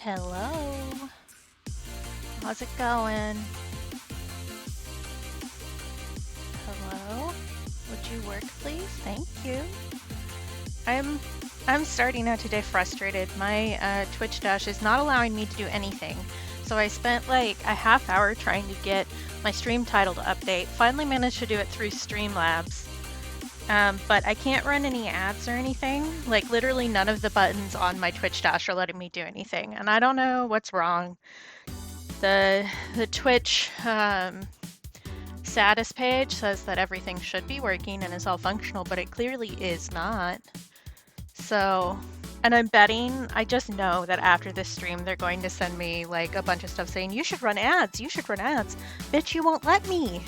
Hello. How's it going? Hello. Would you work, please? Thank you. I'm I'm starting out today frustrated. My Twitch Dash is not allowing me to do anything. So I spent like a half hour trying to get my stream title to update. Finally managed to do it through Streamlabs. But I can't run any ads or anything. Like literally none of the buttons on my Twitch Dash are letting me do anything. And I don't know what's wrong. The Twitch status page says that everything should be working and is all functional, but it clearly is not. So, and I'm betting, I just know that after this stream, they're going to send me like a bunch of stuff saying, you should run ads, you should run ads. Bitch, you won't let me.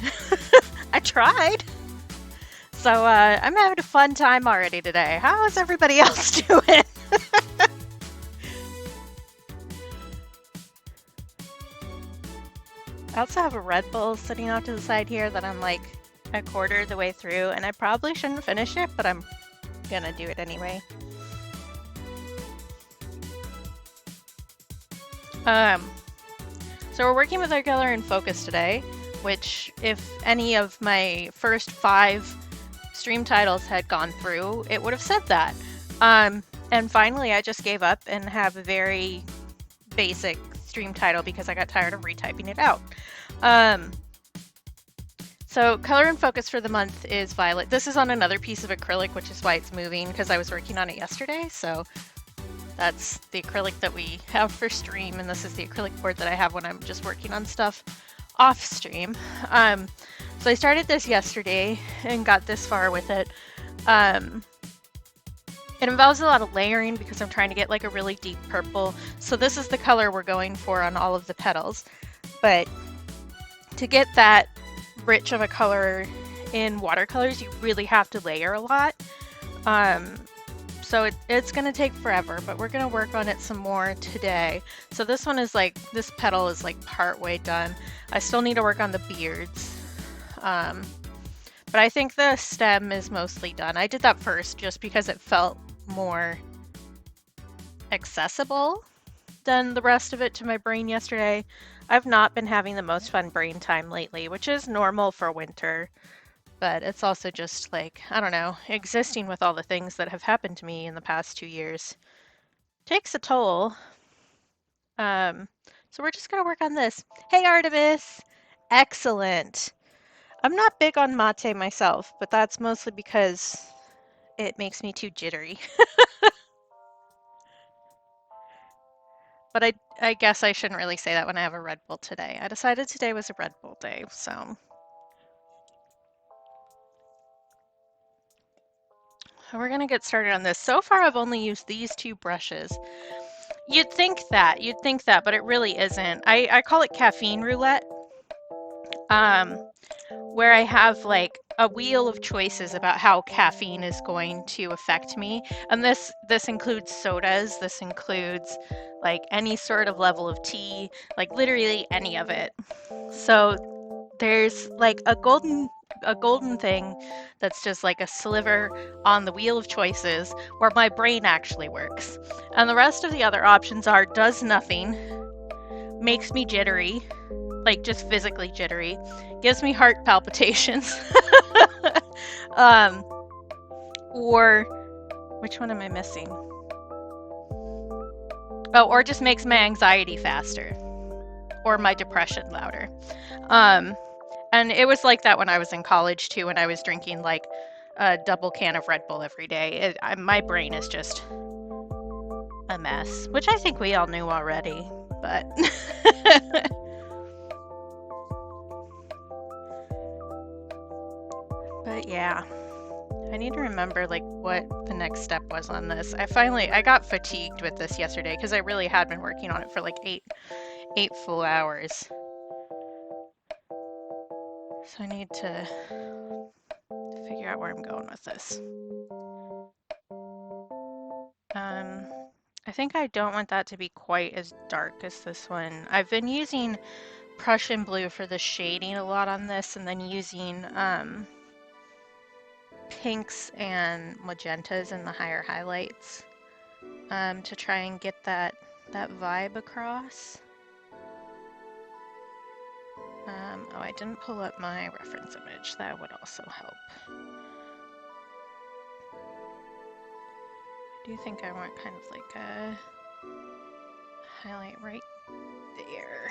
I tried. So I'm having a fun time already today. How is everybody else doing? I also have a Red Bull sitting off to the side here that I'm like a quarter of the way through, and I probably shouldn't finish it, but I'm gonna do it anyway. So we're working with our color in focus today, which if any of my first 5 stream titles had gone through, it would have said that. And finally, I just gave up and have a very basic stream title because I got tired of retyping it out. So color and focus for the month is violet. This is on another piece of acrylic, which is why it's moving, because I was working on it yesterday. So that's the acrylic that we have for stream, and this is the acrylic board that I have when I'm just working on stuff off stream. So I started this yesterday and got this far with it. It involves a lot of layering because I'm trying to get like a really deep purple. So this is the color we're going for on all of the petals. But to get that rich of a color in watercolors, you really have to layer a lot. So it's going to take forever, but we're going to work on it some more today. So this one is like, this petal is like part way done. I still need to work on the beards. But I think the stem is mostly done. I did that first just because it felt more accessible than the rest of it to my brain yesterday. I've not been having the most fun brain time lately, which is normal for winter. But it's also just like, I don't know, existing with all the things that have happened to me in the past 2 years takes a toll. So we're just gonna work on this. Hey, Artemis! Excellent. I'm not big on mate myself, but that's mostly because it makes me too jittery. But I guess I shouldn't really say that when I have a Red Bull today. I decided today was a Red Bull day, so. We're gonna get started on this. So far, I've only used these 2 brushes. You'd think that, but it really isn't. I call it caffeine roulette, where I have like a wheel of choices about how caffeine is going to affect me. And this includes sodas, this includes like any sort of level of tea, like literally any of it. So there's like a golden thing that's just like a sliver on the wheel of choices where my brain actually works. And the rest of the other options are does nothing, makes me jittery, like just physically jittery, gives me heart palpitations, or which one am I missing? Oh, or just makes my anxiety faster, or my depression louder. And it was like that when I was in college too, when I was drinking like a double can of Red Bull every day. My brain is just a mess, which I think we all knew already, but but yeah, I need to remember like what the next step was on this. I got fatigued with this yesterday because I really had been working on it for like eight full hours. So I need to figure out where I'm going with this. I think I don't want that to be quite as dark as this one. I've been using Prussian blue for the shading a lot on this, and then using pinks and magentas in the higher highlights to try and get that that vibe across. Oh, I didn't pull up my reference image. That would also help. I do think I want kind of like a highlight right there.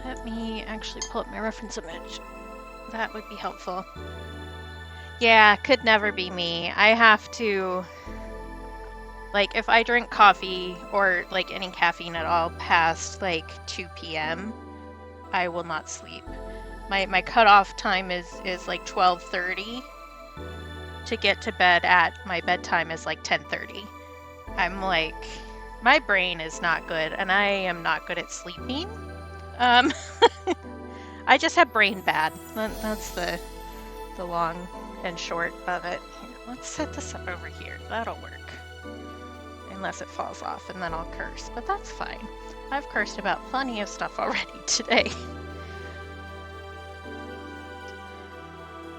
Let me actually pull up my reference image. That would be helpful. Yeah, could never be me. I have to, like, if I drink coffee or like any caffeine at all past like 2 p.m., I will not sleep. My cutoff time is like 12:30. To get to bed at my bedtime is like 10:30. I'm like, my brain is not good, and I am not good at sleeping. I just have brain bad. That's the long and short of it. Here, let's set this up over here. That'll work. Unless it falls off, and then I'll curse, but that's fine. I've cursed about plenty of stuff already today.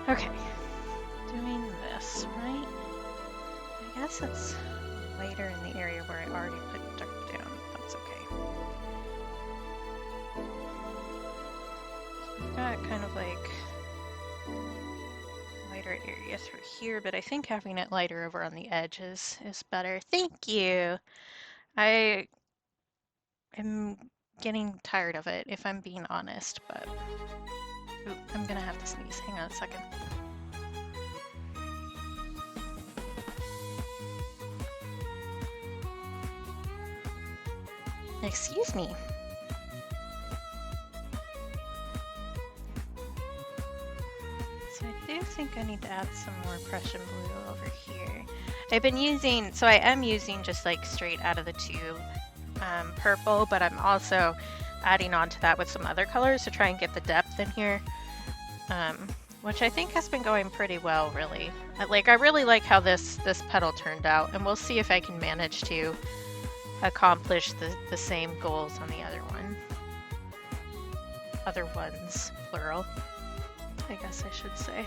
Okay, doing this, right? I guess it's lighter in the area where I already put dark down. That's okay. So we've got kind of like lighter area through here, but I think having it lighter over on the edges is better. Thank you! I am getting tired of it, if I'm being honest, but... Ooh, I'm gonna have to sneeze. Hang on a second. Excuse me. So I do think I need to add some more Prussian blue over here. I've been using, so I am using just like straight out of the tube purple, but I'm also adding on to that with some other colors to try and get the depth in here, which I think has been going pretty well, really. I really like how this petal turned out, and we'll see if I can manage to accomplish the same goals on the other one. Other ones, plural, I guess I should say.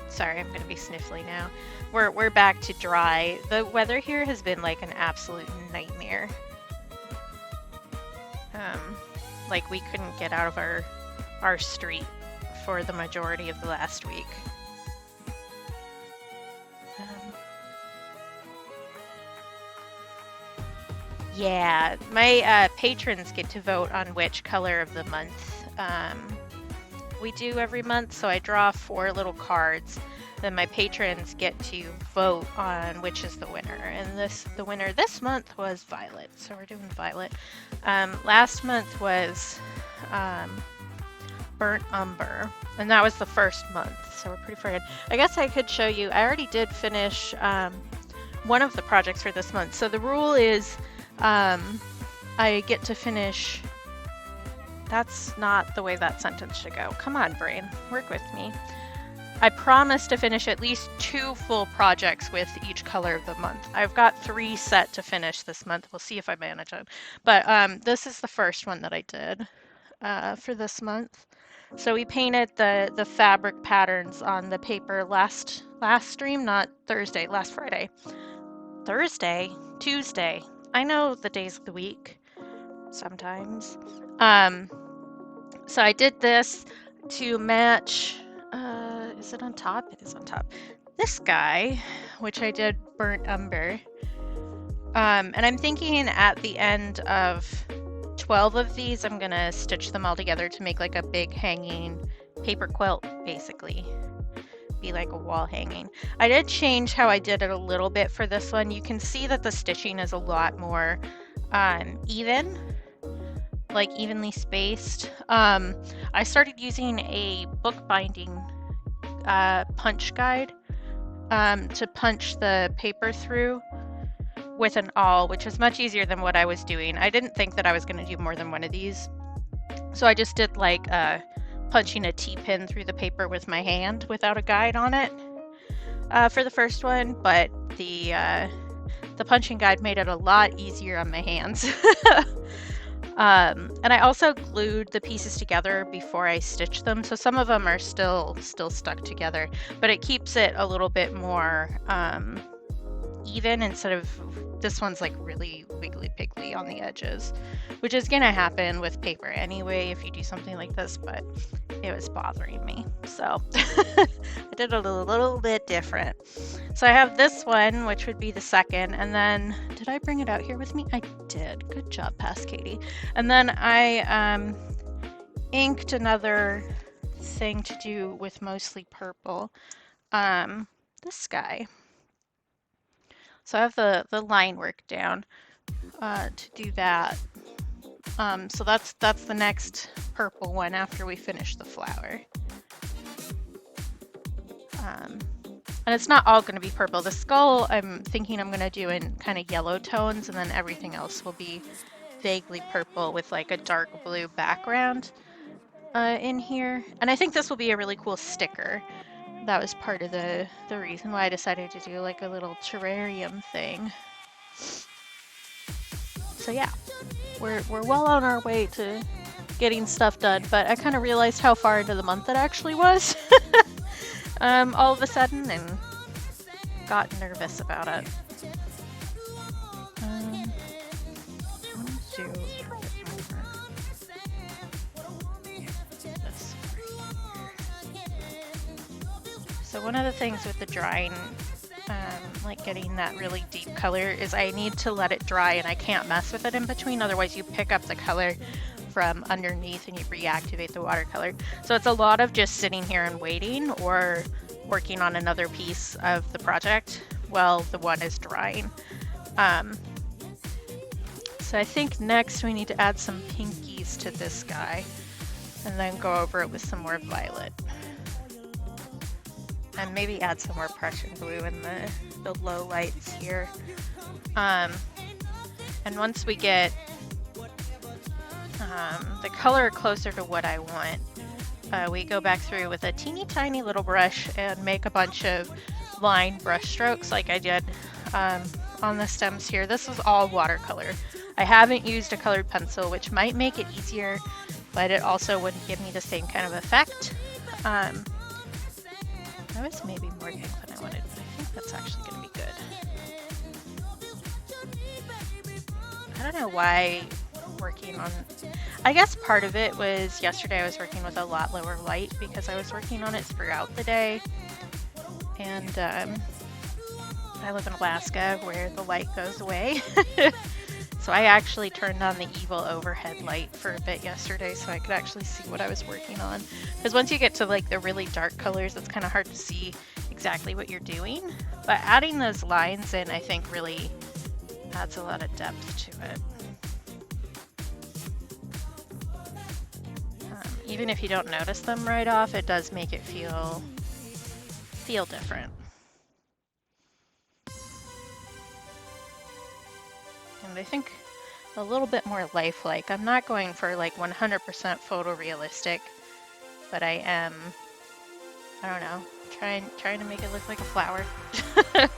Sorry, I'm gonna be sniffly now. We're back to dry. The weather here has been like an absolute nightmare. Like we couldn't get out of our street for the majority of the last week. Yeah, my patrons get to vote on which color of the month we do every month. So I draw 4 little cards. Then my patrons get to vote on which is the winner. And the winner this month was violet. So we're doing violet. Last month was burnt umber. And that was the first month. So we're pretty far ahead. I guess I could show you. I already did finish one of the projects for this month. So the rule is I get to finish. That's not the way that sentence should go. Come on, brain, work with me. I promise to finish at least 2 full projects with each color of the month. I've got 3 set to finish this month. We'll see if I manage it. But this is the first one that I did for this month. So we painted the fabric patterns on the paper last stream, not Thursday, last Friday. Thursday? Tuesday. I know the days of the week sometimes. So I did this to match, is it on top? It is on top. This guy, which I did burnt umber. And I'm thinking at the end of 12 of these, I'm gonna stitch them all together to make like a big hanging paper quilt, basically. Be like a wall hanging. I did change how I did it a little bit for this one. You can see that the stitching is a lot more even, like evenly spaced. I started using a bookbinding punch guide to punch the paper through with an awl, which is much easier than what I was doing. I didn't think that I was going to do more than one of these, so I just did like punching a T-pin through the paper with my hand without a guide on it for the first one, but the punching guide made it a lot easier on my hands. And I also glued the pieces together before I stitched them, so some of them are still stuck together, but it keeps it a little bit more even instead of this one's like really wiggly piggly on the edges, which is gonna happen with paper anyway if you do something like this, but it was bothering me. So I did it a little bit different. So I have this one, which would be the second, and then did I bring it out here with me? I did. Good job, Past Katie. And then I inked another thing to do with mostly purple. This guy. So I have the line work down to do that. So that's the next purple one after we finish the flower. And it's not all going to be purple. The skull I'm thinking I'm going to do in kind of yellow tones, and then everything else will be vaguely purple with like a dark blue background in here. And I think this will be a really cool sticker. That was part of the reason why I decided to do like a little terrarium thing. So yeah, we're well on our way to getting stuff done, but I kind of realized how far into the month it actually was all of a sudden and got nervous about it. So one of the things with the drying, like getting that really deep color, is I need to let it dry and I can't mess with it in between, otherwise you pick up the color from underneath and you reactivate the watercolor. So it's a lot of just sitting here and waiting or working on another piece of the project while the one is drying. So I think next we need to add some pinkies to this guy and then go over it with some more violet. And maybe add some more Prussian blue in the low lights here. And once we get the color closer to what I want, we go back through with a teeny tiny little brush and make a bunch of line brush strokes like I did on the stems here. This is all watercolor. I haven't used a colored pencil, which might make it easier, but it also wouldn't give me the same kind of effect. I was maybe more pink than I wanted, but I think that's actually going to be good. I don't know why working on... I guess part of it was yesterday I was working with a lot lower light because I was working on it throughout the day. And I live in Alaska where the light goes away. So I actually turned on the evil overhead light for a bit yesterday so I could actually see what I was working on. Because once you get to like the really dark colors, it's kind of hard to see exactly what you're doing. But adding those lines in, I think, really adds a lot of depth to it. Even if you don't notice them right off, it does make it feel different. And I think a little bit more lifelike. I'm not going for like 100% photorealistic, but I am, I don't know, trying to make it look like a flower. I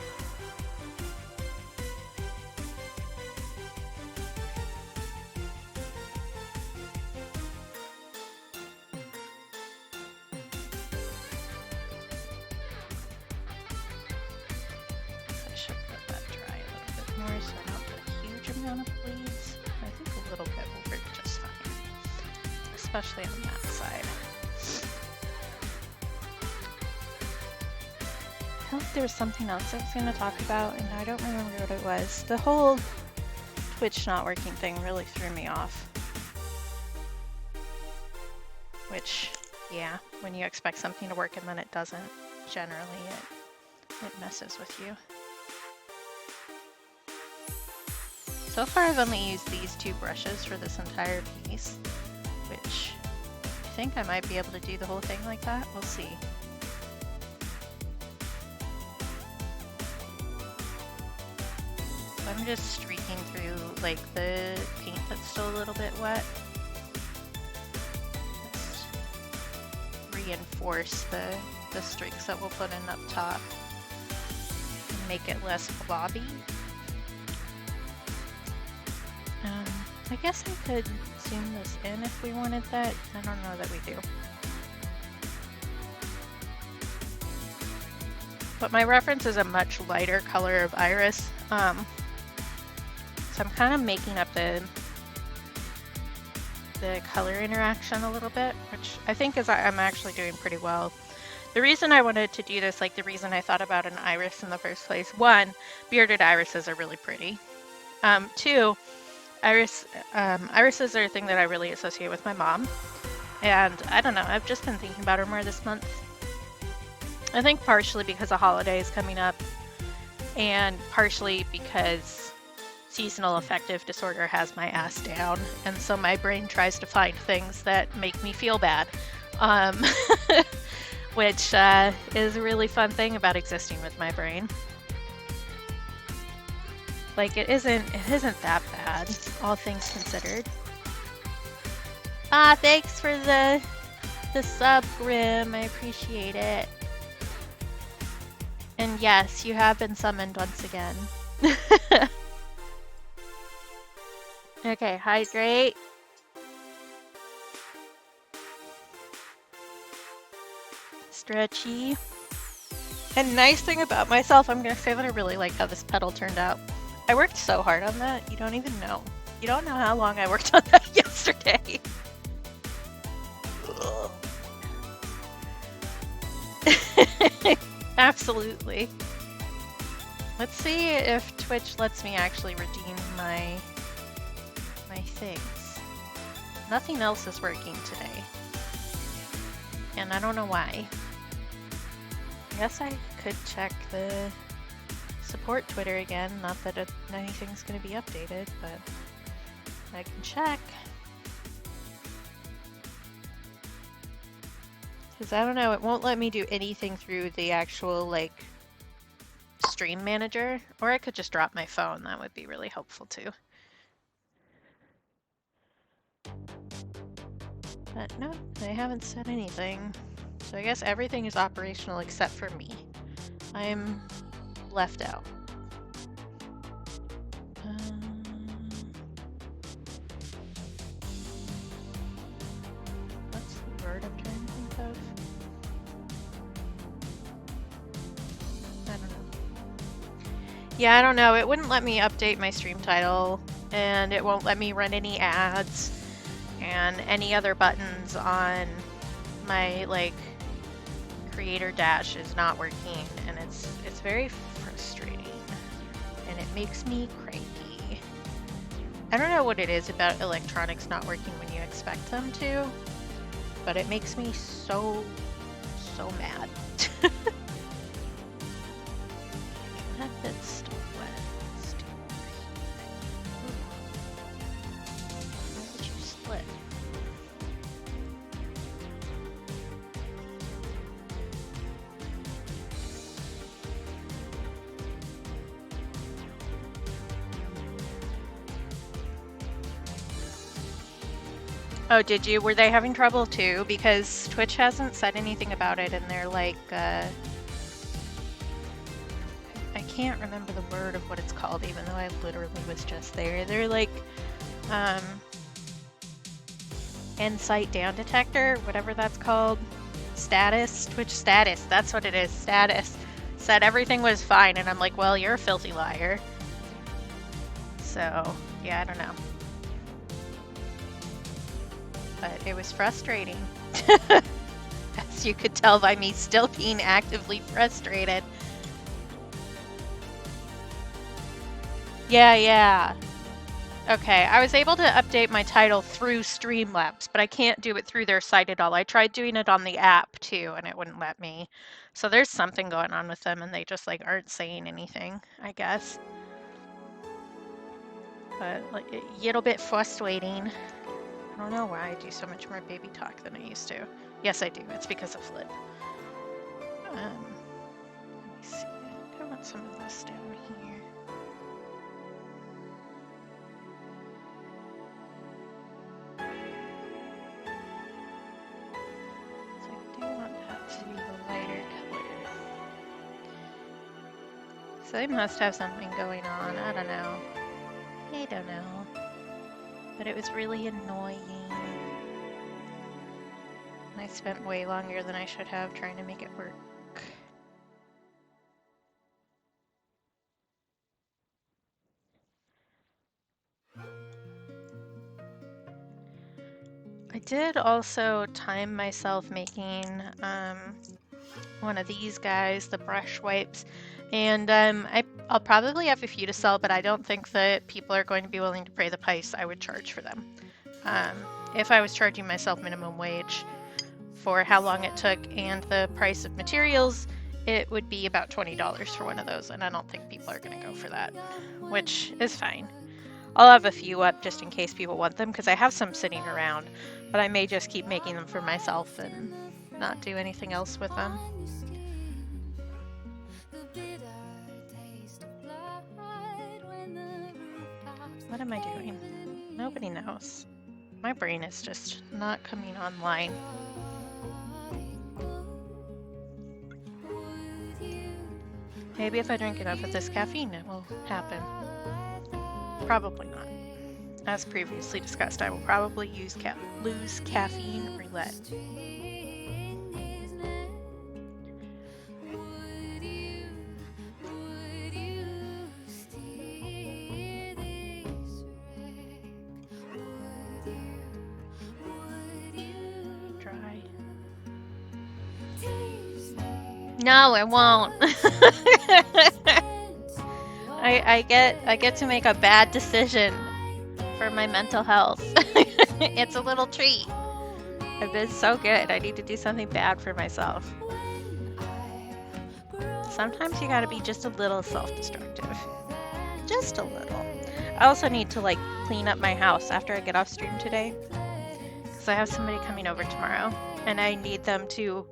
should let that dry a little bit more so I don't get a huge amount of bleeds. I think a little bit will work just fine, especially on that side. I felt there was something else I was going to talk about, and I don't remember what it was. The whole Twitch not working thing really threw me off. Which, yeah, when you expect something to work and then it doesn't, generally it messes with you. So far I've only used these two brushes for this entire piece, which I think I might be able to do the whole thing like that. We'll see. I'm just streaking through like the paint that's still a little bit wet. Let's reinforce the streaks that we'll put in up top and make it less blobby. I guess I could zoom this in if we wanted that. I don't know that we do. But my reference is a much lighter color of iris. So I'm kind of making up the color interaction a little bit, which I think is I'm actually doing pretty well. The reason I wanted to do this, like the reason I thought about an iris in the first place, one, bearded irises are really pretty. Two, irises are a thing that I really associate with my mom. And I don't know, I've just been thinking about her more this month. I think partially because a holiday is coming up, and partially because seasonal affective disorder has my ass down, and so my brain tries to find things that make me feel bad. Which is a really fun thing about existing with my brain. Like it isn't that bad, all things considered. Thanks for the sub, Grim. I appreciate it. And yes, you have been summoned once again. Okay, hydrate. Stretchy. And nice thing about myself, I'm gonna say that I really like how this pedal turned out. I worked so hard on that, you don't even know. You don't know how long I worked on that yesterday. Absolutely. Let's see if Twitch lets me actually redeem my things. Nothing else is working today. And I don't know why. I guess I could check the support Twitter again. Not that anything's going to be updated, but I can check. Because I don't know, it won't let me do anything through the actual, like, stream manager. Or I could just drop my phone. That would be really helpful too. But no, they haven't said anything. So I guess everything is operational except for me. I'm left out. What's the word I'm trying to think of? I don't know. Yeah, I don't know. It wouldn't let me update my stream title, and it won't let me run any ads, and any other buttons on my, like, creator dash is not working, and it's very frustrating, and it makes me cranky. I don't know what it is about electronics not working when you expect them to, but it makes me so mad. That bit's still wet. Where did you split? Oh, did you? Were they having trouble too? Because Twitch hasn't said anything about it, and they're like, I can't remember the word of what it's called, even though I literally was just there. They're like, Insight down detector, whatever that's called. Status, Twitch status, that's what it is, status. Said everything was fine, and I'm like, well, you're a filthy liar. So, yeah, I don't know. But it was frustrating. As you could tell by me still being actively frustrated. Yeah. Okay, I was able to update my title through Streamlabs, but I can't do it through their site at all. I tried doing it on the app too, and it wouldn't let me. So there's something going on with them, and they just like aren't saying anything, I guess. But like a little bit frustrating. I don't know why I do so much more baby talk than I used to. Yes, I do. It's because of Flip. Let me see. I think I want some of this down here. So I do want that to be the lighter color. So they must have something going on. I don't know. I don't know. But it was really annoying. I spent way longer than I should have trying to make it work. I did also time myself making one of these guys, the brush wipes, and I'll probably have a few to sell, but I don't think that people are going to be willing to pay the price I would charge for them. If I was charging myself minimum wage for how long it took and the price of materials, it would be about $20 for one of those, and I don't think people are going to go for that, which is fine. I'll have a few up just in case people want them, because I have some sitting around, but I may just keep making them for myself and not do anything else with them. What am I doing? Nobody knows. My brain is just not coming online. Maybe if I drink enough of this caffeine, it will happen. Probably not. As previously discussed, I will probably lose caffeine roulette. Dry. No, it won't. I get to make a bad decision for my mental health. It's a little treat. I've been so good. I need to do something bad for myself. Sometimes you gotta be just a little self-destructive. Just a little. I also need to clean up my house after I get off stream today, because I have somebody coming over tomorrow and I need them to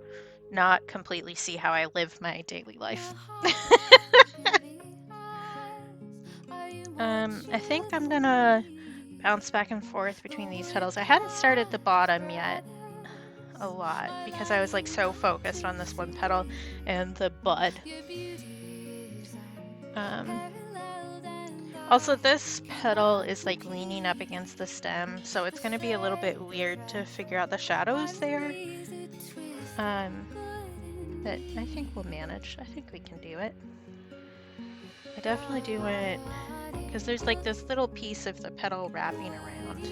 not completely see how I live my daily life. I think I'm gonna bounce back and forth between these petals. I hadn't started the bottom yet a lot because I was so focused on this one petal and the bud. Also, this petal is leaning up against the stem, so it's going to be a little bit weird to figure out the shadows there. But I think we'll manage. I think we can do it. I definitely do it because there's this little piece of the petal wrapping around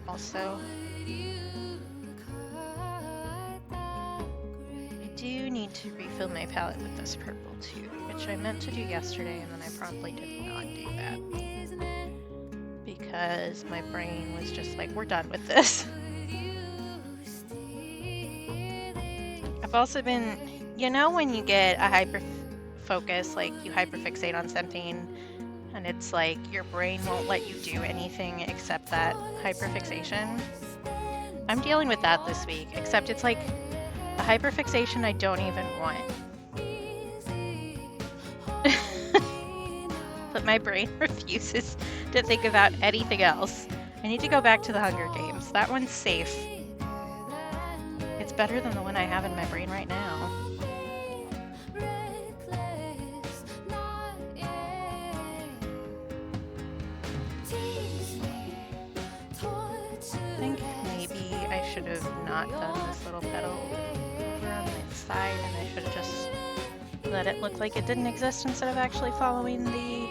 also. I do need to refill my palette with this purple too, which I meant to do yesterday and then I promptly did not do that because my brain was just we're done with this. I've also been, when you get a hyper focus, you hyperfixate on something and it's your brain won't let you do anything except that hyperfixation. I'm dealing with that this week, except it's a hyperfixation I don't even want. But my brain refuses to think about anything else. I need to go back to the Hunger Games. That one's safe. It's better than the one I have in my brain right now. I think maybe I should have not done this little petal over on the side and I should have just let it look like it didn't exist instead of actually following the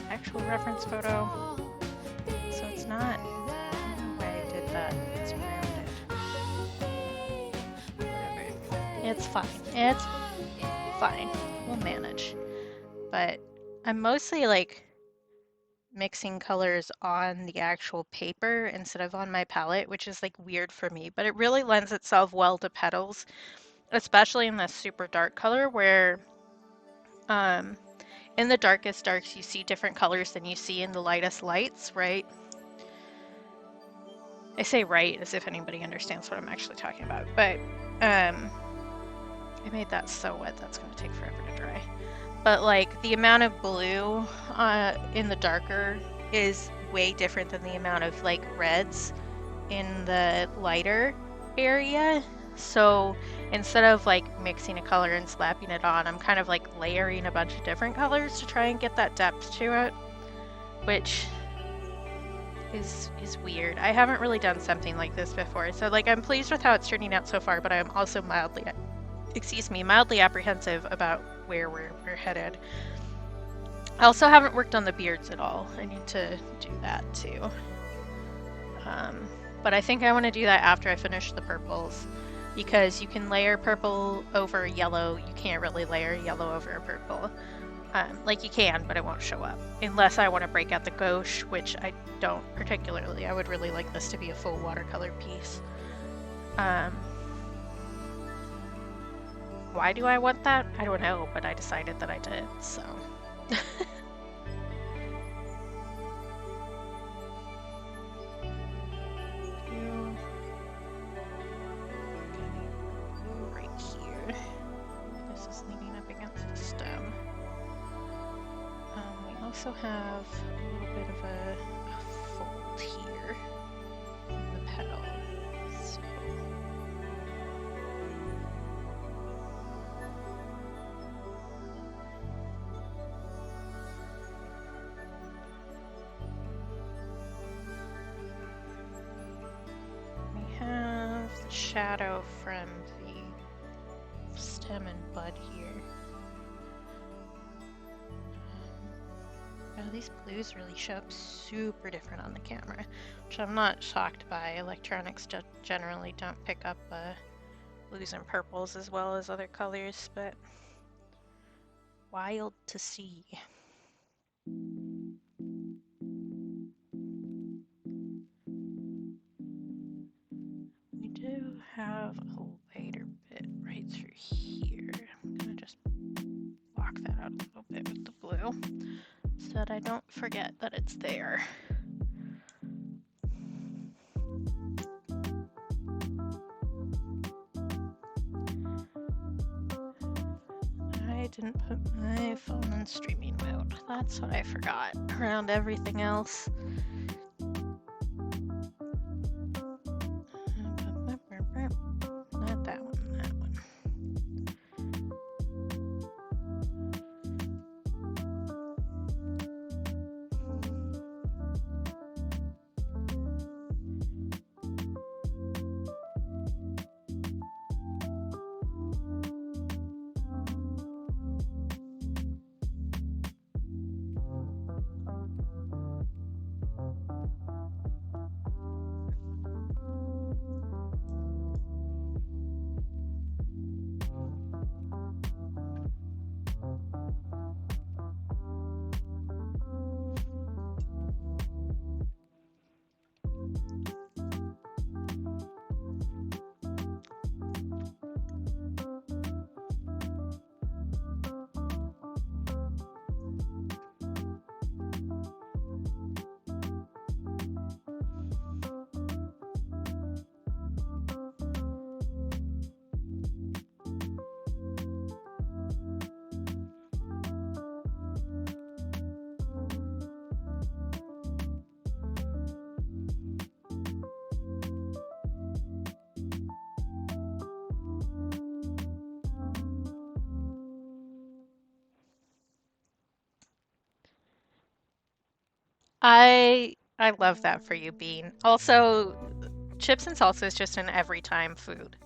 actual reference photo. So it's not the way I did that. It's rounded. Whatever. It's fine. It's fine. We'll manage. But I'm mostly mixing colors on the actual paper instead of on my palette, which is weird for me, but it really lends itself well to petals, especially in this super dark color where in the darkest darks you see different colors than you see in the lightest lights, right? I say right as if anybody understands what I'm actually talking about, but I made that so wet that's going to take forever to dry. But the amount of blue in the darker is way different than the amount of reds in the lighter area. So instead of mixing a color and slapping it on, I'm kind of layering a bunch of different colors to try and get that depth to it, which is weird. I haven't really done something like this before, so I'm pleased with how it's turning out so far, but I'm also mildly apprehensive about where we're headed. I also haven't worked on the beards at all. I need to do that too. But I think I want to do that after I finish the purples, because you can layer purple over yellow. You can't really layer yellow over a purple. Like you can, but it won't show up. Unless I want to break out the gouache, which I don't particularly. I would really like this to be a full watercolor piece. Why do I want that? I don't know, but I decided that I did, so. Right here. This is leaning up against the stem. We also have a little bit of a fold here in the petal. So. Shadow from the stem and bud here. Oh, these blues really show up super different on the camera, which I'm not shocked by. Electronics generally don't pick up blues and purples as well as other colors, but wild to see. Have a lighter bit right through here. I'm gonna just block that out a little bit with the blue so that I don't forget that it's there. I didn't put my phone in streaming mode. That's what I forgot around everything else. Not that one, that one. I love that for you, Bean. Also, chips and salsa is just an every time food.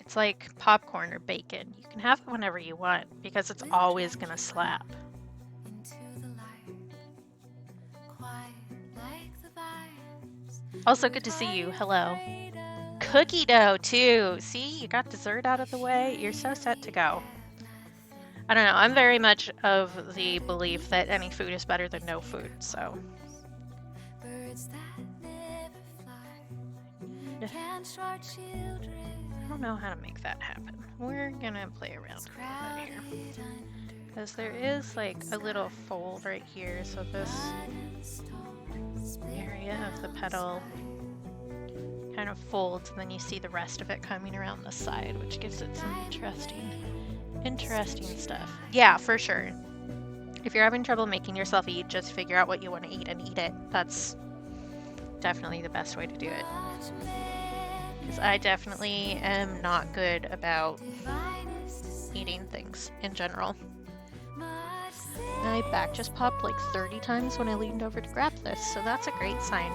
It's like popcorn or bacon. You can have it whenever you want because it's always gonna slap. Also, good to see you. Hello. Cookie dough, too. See, you got dessert out of the way. You're so set to go. I don't know. I'm very much of the belief that any food is better than no food, so. I don't know how to make that happen. We're gonna play around a little bit here. Because there is like a little fold right here, so this area of the petal kind of folds, and then you see the rest of it coming around the side, which gives it some interesting stuff. Yeah, for sure. If you're having trouble making yourself eat, just figure out what you want to eat and eat it. That's definitely the best way to do it. Because I definitely am not good about eating things in general. My back just popped like 30 times when I leaned over to grab this, so that's a great sign.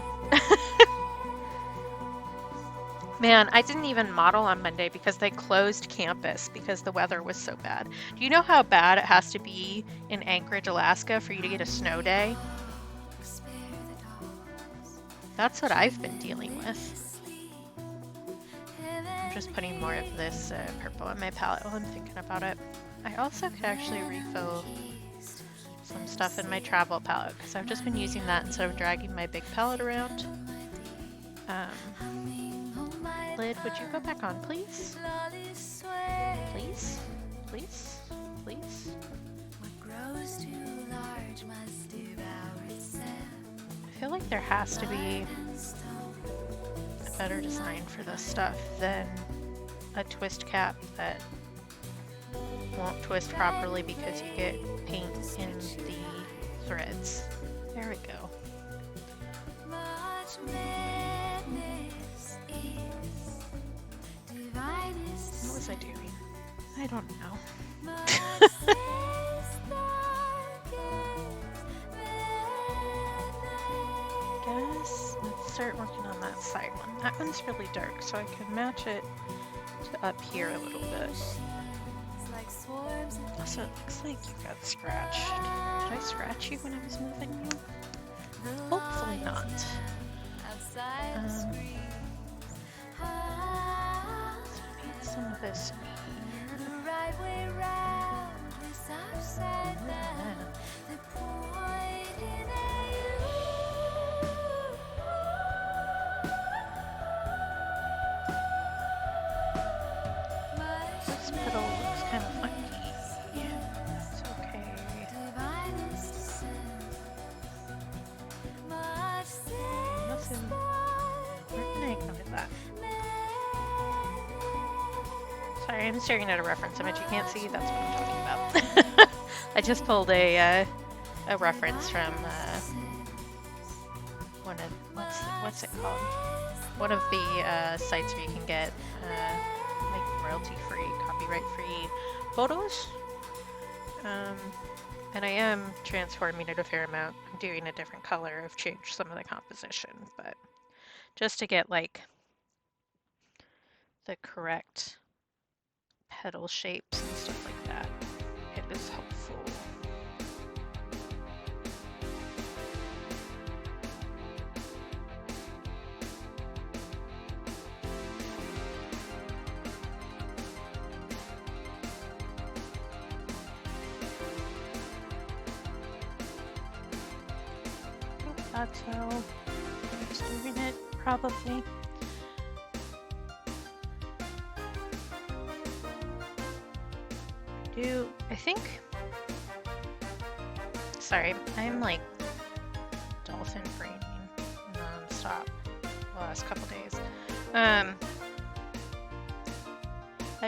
Man, I didn't even model on Monday because they closed campus because the weather was so bad. Do you know how bad it has to be in Anchorage, Alaska for you to get a snow day? That's what I've been dealing with. I'm just putting more of this purple on my palette while I'm thinking about it. I also could actually refill some stuff in my travel palette because I've just been using that instead of dragging my big palette around. Lid, would you go back on, please? Please? Please? Please? I feel like there has to be a better design for this stuff than a twist cap that won't twist properly because you get paint in the threads. There we go. What was I doing? I don't know. Guess let's start working on that side one. That one's really dark, so I can match it to up here a little bit. Also, it looks like you got scratched. Did I scratch you when I was moving you? Hopefully not. Some of this. This petal looks kind of funky. It's okay. Nothing. Where can I go with that? Sorry, I'm staring at a reference image you can't see. That's what I'm talking about. I just pulled a reference from one of what's it called? One of the sites where you can get like royalty-free, copyright-free photos. And I am transforming it a fair amount. I'm doing a different color. I've changed some of the composition, but just to get like the correct petal shapes and stuff like that, it is helpful. That's how I'm just doing it, probably. I think, sorry, I'm like dolphin braining non-stop the last couple days. I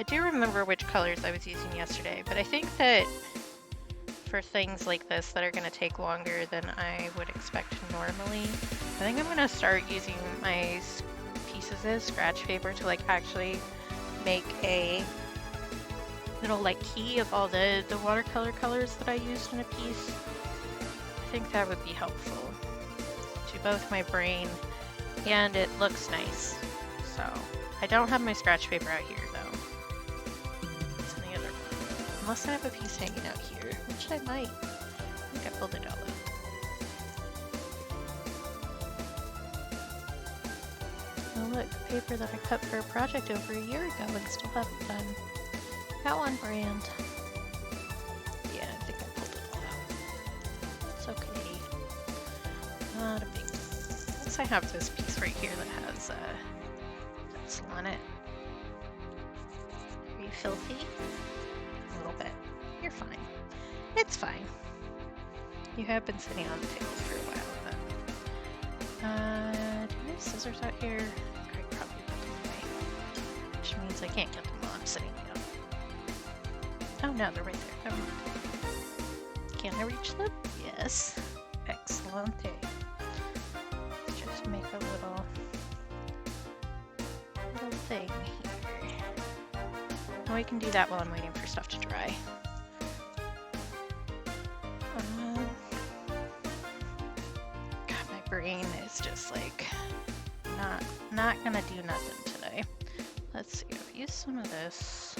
do remember which colors I was using yesterday, but I think that for things like this that are going to take longer than I would expect normally, I think I'm going to start using my pieces as scratch paper to like actually make a little like key of all the watercolor colors that I used in a piece. I think that would be helpful to both my brain and it looks nice. So I don't have my scratch paper out here though. It's in the other one. Unless I have a piece hanging out here, which I might. I think I pulled it all out. Oh look, paper that I cut for a project over a year ago and still haven't done. That one brand. Yeah, I think I pulled it all out. It's okay. Not a big deal. Once I have this piece right here that has pencil on it. Are you filthy? A little bit. You're fine. It's fine. You have been sitting on the table for a while, but do I have scissors out here? I probably put them away. Which means I can't get them while I'm sitting down. Oh no, they're right there. Never mind. Can I reach them? Yes. Excellent. Let's just make a little thing here. And we can do that while I'm waiting for stuff to dry. God, my brain is just like not gonna do nothing today. Let's see, I've used some of this.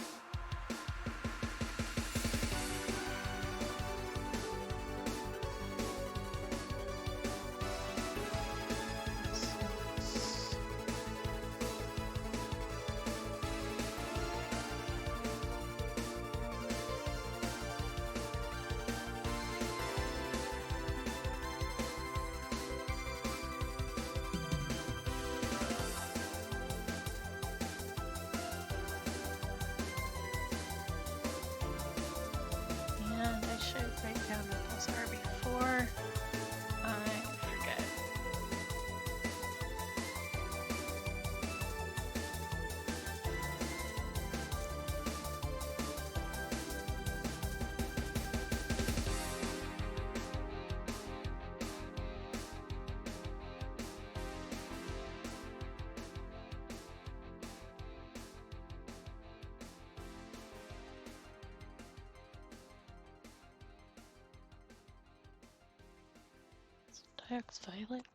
Diox violet,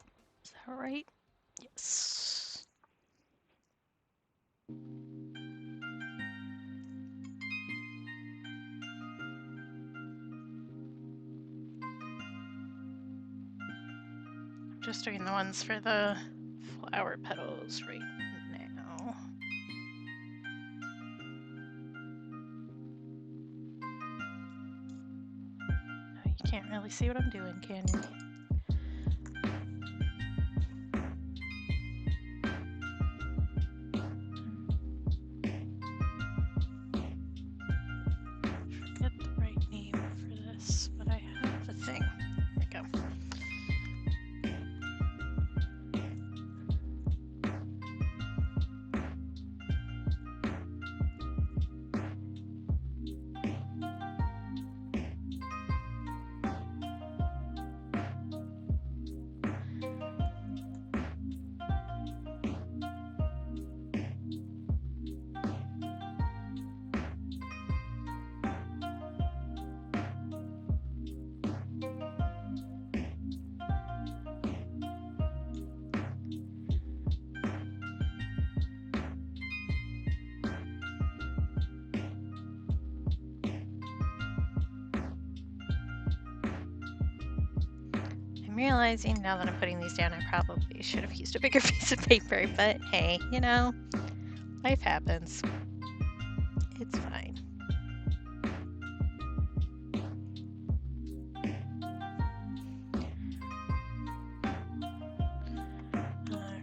is that right? Yes. I'm just doing the ones for the flower petals right now. You can't really see what I'm doing, can you? I'm realizing now that I'm putting these down, I probably should have used a bigger piece of paper, but hey, you know, life happens. It's fine.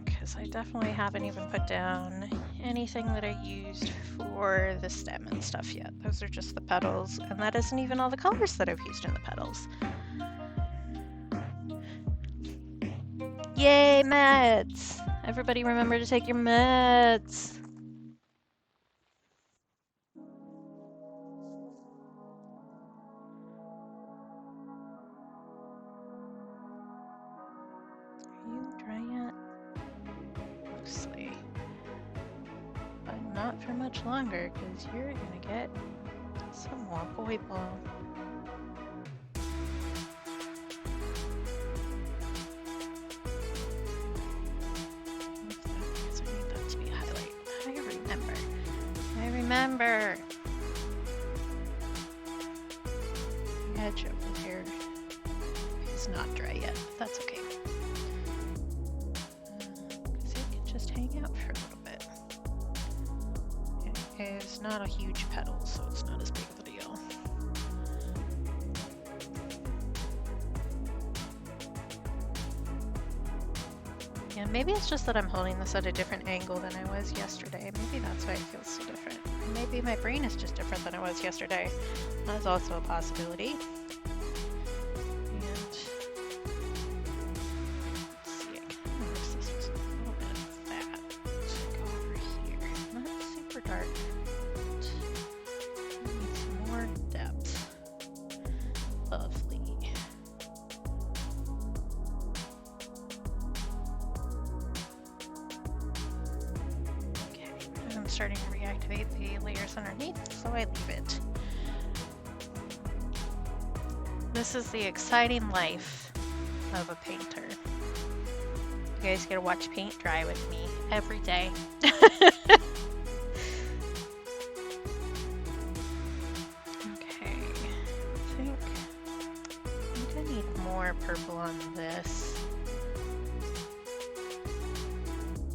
Because I definitely haven't even put down anything that I used for the stem and stuff yet. Those are just the petals, and that isn't even all the colors that I've used in the petals. Yay, meds! Everybody remember to take your meds. Are you dry yet? Mostly. But not for much longer, because you're gonna get some more boy ball. Remember, the edge over here is not dry yet. That's okay. Because it can just hang out for a little bit. It is not a huge petal, so it's not as big of a deal. Yeah, maybe it's just that I'm holding this at a different angle than I was yesterday. Maybe that's why it feels so different. Maybe my brain is just different than it was yesterday. That's also a possibility. And let's see, I can notice this was a little bit of that. Let's go over here. Not super dark. Need some more depth. Lovely. Okay, I'm starting to reactivate the layers underneath, so I leave it. This is the exciting life of a painter. guys get to watch paint dry with me every day. Okay, I think I need more purple on this.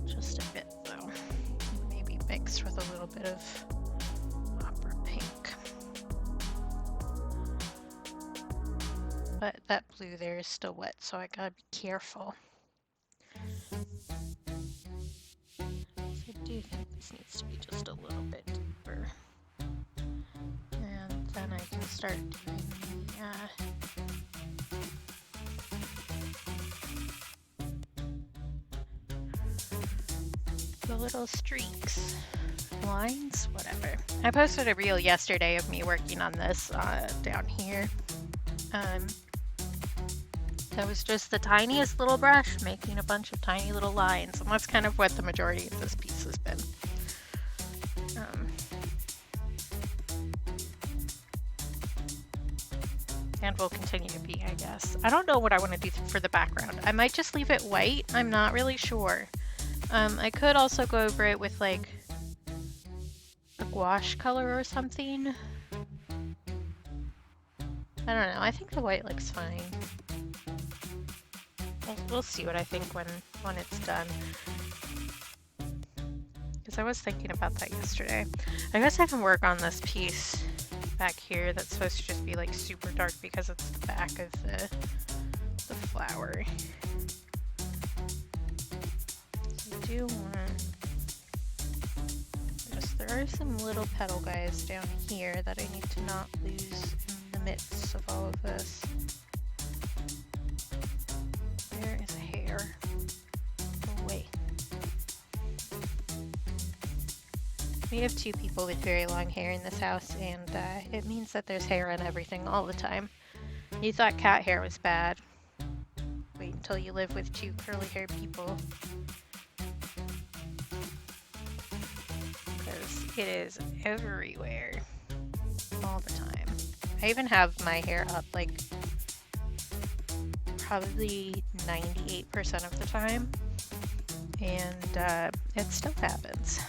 Just a bit though. Maybe mixed with a little bit of opera pink. But that blue there is still wet, so I gotta be careful. I do think this needs to be just a little bit deeper. And then I can start doing the little streaks, lines, whatever. I posted a reel yesterday of me working on this down here. That was just the tiniest little brush making a bunch of tiny little lines, and that's kind of what the majority of this piece has been. And will continue to be, I guess. I don't know what I want to do for the background. I might just leave it white. I'm not really sure. I could also go over it with like a gouache color or something. I don't know. I think the white looks fine. We'll see what I think when it's done. Because I was thinking about that yesterday. I guess I can work on this piece back here that's supposed to just be like super dark because it's the back of the flower. So I do want there are some little petal guys down here that I need to not lose in the midst of all of this. There is a hair. Go away. We have two people with very long hair in this house, and it means that there's hair on everything all the time. You thought cat hair was bad. Wait until you live with two curly-haired people. Because it is everywhere. All the time. I even have my hair up like probably 98% of the time. And it still happens.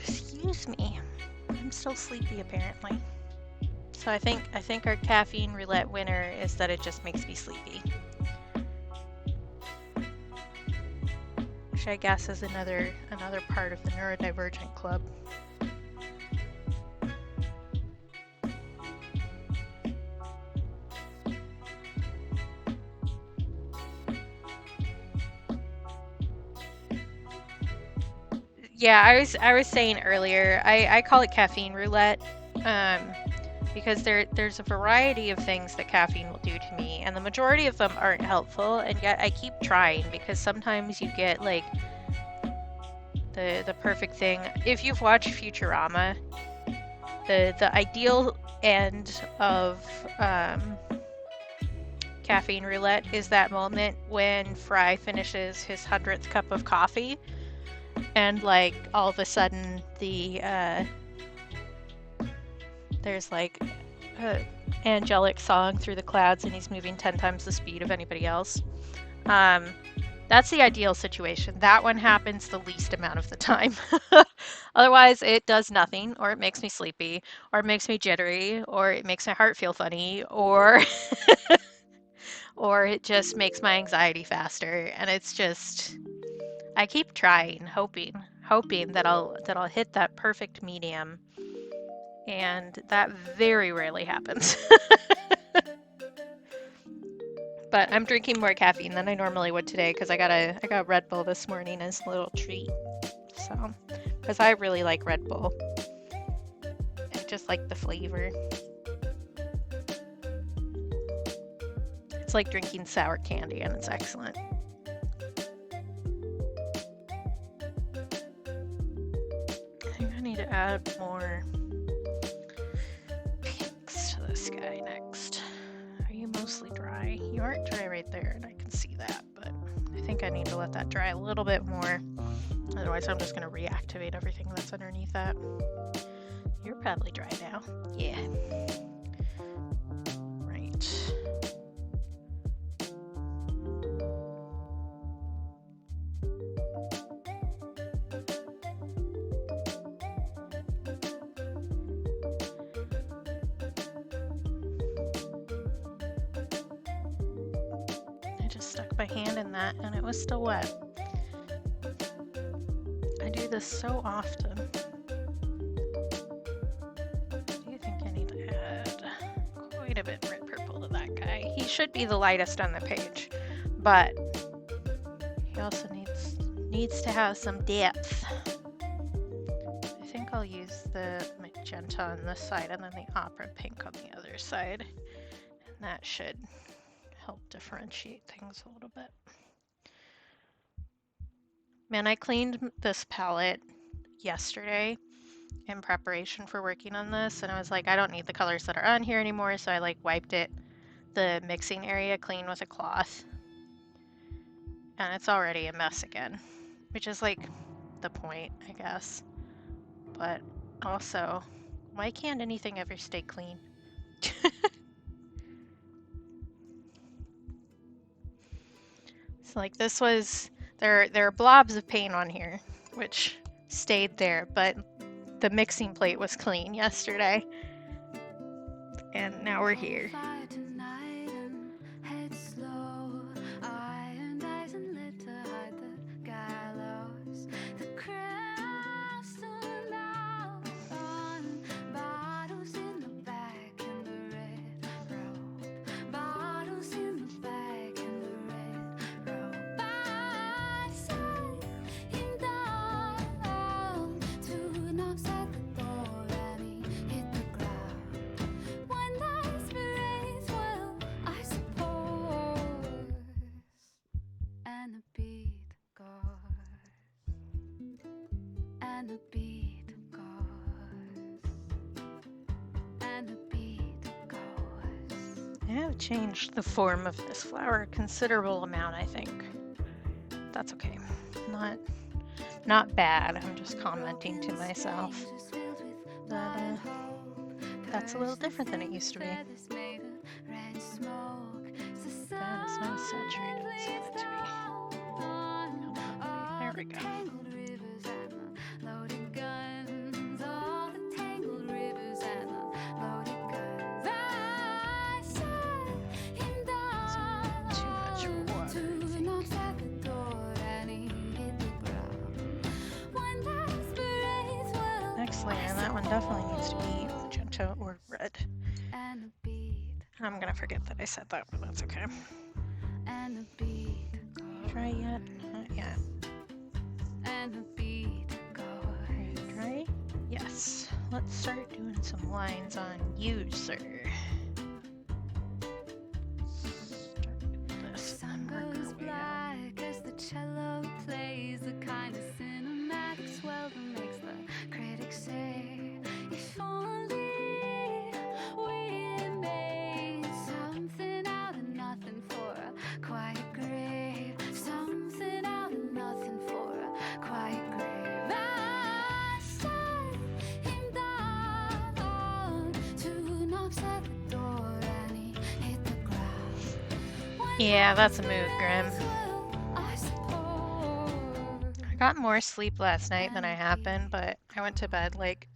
Excuse me. I'm still sleepy apparently. So I think our caffeine roulette winner is that it just makes me sleepy. Which I guess is another part of the neurodivergent club. Yeah, I was saying earlier, I call it caffeine roulette, because there's a variety of things that caffeine will do to me, and the majority of them aren't helpful, and yet I keep trying because sometimes you get like the perfect thing. If you've watched Futurama, the ideal end of caffeine roulette is that moment when Fry finishes his 100th cup of coffee. And like all of a sudden there's like an angelic song through the clouds and he's moving 10 times the speed of anybody else. That's the ideal situation. That one happens the least amount of the time. Otherwise it does nothing, or it makes me sleepy, or it makes me jittery, or it makes my heart feel funny, or or it just makes my anxiety faster. And it's just, I keep trying, hoping that I'll hit that perfect medium. And that very rarely happens. But I'm drinking more caffeine than I normally would today because I got Red Bull this morning as a little treat. So, because I really like Red Bull. I just like the flavor. It's like drinking sour candy and it's excellent. I think I need to add more pinks to this guy next. Are you mostly dry? You aren't dry right there, and I can see that, but I think I need to let that dry a little bit more. Otherwise, I'm just going to reactivate everything that's underneath that. You're probably dry now. Yeah. Right. I just stuck my hand in that and it was still wet. I do this so often. I do think I need to add quite a bit red purple to that guy. He should be the lightest on the page, but he also needs to have some depth. I think I'll use the magenta on this side and then the opera pink on the other side, and that should help differentiate things a little bit. Man, I cleaned this palette yesterday in preparation for working on this, and I was like, I don't need the colors that are on here anymore, so I like wiped the mixing area clean with a cloth, and it's already a mess again, which is like the point, I guess. But also, why can't anything ever stay clean? So like this was, there are blobs of paint on here, which stayed there, but the mixing plate was clean yesterday. And now we're here. I have changed the form of this flower a considerable amount, I think. That's okay. Not bad. I'm just commenting to myself that that's a little different than it used to be. That is not saturated as it to be. There we go. And that one definitely needs to be magenta or red. I'm gonna forget that I said that, but that's okay. Dry yet? Not yet. Are you dry? Yes. Let's start doing some lines on you, sir. Start with this and work our way out. As the cello plays the kind of cinematic swell that makes the critics say, if only we made something out of nothing for a quiet grave, something out of nothing for a quiet grave. I set him down, 2 knocks at the door and he hit the ground. Yeah, that's a mood, Grim. I got more sleep last night than I have been, but I went to bed like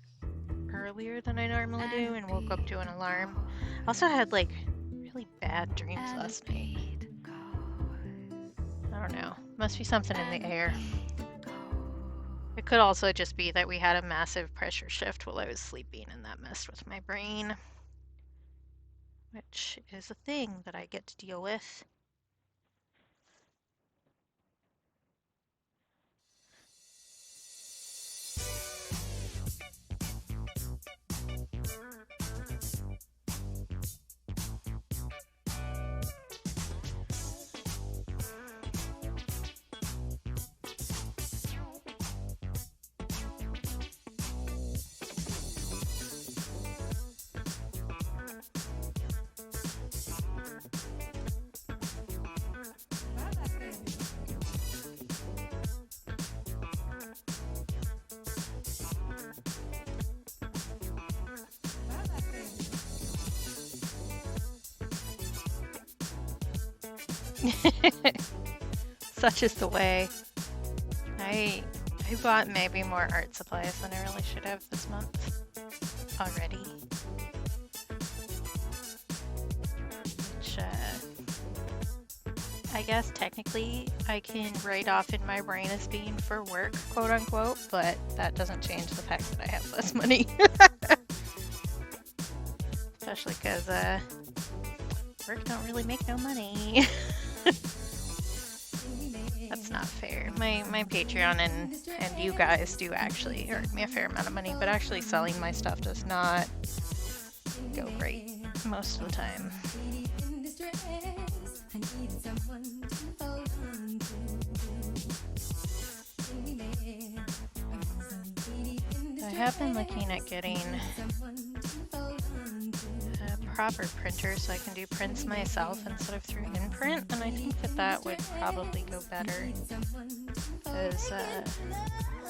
earlier than I normally do and woke up to an alarm. I also had like really bad dreams last night. Must be something in the air. It could also just be that we had a massive pressure shift while I was sleeping, and that messed with my brain, which is a thing that I get to deal with. Such is the way. I bought maybe more art supplies than I really should have this month already. Which, I guess technically I can write off in my brain as being for work, quote unquote, but that doesn't change the fact that I have less money. Especially because, work don't really make no money. That's not fair. My Patreon and you guys do actually earn me a fair amount of money, but actually selling my stuff does not go great most of the time. I have been looking at getting a proper printer so I can do prints myself instead of through InPrint, and I think that would probably go better because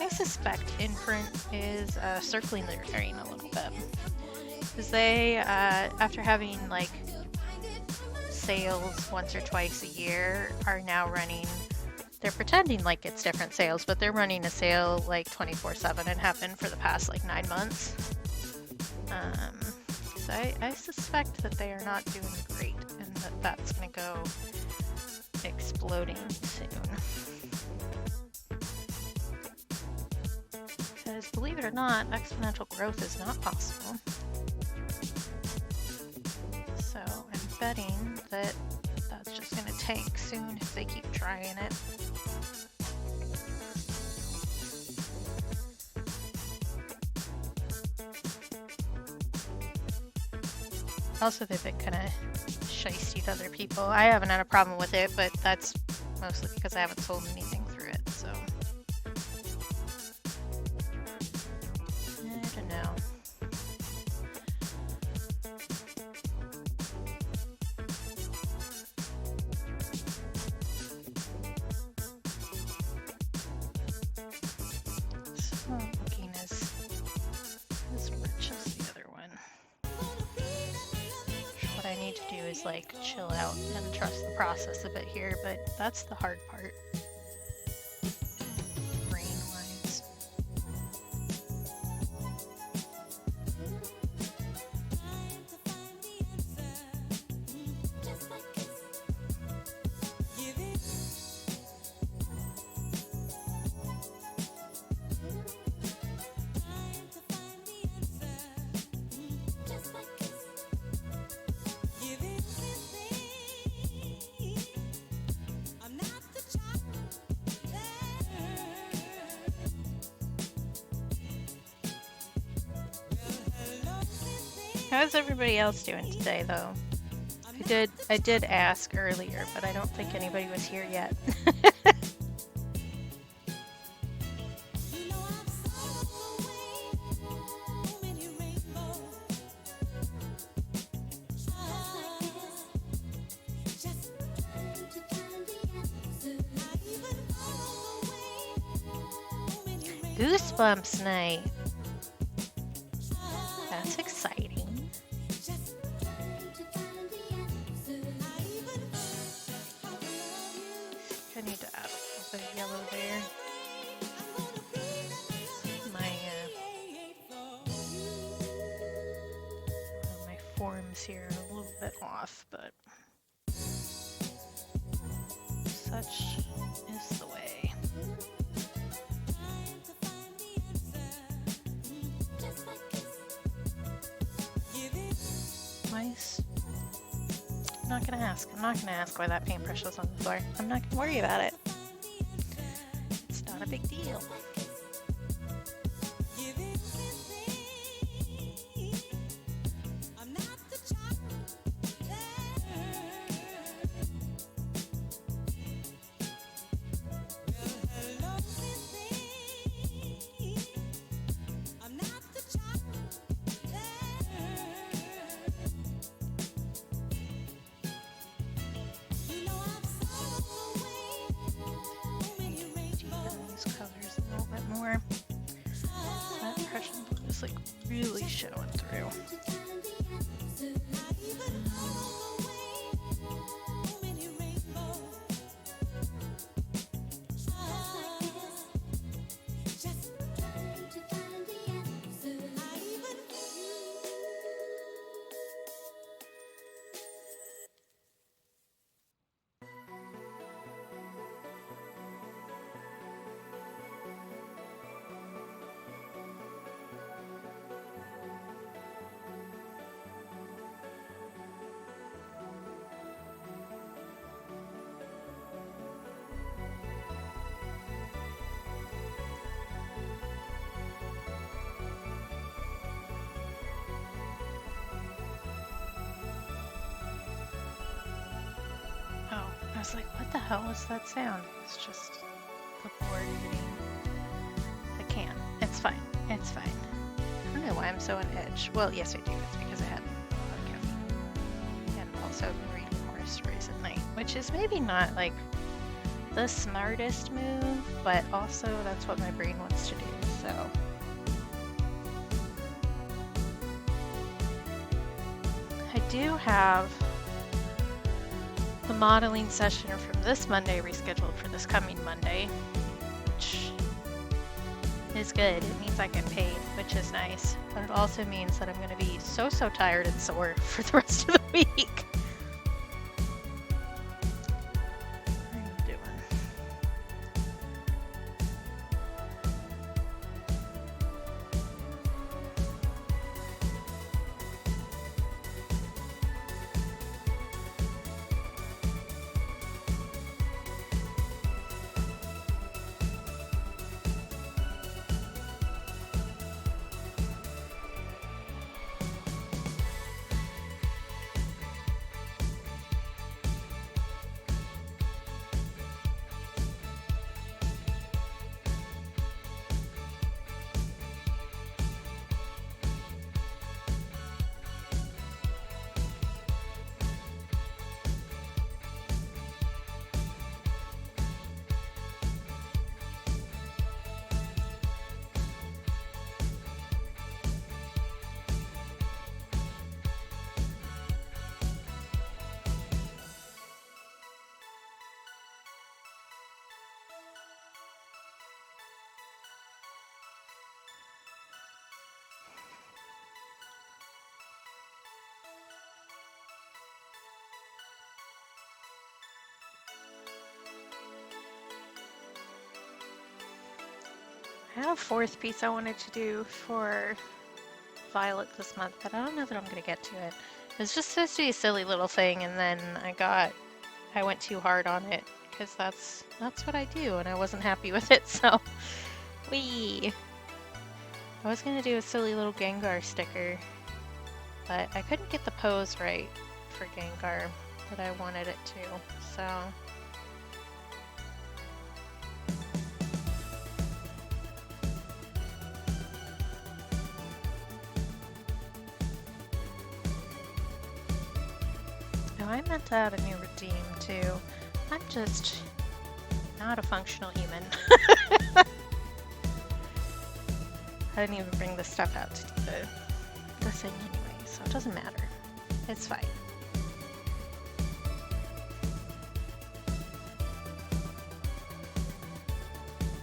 I suspect InPrint is circling their drain a little bit because they, after having like sales once or twice a year, are now running, they're pretending like it's different sales, but they're running a sale like 24/7 and have been for the past like 9 months. So I suspect that they are not doing great and that that's going to go exploding soon. Because believe it or not, exponential growth is not possible. So I'm betting that that's just going to tank soon if they keep trying it. Also, they've been kind of shysty to other people. I haven't had a problem with it, but that's mostly because I haven't sold anything through it, so. I don't know. It's not looking as rich as the other one. What I need to do is like chill out and trust the process a bit here, but that's the hard part. Brain-wise. How's everybody else doing today, though? I did ask earlier, but I don't think anybody was here yet. Goosebumps night. That's exciting. I need to add a little bit of yellow there. My forms here are a little bit off, but such is the way. not gonna ask. I'm not gonna ask why that paintbrush was on the floor. I'm not gonna worry about it. It's not a big deal. These colors a little bit more. That Prussian blue is like really showing through. Oh, I was like, what the hell was that sound? It's just the board hitting the can. It's fine. It's fine. I don't know why I'm so on edge. Well, yes, I do. It's because I had a lot of caffeine. And also been reading horror stories at night, which is maybe not like the smartest move, but also that's what my brain wants to do, so. I do have the modeling session from this Monday rescheduled for this coming Monday, which is good. It means I get paid, which is nice, but it also means that I'm going to be so tired and sore for the rest of the week. What are you doing? I have a fourth piece I wanted to do for Violet this month, but I don't know that I'm going to get to it. It was just supposed to be a silly little thing, and then I went too hard on it, because that's what I do, and I wasn't happy with it, so I was going to do a silly little Gengar sticker, but I couldn't get the pose right for Gengar that I wanted it to, so. Oh, I meant to add a new redeem too. I'm just not a functional human. I didn't even bring this stuff out to do the thing anyway, so it doesn't matter. It's fine.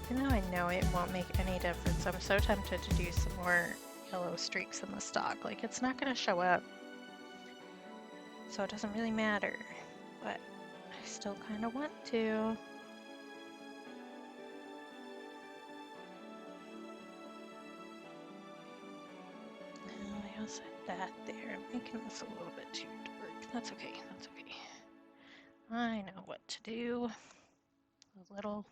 Even though I know it won't make any difference, I'm so tempted to do some more yellow streaks in the stock. Like, it's not going to show up, so it doesn't really matter, but I still kind of want to. I also had that there. I'm making this a little bit too dark. That's okay, that's okay. I know what to do. A little.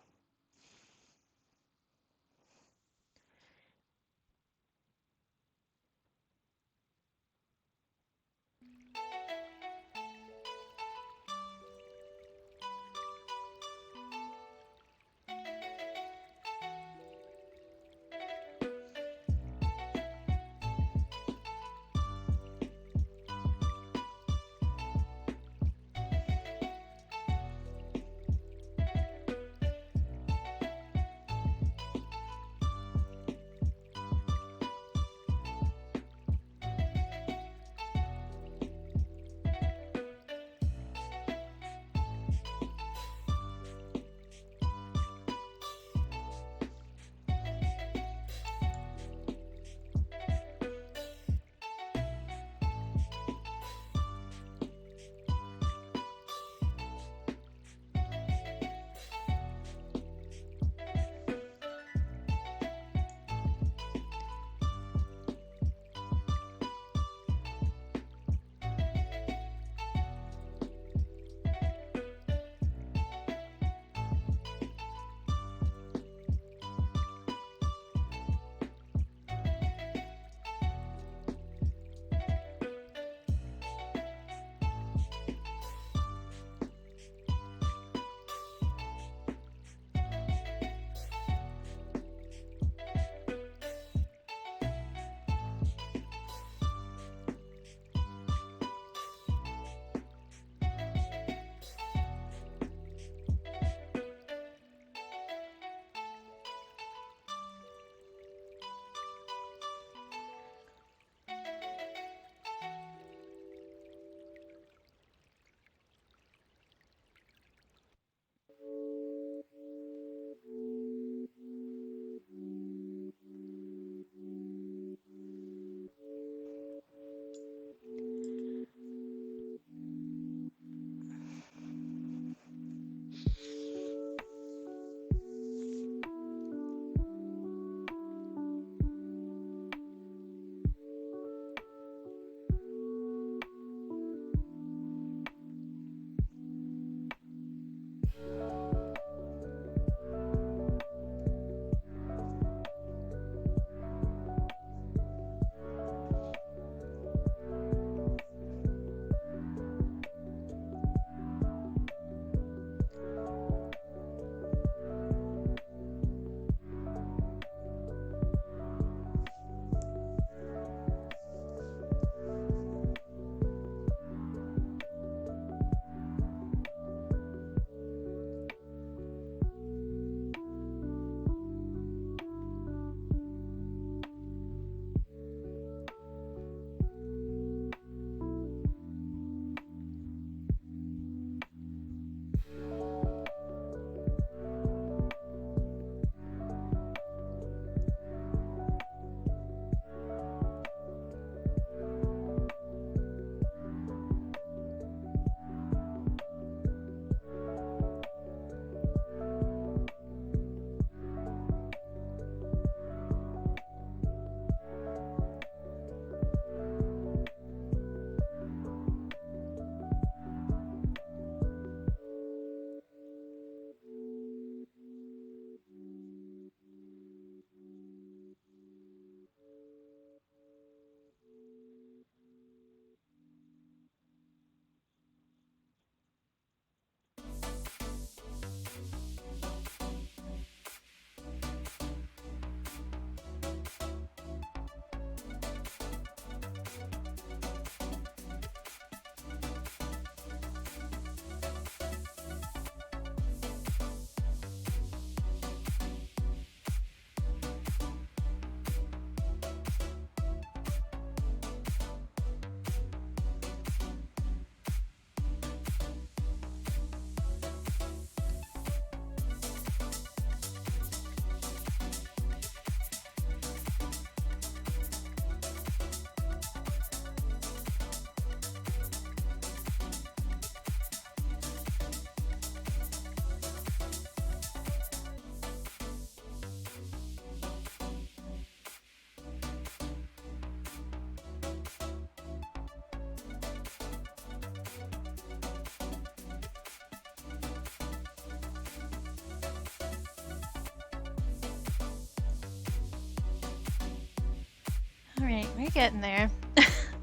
Alright, we're getting there.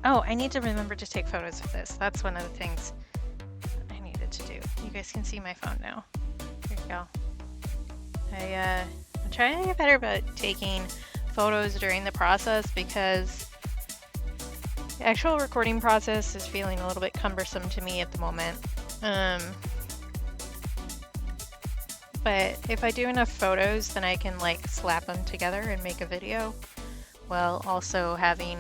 Oh, I need to remember to take photos of this. That's one of the things I needed to do. You guys can see my phone now. Here we go. I'm trying to get better about taking photos during the process because the actual recording process is feeling a little bit cumbersome to me at the moment. But if I do enough photos, then I can like slap them together and make a video while also having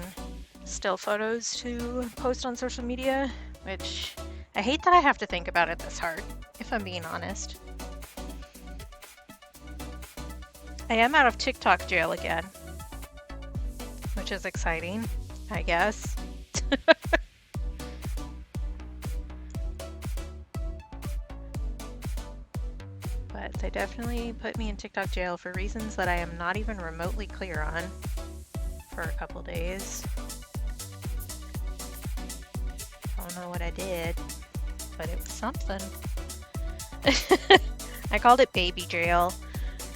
still photos to post on social media, which I hate that I have to think about it this hard, if I'm being honest. I am out of TikTok jail again, which is exciting, I guess. But they definitely put me in TikTok jail for reasons that I am not even remotely clear on for a couple days. Don't know what I did, but it was something. I called it baby jail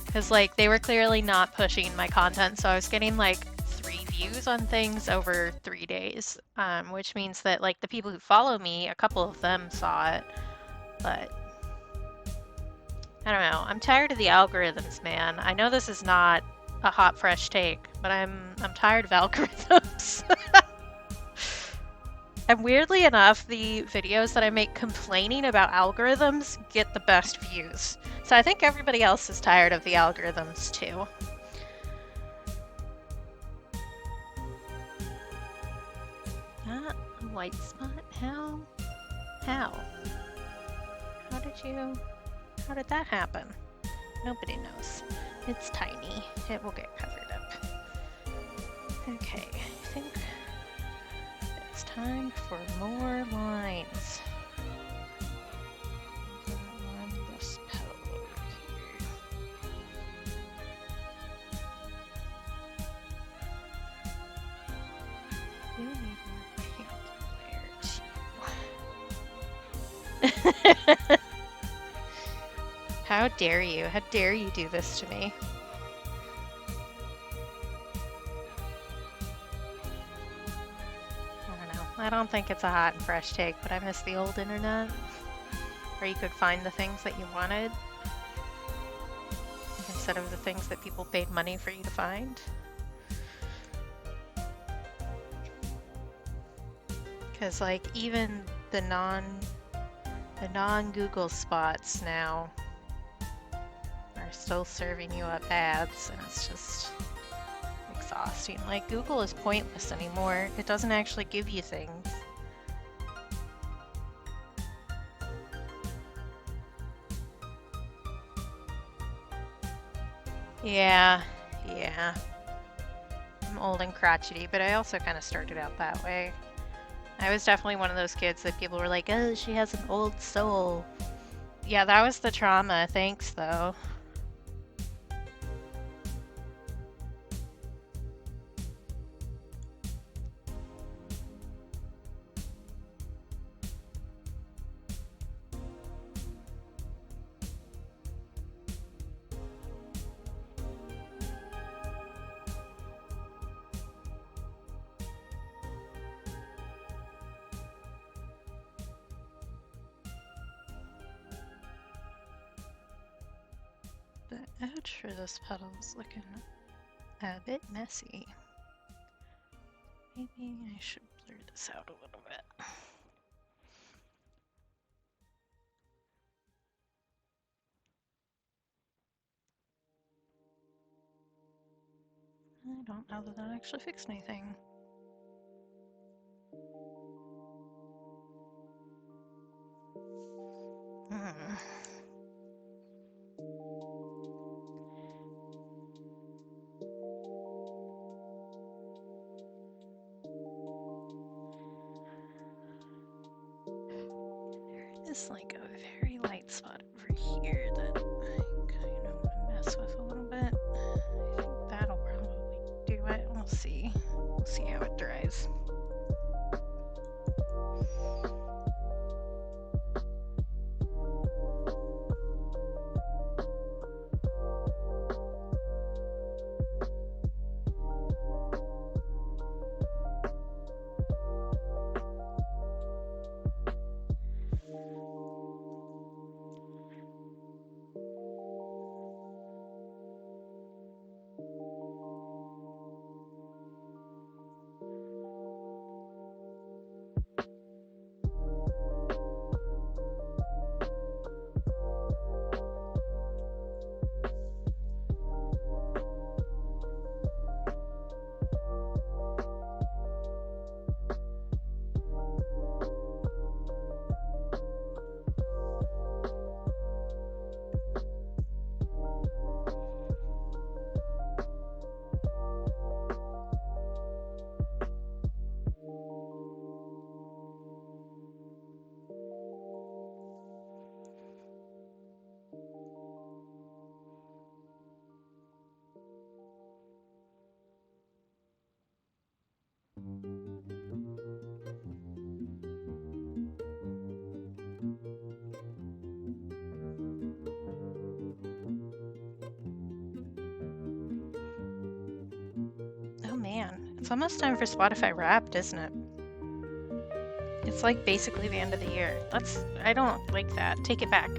because like they were clearly not pushing my content, so I was getting like 3 views on things over 3 days, which means that like the people who follow me, a couple of them saw it, but I don't know. I'm tired of the algorithms, man. I know this is not a hot, fresh take, but I'm tired of algorithms. And weirdly enough, the videos that I make complaining about algorithms get the best views. So I think everybody else is tired of the algorithms too. A white spot? How? How did that happen? Nobody knows. It's tiny. It will get covered up. Okay, I think it's time for more lines. On this petal over here. You need more pink there too. How dare you? How dare you do this to me? I don't know. I don't think it's a hot and fresh take, but I miss the old internet where you could find the things that you wanted instead of the things that people paid money for you to find. Because like even the non-Google spots now are still serving you up ads, and it's just exhausting. Like Google is pointless anymore. It doesn't actually give you things. Yeah. I'm old and crotchety, but I also kind of started out that way. I was definitely one of those kids that people were like, oh, she has an old soul. Yeah, that was the trauma. Thanks, though. The edge for this petal is looking a bit messy. Maybe I should blur this out a little bit. I don't know that that actually fixed anything. There is like a very light spot over here that I kind of want to mess with a little bit. I think that'll probably do it. We'll see. We'll see how it dries. It's almost time for Spotify Wrapped, isn't it? It's like basically the end of the year. I don't like that. Take it back.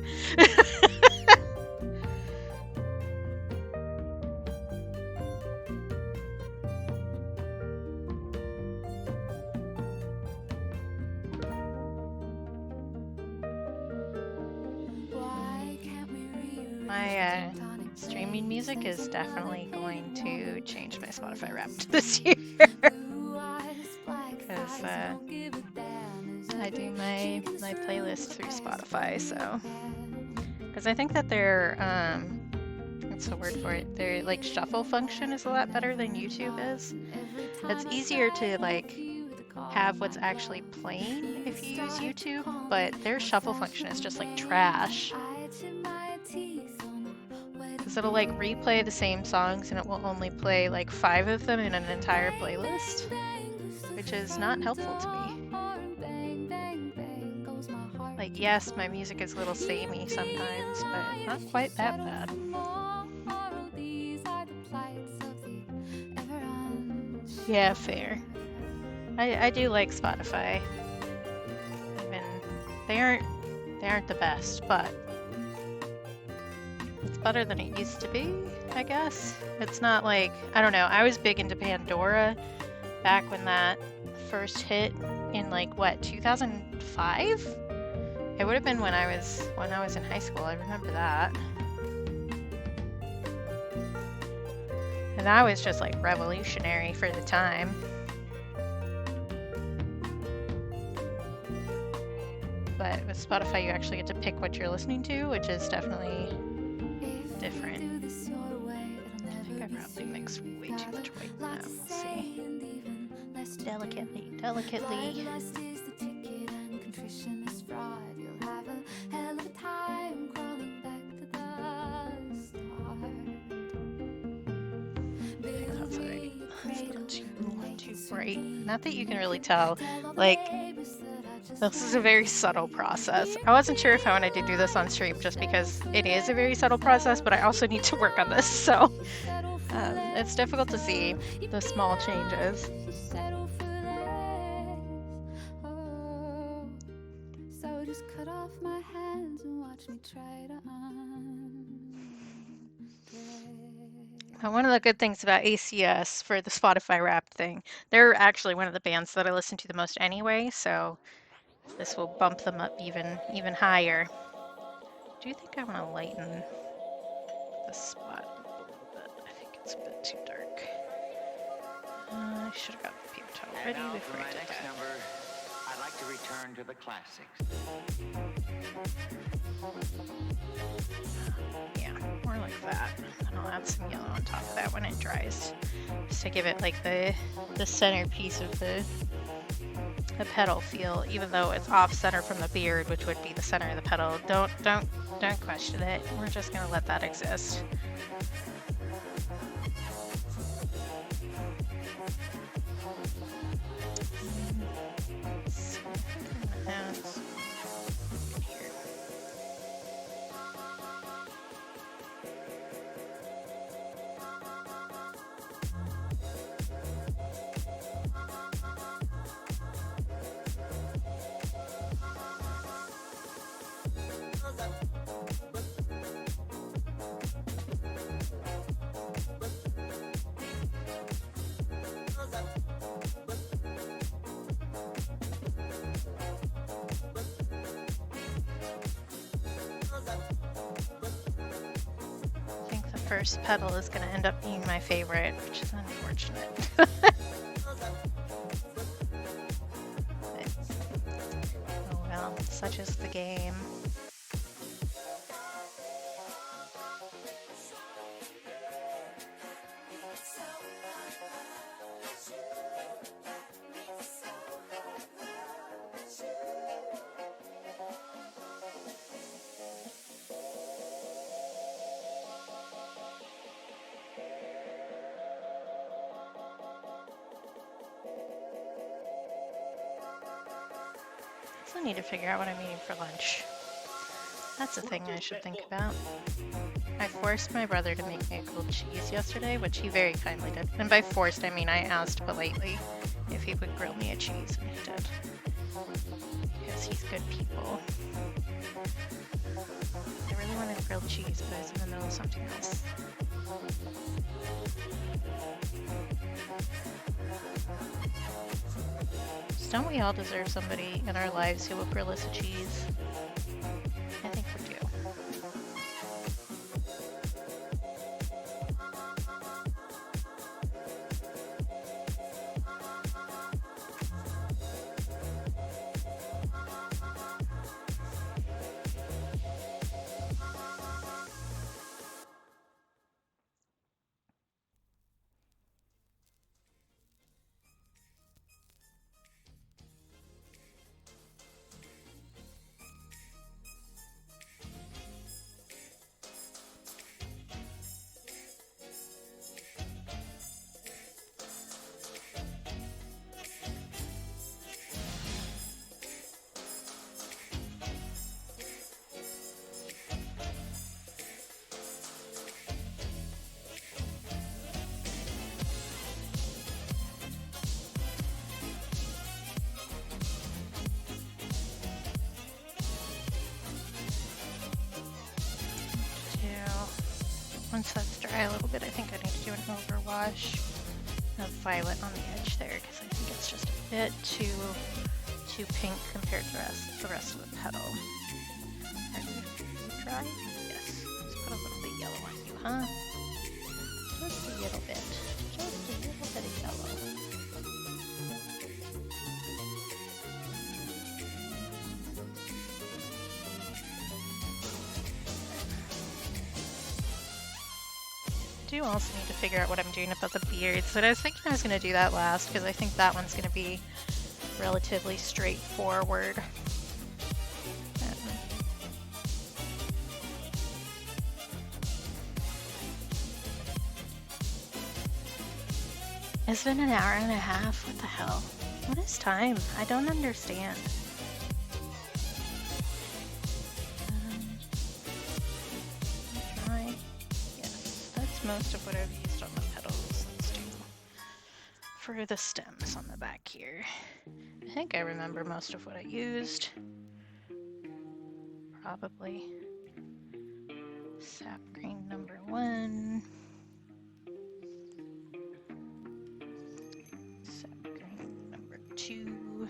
Why can't we rewrite My tectonic streaming music plates? is There's a definitely level going we to won't change my touch. Spotify Wrapped this year. Blue eyes, black Because thighs, don't give a damn. There's I a do big my chick in this room playlist with through her ass Spotify, so bam. because I think that their what's the word for it? Their like shuffle function is a lot better than YouTube is. It's easier to like have what's actually playing if you use YouTube, but their shuffle function is just like trash. Because it'll like replay the same songs and it will only play like 5 of them in an entire playlist, which is not helpful to me. Like, yes, my music is a little samey sometimes, but not quite that bad. Yeah, fair. I do like Spotify. I mean, they aren't the best, but it's better than it used to be, I guess. It's not like, I don't know, I was big into Pandora back when that first hit in like what, 2005? It would have been when I was in high school. I remember that. And that was just like revolutionary for the time. But with Spotify, you actually get to pick what you're listening to, which is definitely different. I think I probably mixed way too much white now. We'll see. Delicately, delicately. That's alright. It's not too bright. Not that you can really tell. Like, this is a very subtle process. I wasn't sure if I wanted to do this on stream just because it is a very subtle process, but I also need to work on this, so it's difficult to see the small changes. So just cut off my hands and watch me try to One of the good things about ACS for the Spotify Wrapped thing, they're actually one of the bands that I listen to the most anyway, so this will bump them up even higher. Do you think I want to lighten this spot a little bit? I think it's a bit too dark. I should have got the paper towel ready before I did that. Number, I'd like to return to the classics. Yeah, more like that. And I'll add some yellow on top of that when it dries, just to give it like the centerpiece of the pedal feel, even though it's off center from the beard, which would be the center of the pedal. Don't question it. We're just gonna let that exist. First pedal is going to end up being my favorite, which is unfortunate. But, oh well, such is the game. I need to figure out what I'm eating for lunch. That's a thing I should think about. I forced my brother to make me a grilled cheese yesterday, which he very kindly did. And by forced, I mean I asked politely if he would grill me a cheese, and he did. Because he's good people. I really wanted grilled cheese, but I was in the middle of something else. Don't we all deserve somebody in our lives who will grill us a cheese? I think we do. Once that's dry a little bit, I think I need to do an overwash of violet on the edge there because I think it's just a bit too pink compared to the rest of the petal. Are you dry? Yes. Let's put a little bit yellow on you, huh? Just a little bit. Just a little bit of yellow. I do also need to figure out what I'm doing about the beards, but I was thinking I was going to do that last because I think that one's going to be relatively straightforward. It's been an hour and a half. What the hell? What is time? I don't understand. Most of what I've used on the petals. Let's do for the stems on the back here. I think I remember most of what I used. Probably sap green number 1. Sap green number 2.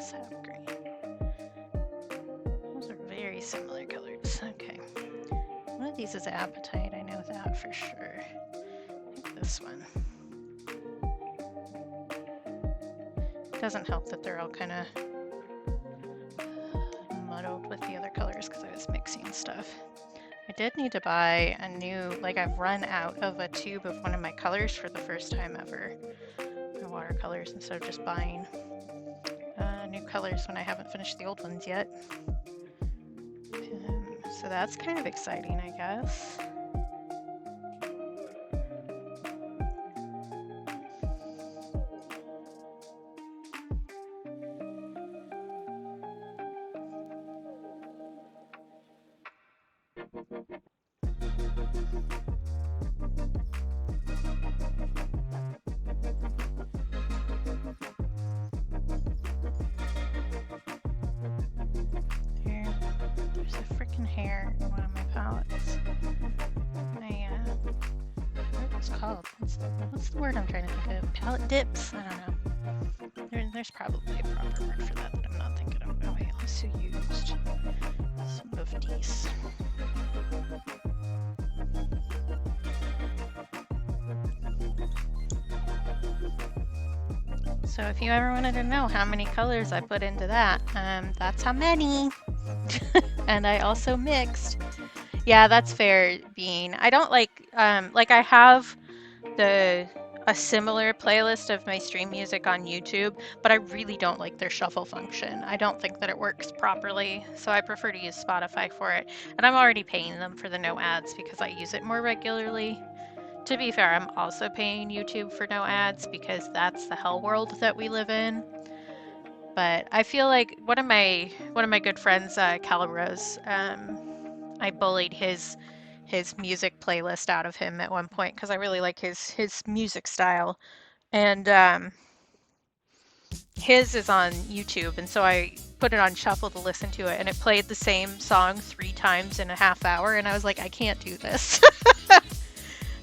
Sap green. Those are very similar colors. Okay. One of these is apatite, I know that for sure. I think this one. Doesn't help that they're all kind of muddled with the other colors because I was mixing stuff. I did need to buy a new, like I've run out of a tube of one of my colors for the first time ever. My watercolors, instead of just buying new colors when I haven't finished the old ones yet. So that's kind of exciting, I guess. There's a freaking hair in one of my palettes. What's it called? What's the word I'm trying to think of? Palette dips? I don't know. There's probably a proper word for that I'm not thinking of. Oh, I also used some of these. So if you ever wanted to know how many colors I put into that, that's how many. And I also mixed. Yeah, that's fair, Bean. I don't like I have a similar playlist of my stream music on YouTube, but I really don't like their shuffle function. I don't think that it works properly, so I prefer to use Spotify for it. And I'm already paying them for the no ads because I use it more regularly To be fair, I'm also paying YouTube for no ads because that's the hell world that we live in. But I feel like one of my good friends, Calibros, I bullied his music playlist out of him at one point because I really like his music style, and his is on YouTube, and so I put it on shuffle to listen to it, and it played the same song 3 times in a half hour, and I was like, I can't do this.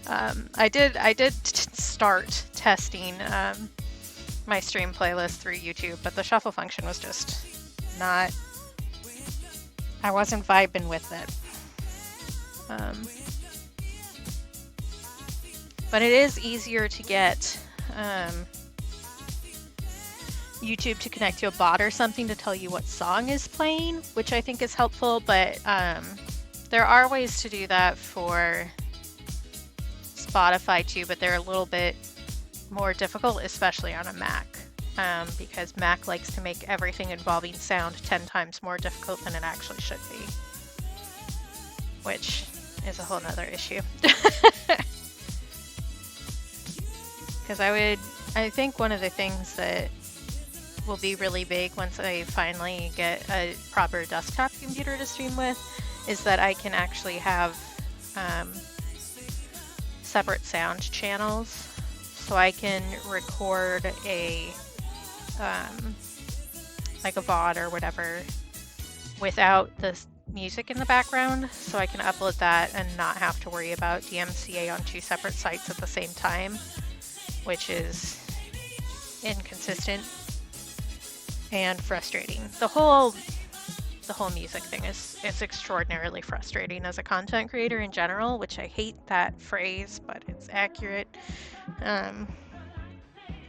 I did start testing my stream playlist through YouTube, but the shuffle function was just not. I wasn't vibing with it. But it is easier to get YouTube to connect to a bot or something to tell you what song is playing, which I think is helpful, but there are ways to do that for Spotify too, but they're a little bit more difficult, especially on a Mac, because Mac likes to make everything involving sound 10 times more difficult than it actually should be, which is a whole nother issue. Because I think one of the things that will be really big once I finally get a proper desktop computer to stream with is that I can actually have separate sound channels, so I can record a like a VOD or whatever without the music in the background, so I can upload that and not have to worry about DMCA on 2 separate sites at the same time, which is inconsistent and frustrating. The whole music thing is extraordinarily frustrating as a content creator in general, which I hate that phrase, but it's accurate.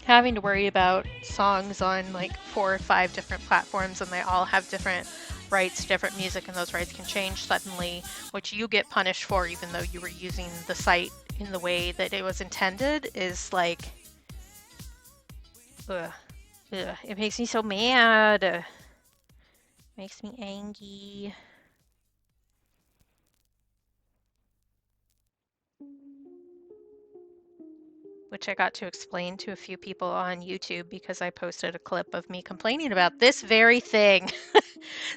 Having to worry about songs on like 4 or 5 different platforms, and they all have different rights to different music, and those rights can change suddenly, which you get punished for even though you were using the site in the way that it was intended, is like, ugh. It makes me so mad. Makes me angry. Which I got to explain to a few people on YouTube because I posted a clip of me complaining about this very thing.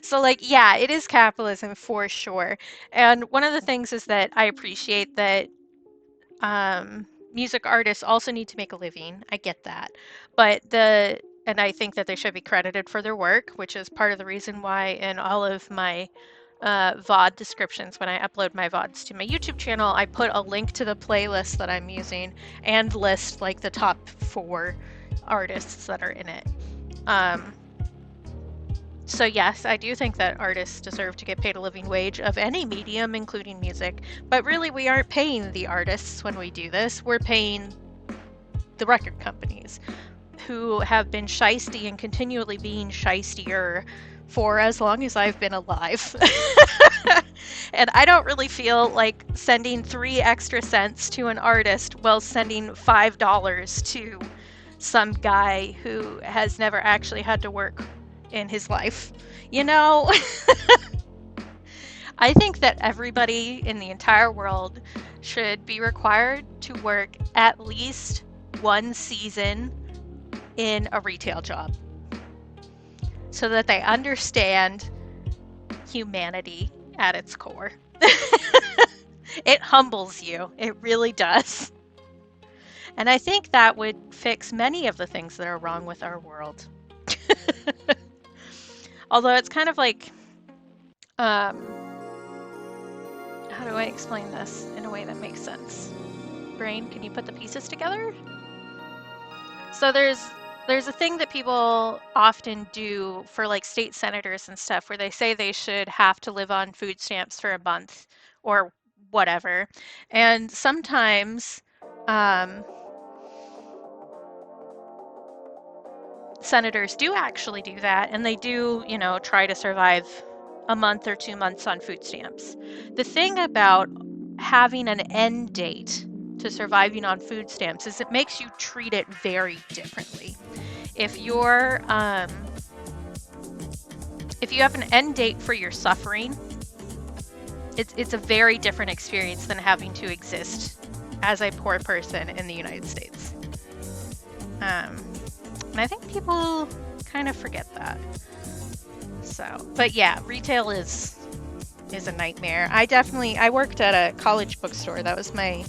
So like, yeah, it is capitalism for sure. And one of the things is that I appreciate that music artists also need to make a living. I get that. And I think that they should be credited for their work, which is part of the reason why in all of my VOD descriptions, when I upload my VODs to my YouTube channel, I put a link to the playlist that I'm using and list like the top 4 artists that are in it. So yes, I do think that artists deserve to get paid a living wage of any medium, including music, but really we aren't paying the artists when we do this. We're paying the record companies, who have been shisty and continually being shistier for as long as I've been alive. And I don't really feel like sending 3 extra cents to an artist while sending $5 to some guy who has never actually had to work in his life. You know? I think that everybody in the entire world should be required to work at least 1 season in a retail job so that they understand humanity at its core. It humbles you. It really does. And I think that would fix many of the things that are wrong with our world. Although it's kind of like, how do I explain this in a way that makes sense? Brain, can you put the pieces together? So there's a thing that people often do for like state senators and stuff where they say they should have to live on food stamps for a month or whatever. And sometimes senators do actually do that, and they do, you know, try to survive a month or 2 months on food stamps. The thing about having an end date to surviving on food stamps is it makes you treat it very differently. If you're if you have an end date for your suffering, it's a very different experience than having to exist as a poor person in the United States. And I think people kind of forget that. So, but yeah, retail is a nightmare. I worked at a college bookstore. That was my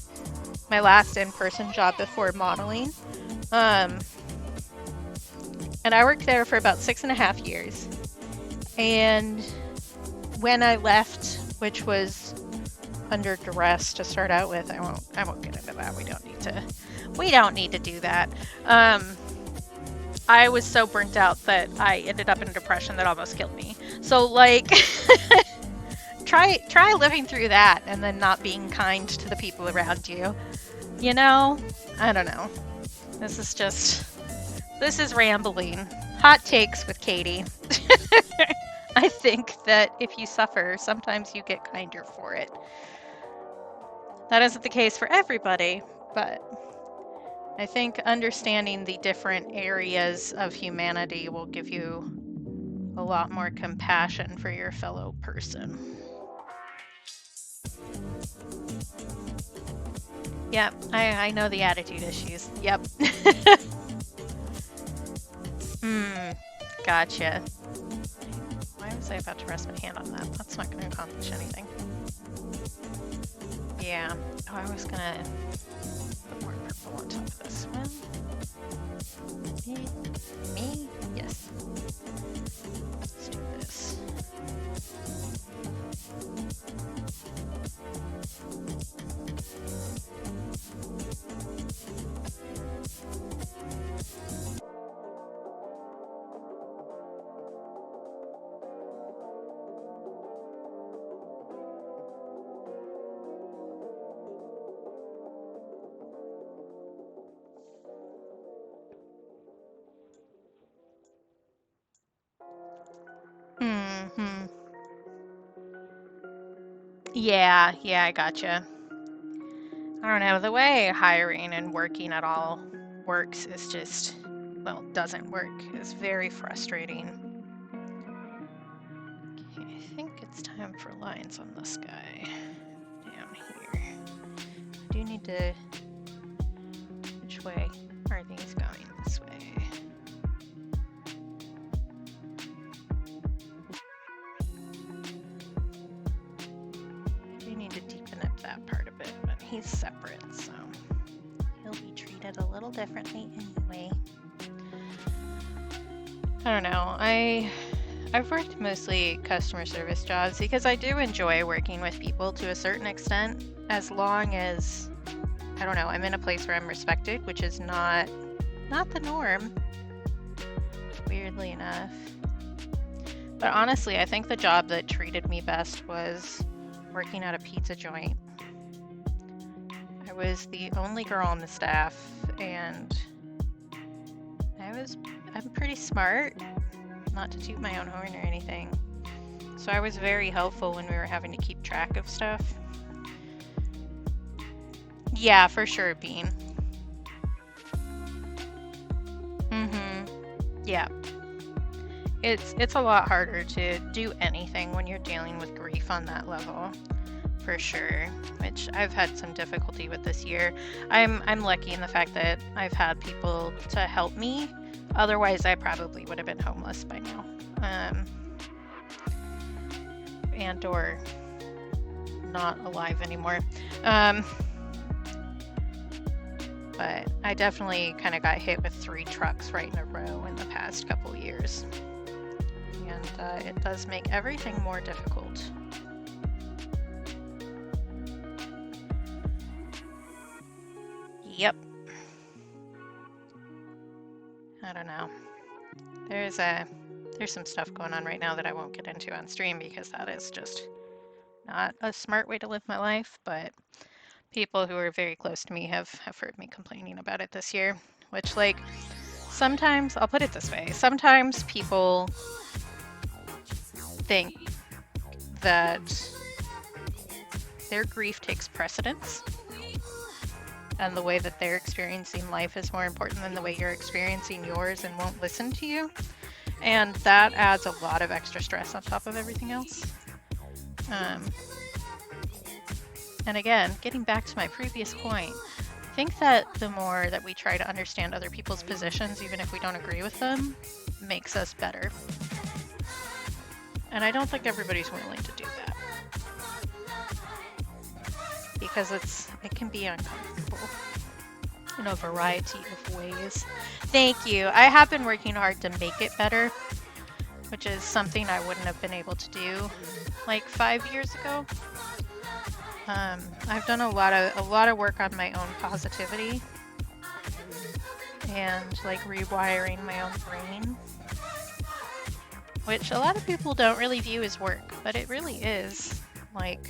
last in-person job before modeling. And I worked there for about 6.5 years. And when I left, which was under duress to start out with, I won't get into that. We don't need to do that. I was so burnt out that I ended up in a depression that almost killed me. So like try living through that and then not being kind to the people around you. You know? I don't know. This is rambling. Hot takes with Katie. I think that if you suffer, sometimes you get kinder for it. That isn't the case for everybody, but I think understanding the different areas of humanity will give you a lot more compassion for your fellow person. Yep, I know the attitude issues. Yep. Gotcha. Why was I about to rest my hand on that? That's not going to accomplish anything. Yeah. Oh, I was going to put more purple on top of this one. Me? Yes. Let's do this. Yeah, I gotcha. I don't know, the way hiring and working at all works is just, well, doesn't work. It's very frustrating. Okay, I think it's time for lines on this guy down here. I do need to, which way are these going? This way. That part of it, but he's separate, so he'll be treated a little differently anyway. I don't know. I've worked mostly customer service jobs because I do enjoy working with people to a certain extent, as long as, I don't know, I'm in a place where I'm respected, which is not the norm, weirdly enough. But honestly, I think the job that treated me best was working at a pizza joint. I was the only girl on the staff, and I'm pretty smart, not to toot my own horn or anything. So I was very helpful when we were having to keep track of stuff. Yeah, for sure, Bean. Yeah. It's a lot harder to do anything when you're dealing with grief on that level, for sure, which I've had some difficulty with this year. I'm lucky in the fact that I've had people to help me. Otherwise, I probably would have been homeless by now. And or not alive anymore. But I definitely kind of got hit with 3 trucks right in a row in the past couple years. And it does make everything more difficult. Yep. I don't know. There's some stuff going on right now that I won't get into on stream because that is just not a smart way to live my life, but people who are very close to me have heard me complaining about it this year, which, like, sometimes, I'll put it this way, sometimes people think that their grief takes precedence and the way that they're experiencing life is more important than the way you're experiencing yours and won't listen to you. And that adds a lot of extra stress on top of everything else. And again, getting back to my previous point, I think that the more that we try to understand other people's positions, even if we don't agree with them, makes us better. And I don't think everybody's willing to do that. Because it can be uncomfortable in a variety of ways. Thank you. I have been working hard to make it better, which is something I wouldn't have been able to do like 5 years ago. I've done a lot of work on my own positivity and like rewiring my own brain, which a lot of people don't really view as work, but it really is. Like,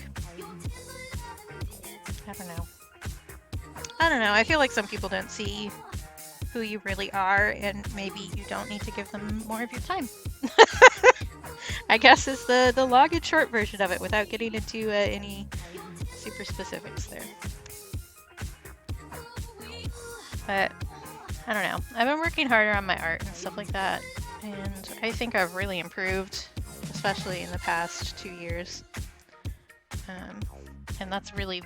I don't know. I feel like some people don't see who you really are, and maybe you don't need to give them more of your time. I guess is the long and short version of it without getting into any super specifics there. But I don't know. I've been working harder on my art and stuff like that, and I think I've really improved, especially in the past 2 years. And that's really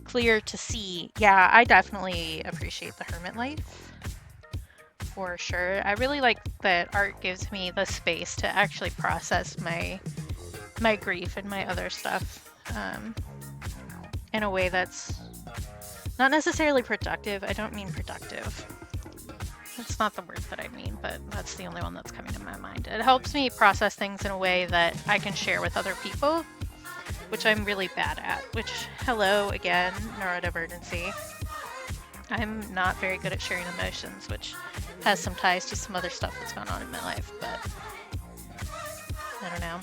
clear to see. Yeah, I definitely appreciate the hermit life, for sure. I really like that art gives me the space to actually process my grief and my other stuff in a way that's not necessarily productive. I don't mean productive. That's not the word that I mean, but that's the only one that's coming to my mind. It helps me process things in a way that I can share with other people, which I'm really bad at, which, hello again, neurodivergency. I'm not very good at sharing emotions, which has some ties to some other stuff that's gone on in my life, but I don't know.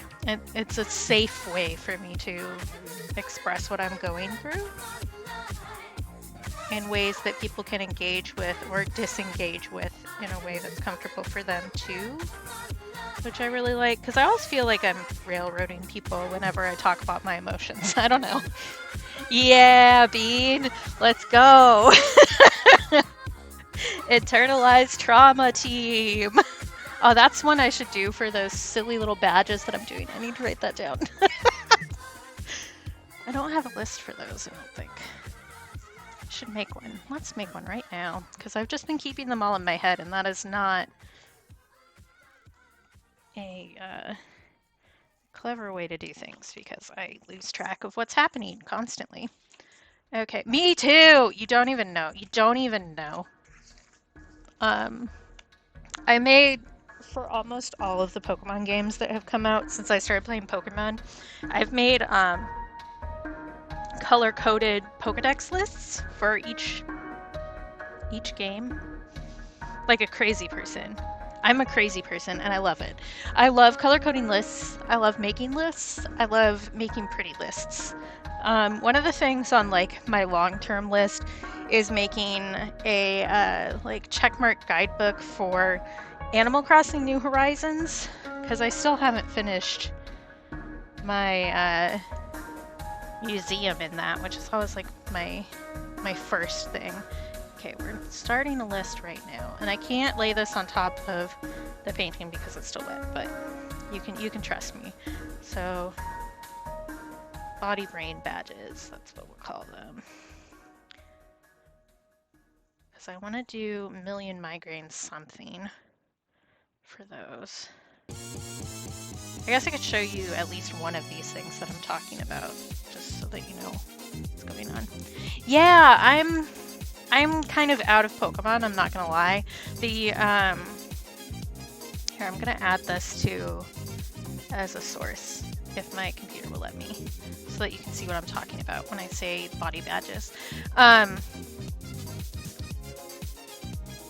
It's a safe way for me to express what I'm going through in ways that people can engage with or disengage with in a way that's comfortable for them too, which I really like, because I always feel like I'm railroading people whenever I talk about my emotions. I don't know. Yeah, Bean, let's go. Internalized trauma team. Oh, that's one I should do for those silly little badges that I'm doing. I need to write that down. I don't have a list for those, I don't think. I should make one. Let's make one right now, because I've just been keeping them all in my head, and that is not a clever way to do things, because I lose track of what's happening constantly. Okay, me too! You don't even know. You don't even know. I made, for almost all of the Pokemon games that have come out since I started playing Pokemon, I've made color-coded Pokedex lists for each game. Like a crazy person. I'm a crazy person and I love it. I love color-coding lists. I love making lists. I love making pretty lists. One of the things on like my long-term list is making a like checkmark guidebook for Animal Crossing New Horizons, because I still haven't finished my museum in that, which is always like my first thing. Okay, we're starting a list right now, and I can't lay this on top of the painting because it's still wet, but you can trust me. So, body brain badges, that's what we'll call them. Because I want to do Million Migraines something for those. I guess I could show you at least one of these things that I'm talking about, just so that you know what's going on. Yeah, I'm kind of out of Pokemon, I'm not gonna lie. The here, I'm gonna add this to as a source if my computer will let me, so that you can see what I'm talking about when I say body badges. Add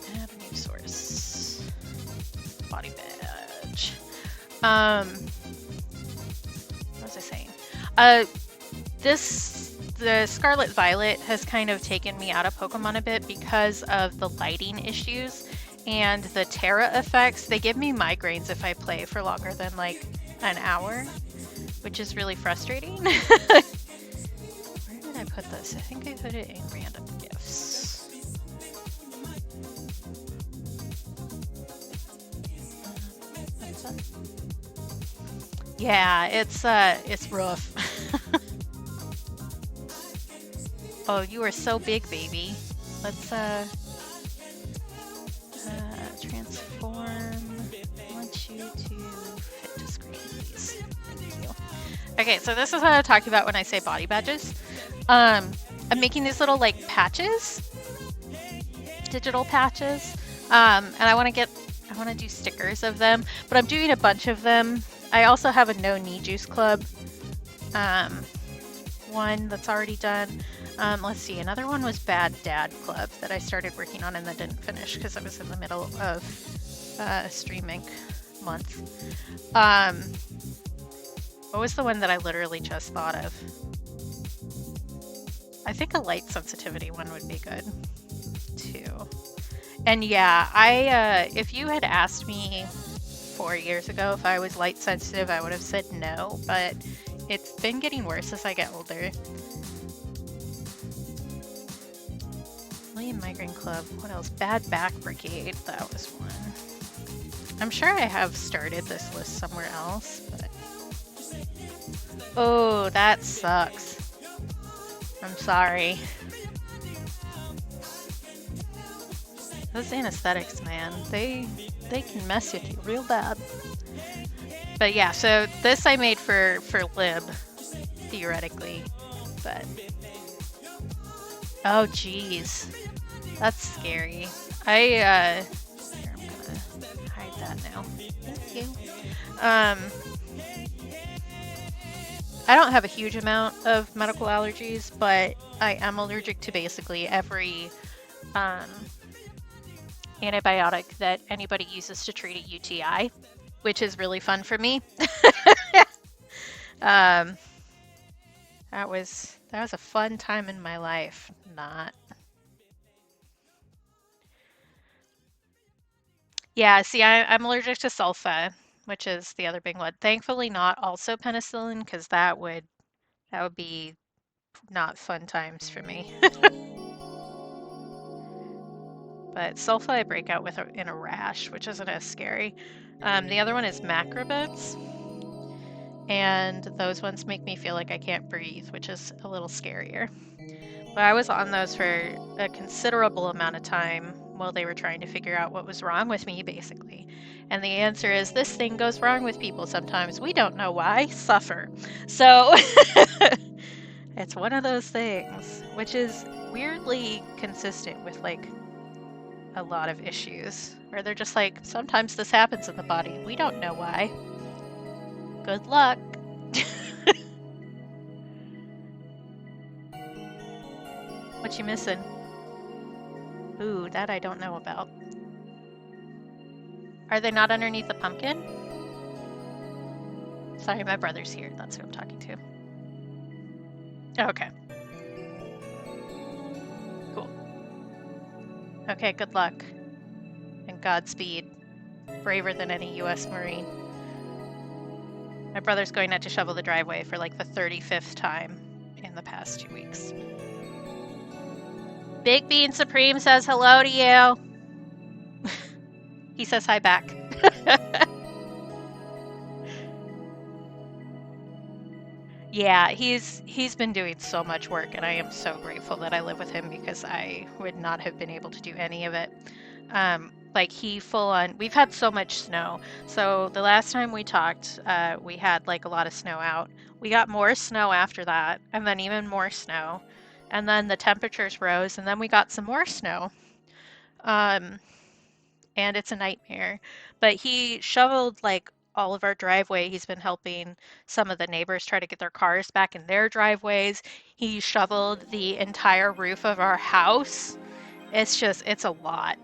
a new source. Body badge. What was I saying? The Scarlet Violet has kind of taken me out of Pokemon a bit because of the lighting issues and the Terra effects. They give me migraines if I play for longer than like an hour, which is really frustrating. Where did I put this? I think I put it in random gifts. Yeah, it's rough. Oh, you are so big, baby. Let's transform. I want you to fit to screen, please. Thank you. Okay, so this is what I'm talking about when I say body badges. I'm making these little like patches, digital patches, and I want to do stickers of them, but I'm doing a bunch of them. I also have a No Knee Juice Club one that's already done. Let's see, another one was Bad Dad Club that I started working on and then didn't finish because I was in the middle of streaming month. What was the one that I literally just thought of? I think a light sensitivity one would be good too. And yeah, if you had asked me 4 years ago if I was light sensitive, I would have said no, but it's been getting worse as I get older. William Migraine Club, what else? Bad Back Brigade, that was one. I'm sure I have started this list somewhere else, but... Oh, that sucks. I'm sorry. Those anesthetics, man, they can mess with you real bad. But yeah, so this I made for Lib, theoretically, but... Oh, geez. That's scary. Here, I'm gonna hide that now. Thank you. I don't have a huge amount of medical allergies, but I am allergic to basically every antibiotic that anybody uses to treat a UTI, which is really fun for me. That was a fun time in my life. Not. Yeah, see, I'm allergic to sulfa, which is the other big one. Thankfully, not also penicillin, because that would be not fun times for me. But sulfa I break out with in a rash, which isn't as scary. The other one is macrobits, and those ones make me feel like I can't breathe, which is a little scarier. But I was on those for a considerable amount of time while they were trying to figure out what was wrong with me, basically. And the answer is, this thing goes wrong with people sometimes. We don't know why. Suffer. So it's one of those things, which is weirdly consistent with like a lot of issues, where they're just like, sometimes this happens in the body. We don't know why. Good luck. What you missing? Ooh, that I don't know about. Are they not underneath the pumpkin? Sorry, my brother's here. That's who I'm talking to. Okay. Cool. Okay, good luck. And Godspeed. Braver than any U.S. Marine. My brother's going out to shovel the driveway for like the 35th time in the past 2 weeks. Big Bean Supreme says hello to you. He says hi back. Yeah, he's been doing so much work, and I am so grateful that I live with him, because I would not have been able to do any of it. Like he full on, we've had so much snow. So the last time we talked, we had like a lot of snow out. We got more snow after that, and then even more snow. And then the temperatures rose, and then we got some more snow. And it's a nightmare. But he shoveled like all of our driveway. He's been helping some of the neighbors try to get their cars back in their driveways. He shoveled the entire roof of our house. It's a lot.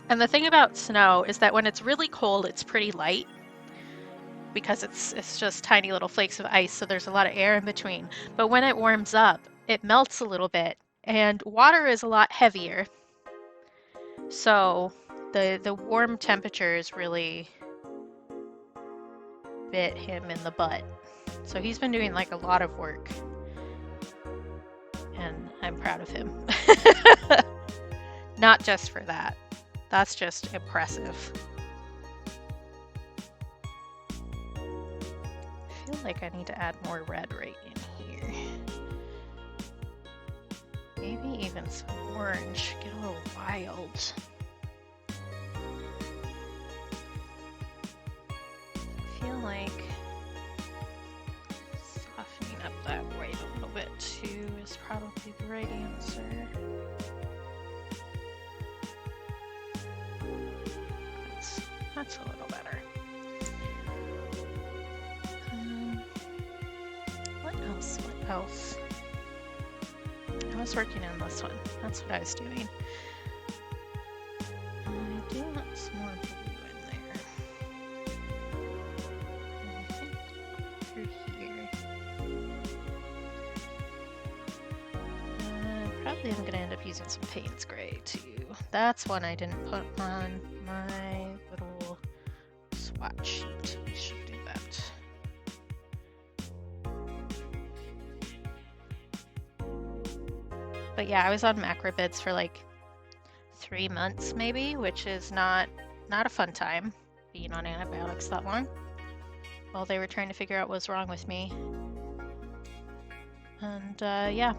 And the thing about snow is that when it's really cold, it's pretty light, because it's just tiny little flakes of ice, so there's a lot of air in between. But when it warms up, it melts a little bit, and water is a lot heavier. So the warm temperatures really bit him in the butt. So he's been doing like a lot of work, and I'm proud of him. Not just for that. That's just impressive. I feel like I need to add more red right in here. Maybe even some orange. Get a little wild. I feel like softening up that white a little bit too is probably the right answer. That's a little better. What else? What else? I was working on this one. That's what I was doing. I do want some more blue in there. And I think through here. Probably I'm going to end up using some Payne's Gray too. That's one I didn't put on my little swatch sheet. I should do that. But yeah, I was on Macrobids for like 3 months maybe, which is not a fun time being on antibiotics that long. While they were trying to figure out what was wrong with me. And yeah.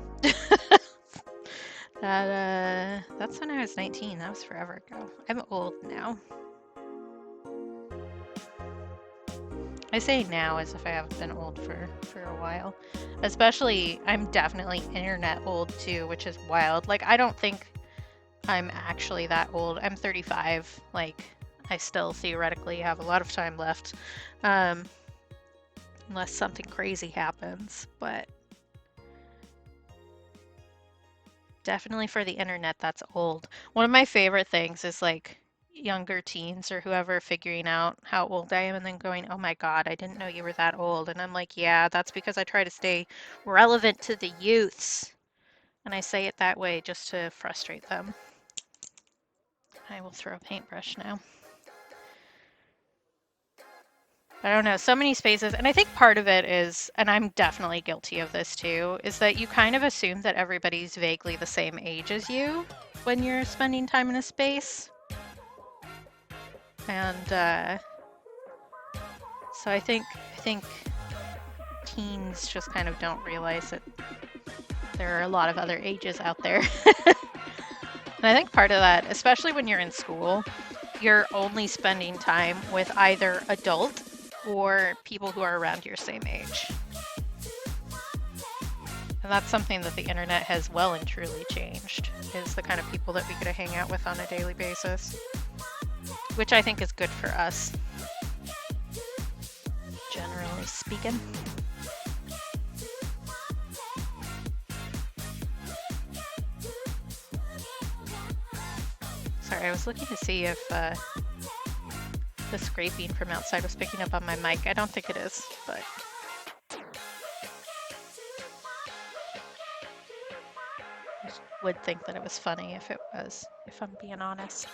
That's when I was 19. That was forever ago. I'm old now. I say now as if I haven't been old for a while. Especially, I'm definitely internet old too, which is wild. Like, I don't think I'm actually that old. I'm 35. Like, I still theoretically have a lot of time left. Unless something crazy happens. But definitely for the internet, that's old. One of my favorite things is like younger teens or whoever figuring out how old I am and then going, oh my God, I didn't know you were that old. And I'm like, yeah, that's because I try to stay relevant to the youths. And I say it that way just to frustrate them. I will throw a paintbrush now. I don't know, so many spaces. And I think part of it is, and I'm definitely guilty of this too, is that you kind of assume that everybody's vaguely the same age as you when you're spending time in a space. And so I think teens just kind of don't realize that there are a lot of other ages out there. And I think part of that, especially when you're in school, you're only spending time with either adult or people who are around your same age. And that's something that the internet has well and truly changed, is the kind of people that we get to hang out with on a daily basis. Which I think is good for us, generally speaking. Sorry, I was looking to see if the scraping from outside was picking up on my mic. I don't think it is, but I would think that it was funny if it was, if I'm being honest.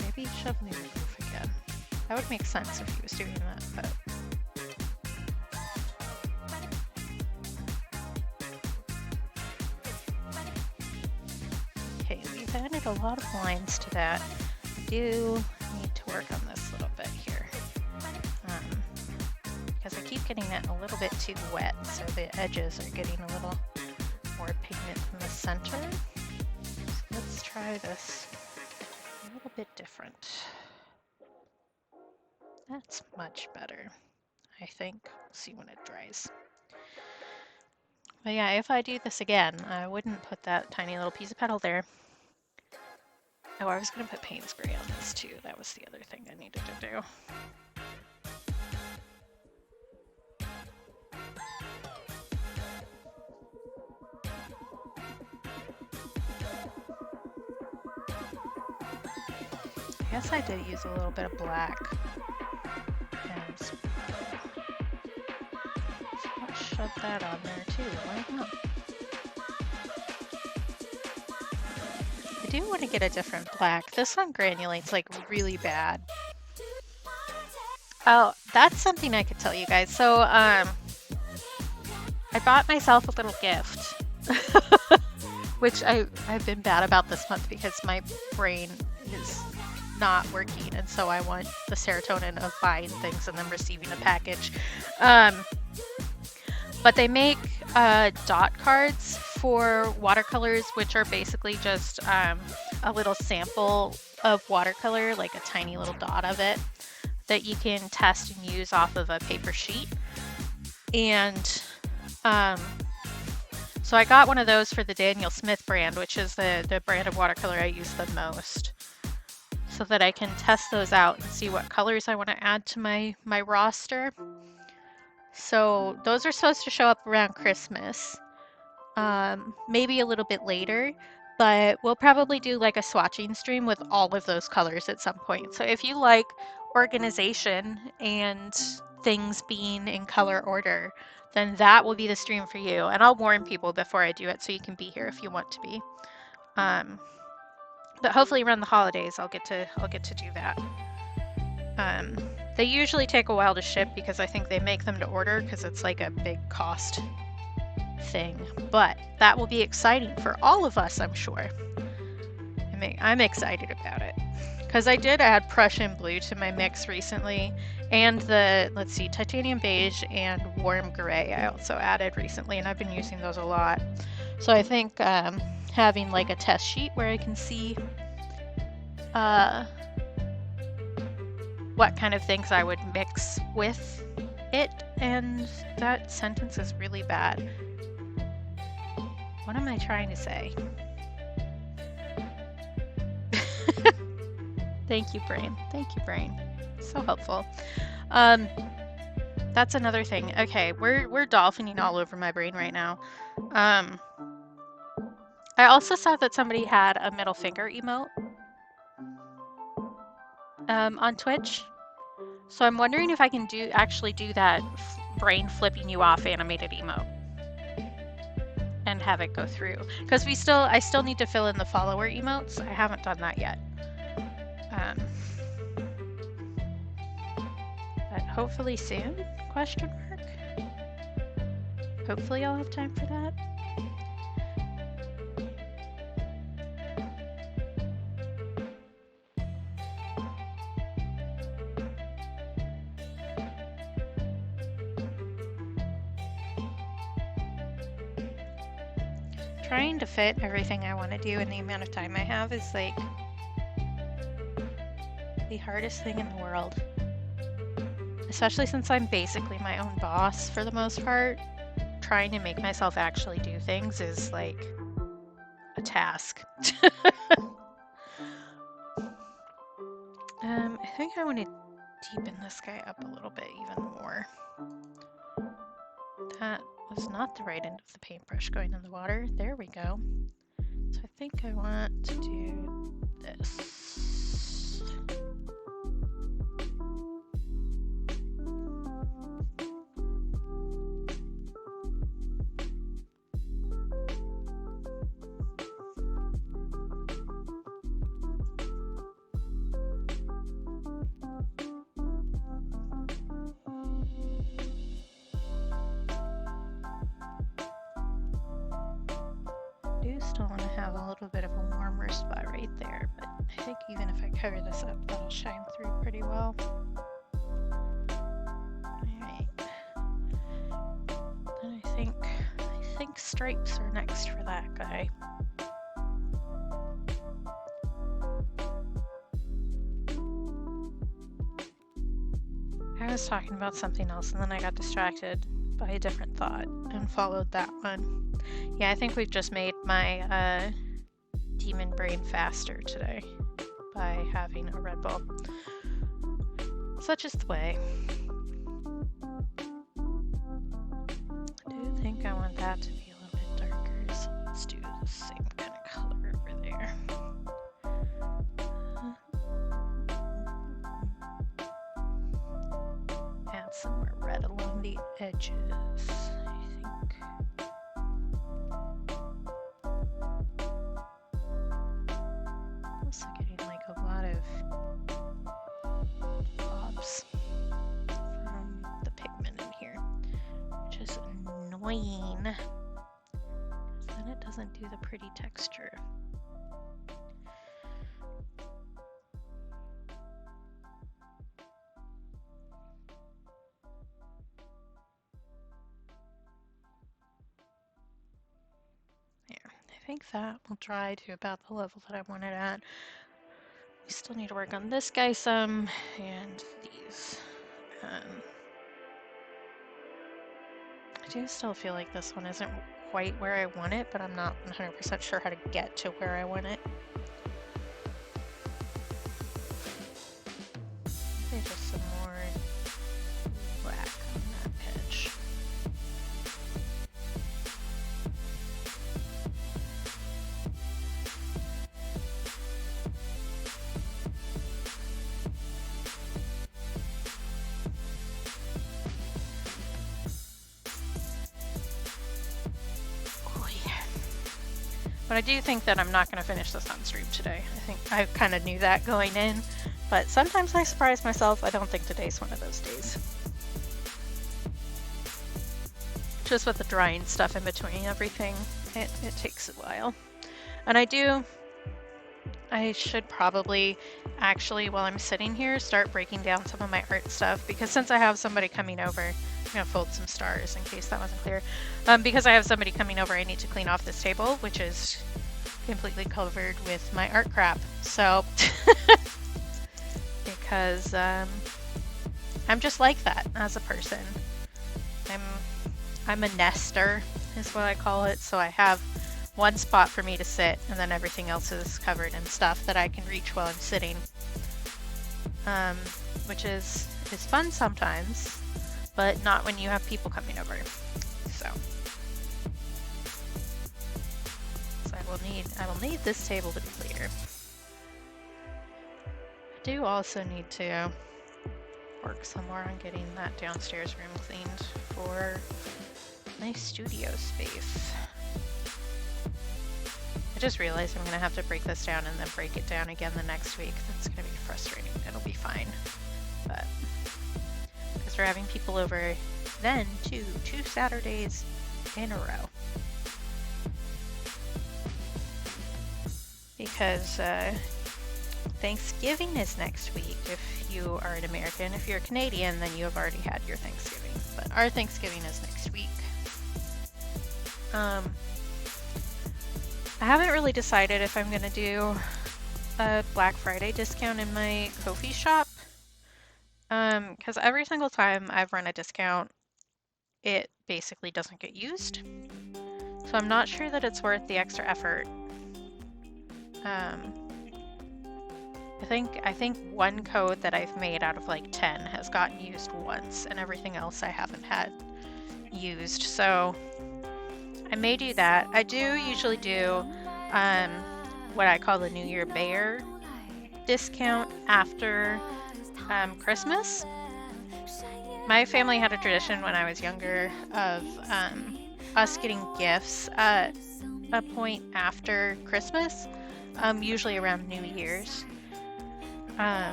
Maybe shove me in the roof again. That would make sense if he was doing that, but okay, we've added a lot of lines to that. I do need to work on this a little bit here. Because I keep getting it a little bit too wet, so the edges are getting a little more pigment in the center. So let's try this a little bit different. That's much better, I think. We'll see when it dries. But yeah, if I do this again, I wouldn't put that tiny little piece of petal there. Oh, I was going to put Payne's Gray on this too. That was the other thing I needed to do. I guess I did use a little bit of black. And so I'll shove that on there too. Why not? I do want to get a different black. This one granulates like really bad. Oh, that's something I could tell you guys. So, I bought myself a little gift, which I've been bad about this month because my brain is not working, and so I want the serotonin of buying things and then receiving a package. But they make dot cards for watercolors, which are basically just a little sample of watercolor, like a tiny little dot of it, that you can test and use off of a paper sheet. And so I got one of those for the Daniel Smith brand, which is the brand of watercolor I use the most, so that I can test those out and see what colors I want to add to my roster. So those are supposed to show up around Christmas, maybe a little bit later, but we'll probably do like a swatching stream with all of those colors at some point. So if you like organization and things being in color order, then that will be the stream for you. And I'll warn people before I do it so you can be here if you want to be. But hopefully around the holidays I'll get to do that. They usually take a while to ship because I think they make them to order because it's like a big cost thing. But that will be exciting for all of us, I'm sure. I'm excited about it because I did add Prussian blue to my mix recently, and the, let's see, titanium beige and warm gray I also added recently, and I've been using those a lot. So I think having like a test sheet where I can see what kind of things I would mix with it, and that sentence is really bad. What am I trying to say? Thank you, brain. Thank you, brain. So helpful. That's another thing. Okay, we're dolphining all over my brain right now. I also saw that somebody had a middle finger emote on Twitch. So I'm wondering if I can actually do that brain flipping you off animated emote and have it go through. Because I still need to fill in the follower emotes. I haven't done that yet. But hopefully soon? Question mark. Hopefully I'll have time for that. Trying to fit everything I want to do in the amount of time I have is like the hardest thing in the world. Especially since I'm basically my own boss for the most part. Trying to make myself actually do things is like a task. I think I want to deepen this guy up a little bit even more. That was not the right end of the paintbrush going in the water. There we go. So I think I want to do this. Still want to have a little bit of a warmer spot right there, but I think even if I cover this up, that'll shine through pretty well. Alright. Then I think stripes are next for that guy. I was talking about something else and then I got distracted by a different thought and followed that one. Yeah, I think we've just made my demon brain faster today by having a Red Bull. Such is the way. I do think I want that to be a little bit darker, so let's do the same kind of color over there. Add some more red along the edges. Also getting like a lot of blobs from the pigment in here, which is annoying because then it doesn't do the pretty texture. think that will dry to about the level that I want it at. We still need to work on this guy some, and these. I do still feel like this one isn't quite where I want it, but I'm not 100% sure how to get to where I want it. Maybe just some more black on that edge. But I do think that I'm not going to finish this on stream today. I think I kind of knew that going in, but sometimes I surprise myself. I don't think today's one of those days. Just with the drying stuff in between everything, it takes a while. And I should probably actually, while I'm sitting here, start breaking down some of my art stuff, because since I have somebody coming over, I'm gonna fold some stars in case that wasn't clear. Because I have somebody coming over, I need to clean off this table, which is completely covered with my art crap. So, because I'm just like that as a person. I'm a nester, is what I call it. So I have one spot for me to sit, and then everything else is covered in stuff that I can reach while I'm sitting, which is fun sometimes, but not when you have people coming over. So I will need this table to be clear. I do also need to work some more on getting that downstairs room cleaned for my studio space. I just realized I'm gonna have to break this down and then break it down again the next week. That's gonna be frustrating. It'll be fine, but because we're having people over then too, 2 Saturdays in a row. Because Thanksgiving is next week if you are an American. If you're a Canadian, then you have already had your Thanksgiving. But our Thanksgiving is next week. I haven't really decided if I'm gonna do a Black Friday discount in my Ko-fi shop. Because every single time I've run a discount, it basically doesn't get used. So I'm not sure that it's worth the extra effort. I think one code that I've made out of like 10 has gotten used once, and everything else I haven't had used. So I may do that. I do usually do what I call the New Year Bear discount after Christmas. My family had a tradition when I was younger of us getting gifts at a point after Christmas, usually around New Year's.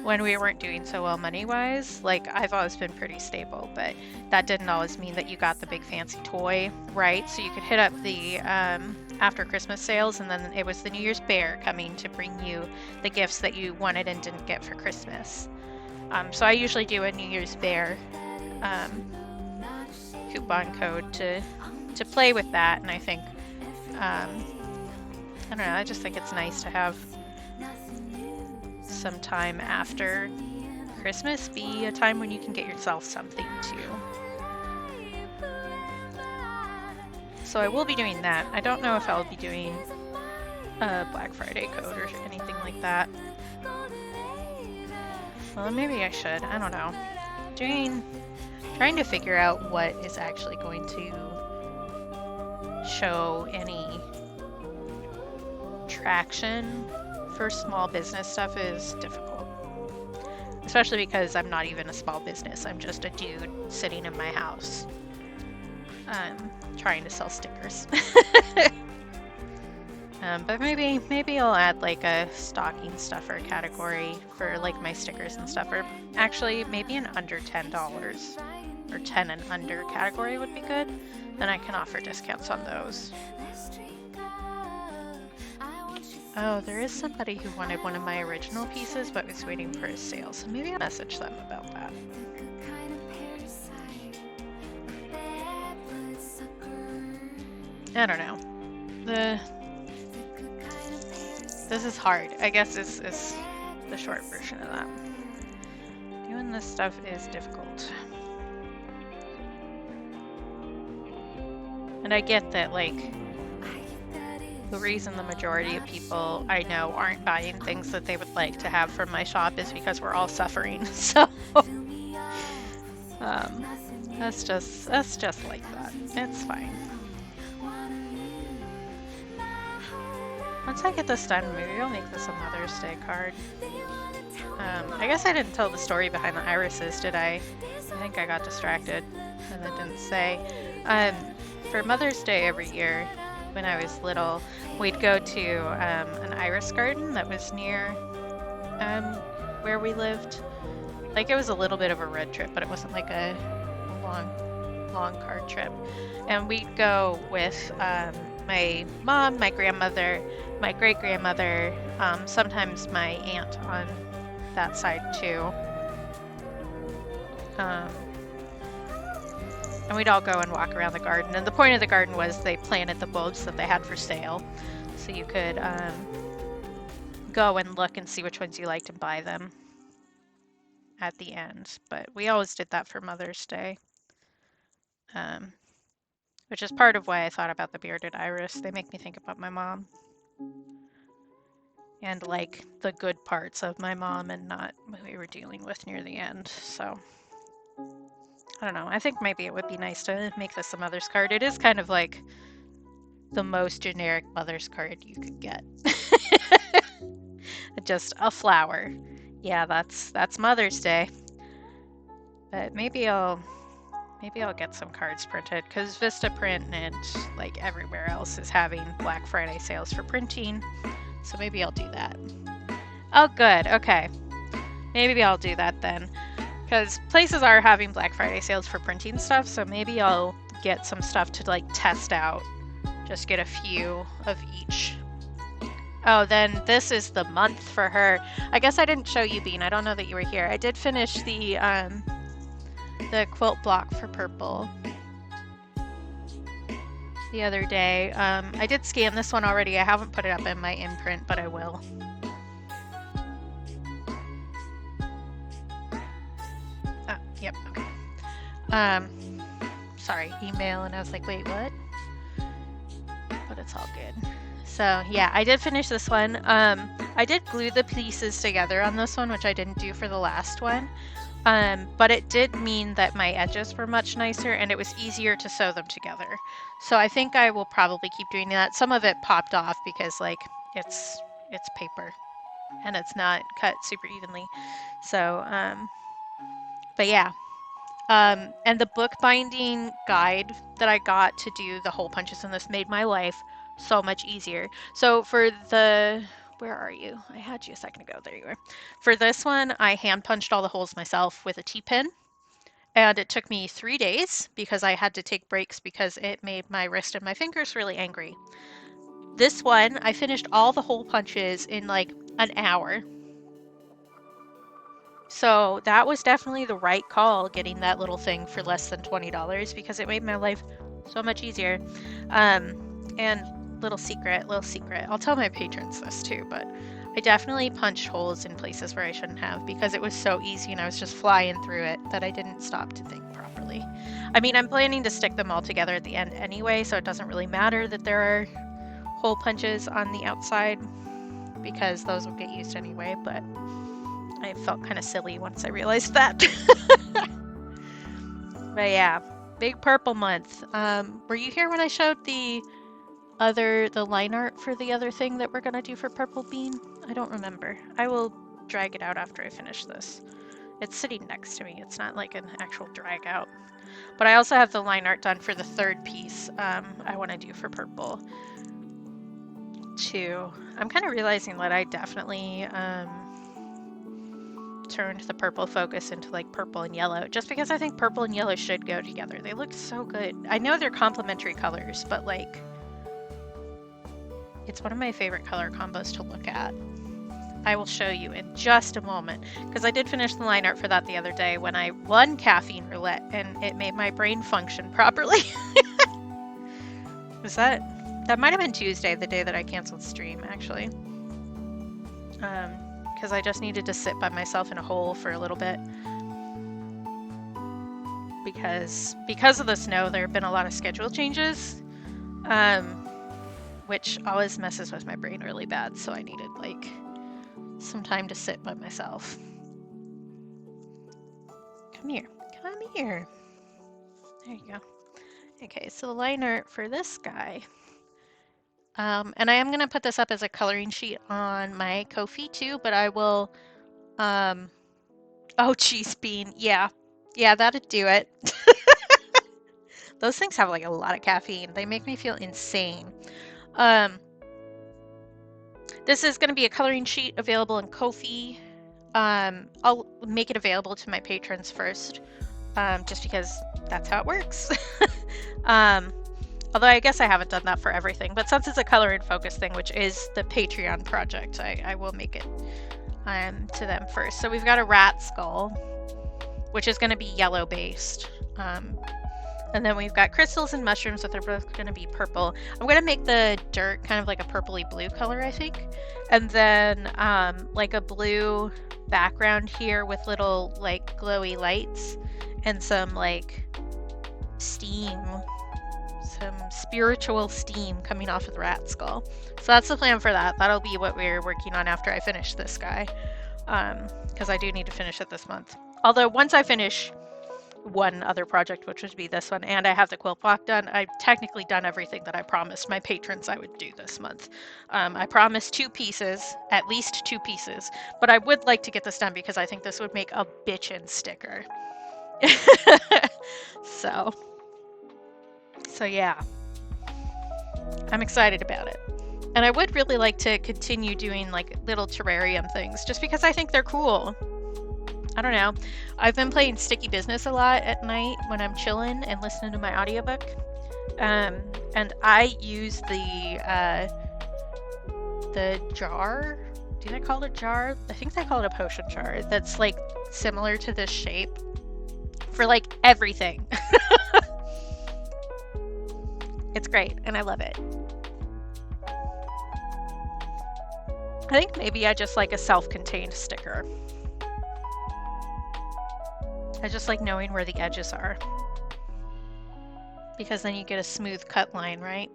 When we weren't doing so well money-wise. Like, I've always been pretty stable, but that didn't always mean that you got the big fancy toy, right? So you could hit up the after Christmas sales, and then it was the New Year's Bear coming to bring you the gifts that you wanted and didn't get for Christmas. So I usually do a New Year's Bear coupon code to play with that, and I think, I don't know, I just think it's nice to have some time after Christmas be a time when you can get yourself something too. So I will be doing that. I don't know if I'll be doing a Black Friday code or anything like that. Well, maybe I should. I don't know. Trying to figure out what is actually going to show any traction for small business stuff is difficult. Especially because I'm not even a small business. I'm just a dude sitting in my house trying to sell stickers. But maybe I'll add like a stocking stuffer category for like my stickers and stuff, or actually maybe an under $10 or 10 and under category would be good. Then I can offer discounts on those. Oh, there is somebody who wanted one of my original pieces but was waiting for a sale, so maybe I'll message them about that. I don't know. this is hard. I guess this is the short version of that. Doing this stuff is difficult. And I get that, like, the reason the majority of people I know aren't buying things that they would like to have from my shop is because we're all suffering. So that's just like that. It's fine. Once I get this done, maybe I'll make this a Mother's Day card. I guess I didn't tell the story behind the irises, did I? I think I got distracted and I didn't say. For Mother's Day every year, when I was little, we'd go to an iris garden that was near where we lived. Like, it was a little bit of a road trip, but it wasn't like a long car trip. And we'd go with my mom, my grandmother, my great-grandmother, sometimes my aunt on that side too. And we'd all go and walk around the garden. And the point of the garden was they planted the bulbs that they had for sale. So you could go and look and see which ones you liked and buy them at the end. But we always did that for Mother's Day. Which is part of why I thought about the bearded iris. They make me think about my mom. And like the good parts of my mom and not what we were dealing with near the end. So I don't know. I think maybe it would be nice to make this a mother's card. It is kind of like the most generic mother's card you could get. Just a flower. Yeah, that's Mother's Day. But maybe I'll get some cards printed because Vistaprint and like everywhere else is having Black Friday sales for printing. So maybe I'll do that. Oh, good. Okay. Maybe I'll do that then. Because places are having Black Friday sales for printing stuff, so maybe I'll get some stuff to like test out. Just get a few of each. Oh, then this is the month for her. I guess I didn't show you, Bean. I don't know that you were here. I did finish the quilt block for purple the other day. I did scan this one already. I haven't put it up in my imprint, but I will. Yep, okay. Sorry, email, and I was like, wait, what? But it's all good. So, yeah, I did finish this one. I did glue the pieces together on this one, which I didn't do for the last one. But it did mean that my edges were much nicer, and it was easier to sew them together. So I think I will probably keep doing that. Some of it popped off because, like, it's paper, and it's not cut super evenly. So, but yeah. And the bookbinding guide that I got to do the hole punches in this made my life so much easier. So for the, where are you? I had you a second ago. There you are. For this one, I hand punched all the holes myself with a T-pin. And it took me 3 days because I had to take breaks because it made my wrist and my fingers really angry. This one, I finished all the hole punches in like an hour. So that was definitely the right call, getting that little thing for less than $20 because it made my life so much easier. And little secret, I'll tell my patrons this too, but I definitely punched holes in places where I shouldn't have because it was so easy and I was just flying through it that I didn't stop to think properly. I mean, I'm planning to stick them all together at the end anyway, so it doesn't really matter that there are hole punches on the outside because those will get used anyway, but I felt kind of silly once I realized that. But yeah, big purple month. Were you here when I showed the line art for the other thing that we're gonna do for Purple Bean? I don't remember. I will drag it out after I finish this. It's sitting next to me. It's not like an actual drag out. But I also have the line art done for the third piece I want to do for purple too. I'm kind of realizing that I definitely turned the purple focus into like purple and yellow just because I think purple and yellow should go together. They look so good. I know they're complementary colors, but like it's one of my favorite color combos to look at. I will show you in just a moment because I did finish the line art for that the other day when I won Caffeine Roulette and it made my brain function properly. Was that That might have been Tuesday, the day that I canceled stream, actually. Because I just needed to sit by myself in a hole for a little bit. Because of the snow, there have been a lot of schedule changes, which always messes with my brain really bad. So I needed like some time to sit by myself. Come here, come here. There you go. Okay, so the line art for this guy. And I am gonna put this up as a coloring sheet on my Ko-fi too, but I will, oh, cheese bean, yeah, that'd do it. Those things have like a lot of caffeine. They make me feel insane. This is gonna be a coloring sheet available in Ko-fi. I'll make it available to my patrons first, just because that's how it works. Although I guess I haven't done that for everything, but since it's a color and focus thing, which is the Patreon project, I will make it to them first. So we've got a rat skull, which is going to be yellow based. And then we've got crystals and mushrooms that are both going to be purple. I'm going to make the dirt kind of like a purpley blue color, I think. And then like a blue background here with little like glowy lights and some like steam, some spiritual steam coming off of the rat skull. So that's the plan for that. That'll be what we're working on after I finish this guy, because I do need to finish it this month. Although once I finish one other project, which would be this one, and I have the quilt block done, I've technically done everything that I promised my patrons I would do this month. I promised 2 pieces, at least 2 pieces, but I would like to get this done because I think this would make a bitchin' sticker. So yeah, I'm excited about it. And I would really like to continue doing like little terrarium things just because I think they're cool. I don't know. I've been playing Sticky Business a lot at night when I'm chilling and listening to my audiobook. And I use the jar. Do they call it a jar? I think they call it a potion jar. That's like similar to this shape for like everything. It's great and I love it. I think maybe I just like a self-contained sticker. I just like knowing where the edges are, because then you get a smooth cut line, right?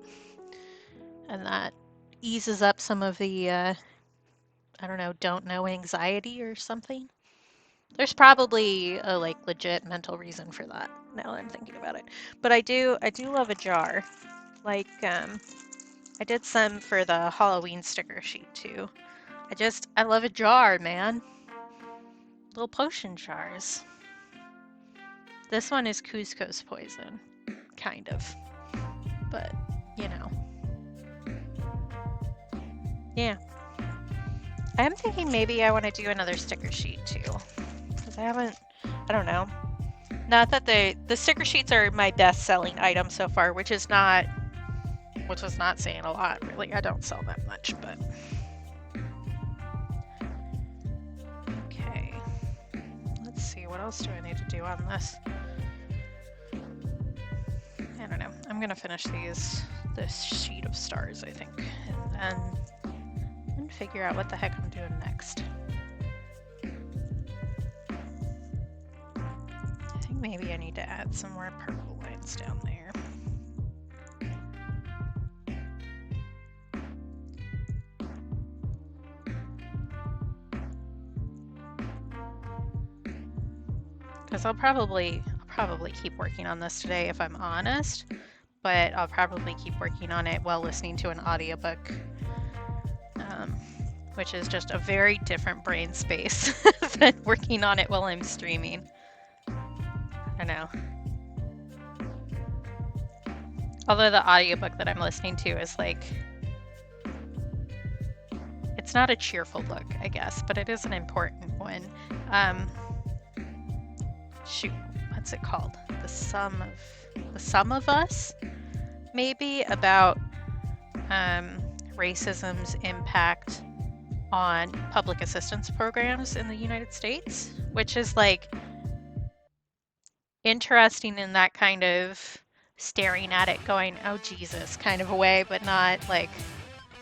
And that eases up some of the, I don't know anxiety or something. There's probably a like legit mental reason for that now that I'm thinking about it. But I do love a jar. Like, I did some for the Halloween sticker sheet too. I love a jar, man. Little potion jars. This one is Cusco's poison, kind of, but you know, yeah. I am thinking maybe I want to do another sticker sheet too, because I don't know. Not that the sticker sheets are my best-selling item so far, which is not saying a lot, really. I don't sell that much, but okay. Let's see, what else do I need to do on this? I don't know. I'm gonna finish this sheet of stars, I think, and figure out what the heck I'm doing next. I think maybe I need to add some more purple lines down there. Because I'll probably keep working on this today if I'm honest, but I'll probably keep working on it while listening to an audiobook, which is just a very different brain space than working on it while I'm streaming. I know. Although the audiobook that I'm listening to is like, it's not a cheerful book, I guess, but it is an important one. Shoot, what's it called? The Sum of Us, maybe, about racism's impact on public assistance programs in the United States, which is like interesting in that kind of staring at it going, oh Jesus, kind of a way, but not like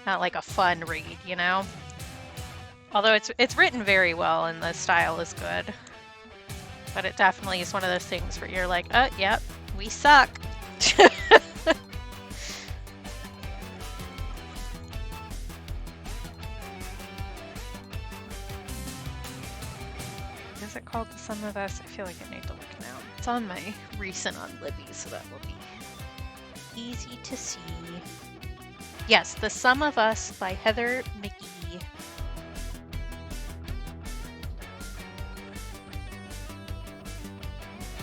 a fun read, you know? Although it's written very well and the style is good. But it definitely is one of those things where you're like, oh, yep, we suck. Is it called The Sum of Us? I feel like I need to look now. It's on my recent on Libby, so that will be easy to see. Yes, The Sum of Us by Heather McGee.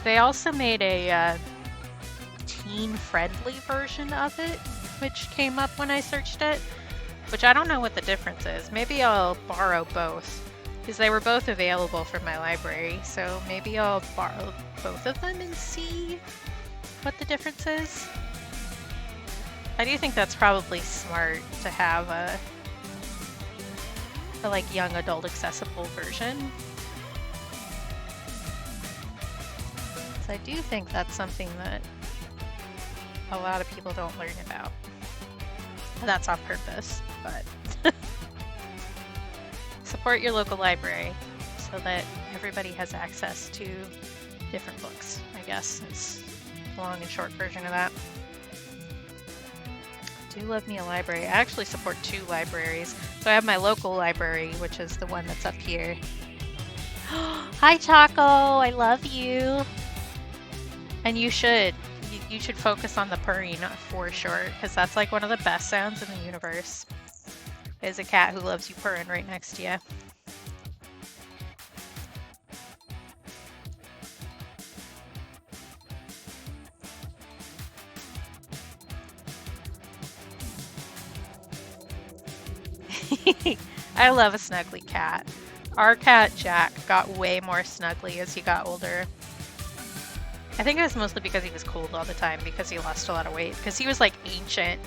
They also made a teen-friendly version of it, which came up when I searched it, which I don't know what the difference is. Maybe I'll borrow both, because they were both available from my library, so maybe I'll borrow both of them and see what the difference is. I do think that's probably smart to have a like young adult accessible version. So I do think that's something that a lot of people don't learn about. That's on purpose, but support your local library so that everybody has access to different books, I guess. It's the long and short version of that. Do love me a library. I actually support 2 libraries. So I have my local library, which is the one that's up here. Hi Choco, I love you. And you should. You should focus on the purring for sure, because that's like one of the best sounds in the universe. There's a cat who loves you purring right next to you. I love a snuggly cat. Our cat Jack got way more snuggly as he got older. I think it was mostly because he was cold all the time because he lost a lot of weight. Because he was like ancient.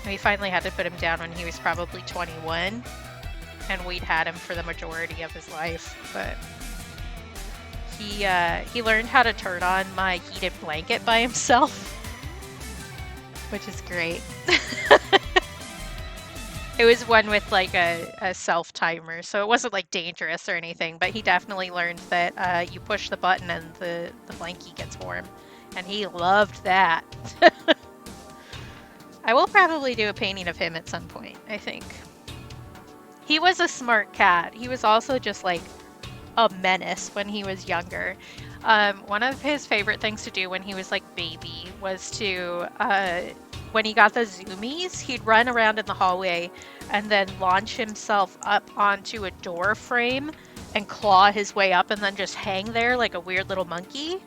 We finally had to put him down when he was probably 21. And we'd had him for the majority of his life. But he learned how to turn on my heated blanket by himself. Which is great. It was one with like a self timer, so it wasn't like dangerous or anything, but he definitely learned that you push the button and the blankie gets warm, and he loved that. I will probably do a painting of him at some point, I think. He was a smart cat. He was also just like a menace when he was younger. One of his favorite things to do when he was like baby was to when he got the zoomies, he'd run around in the hallway and then launch himself up onto a door frame and claw his way up and then just hang there like a weird little monkey.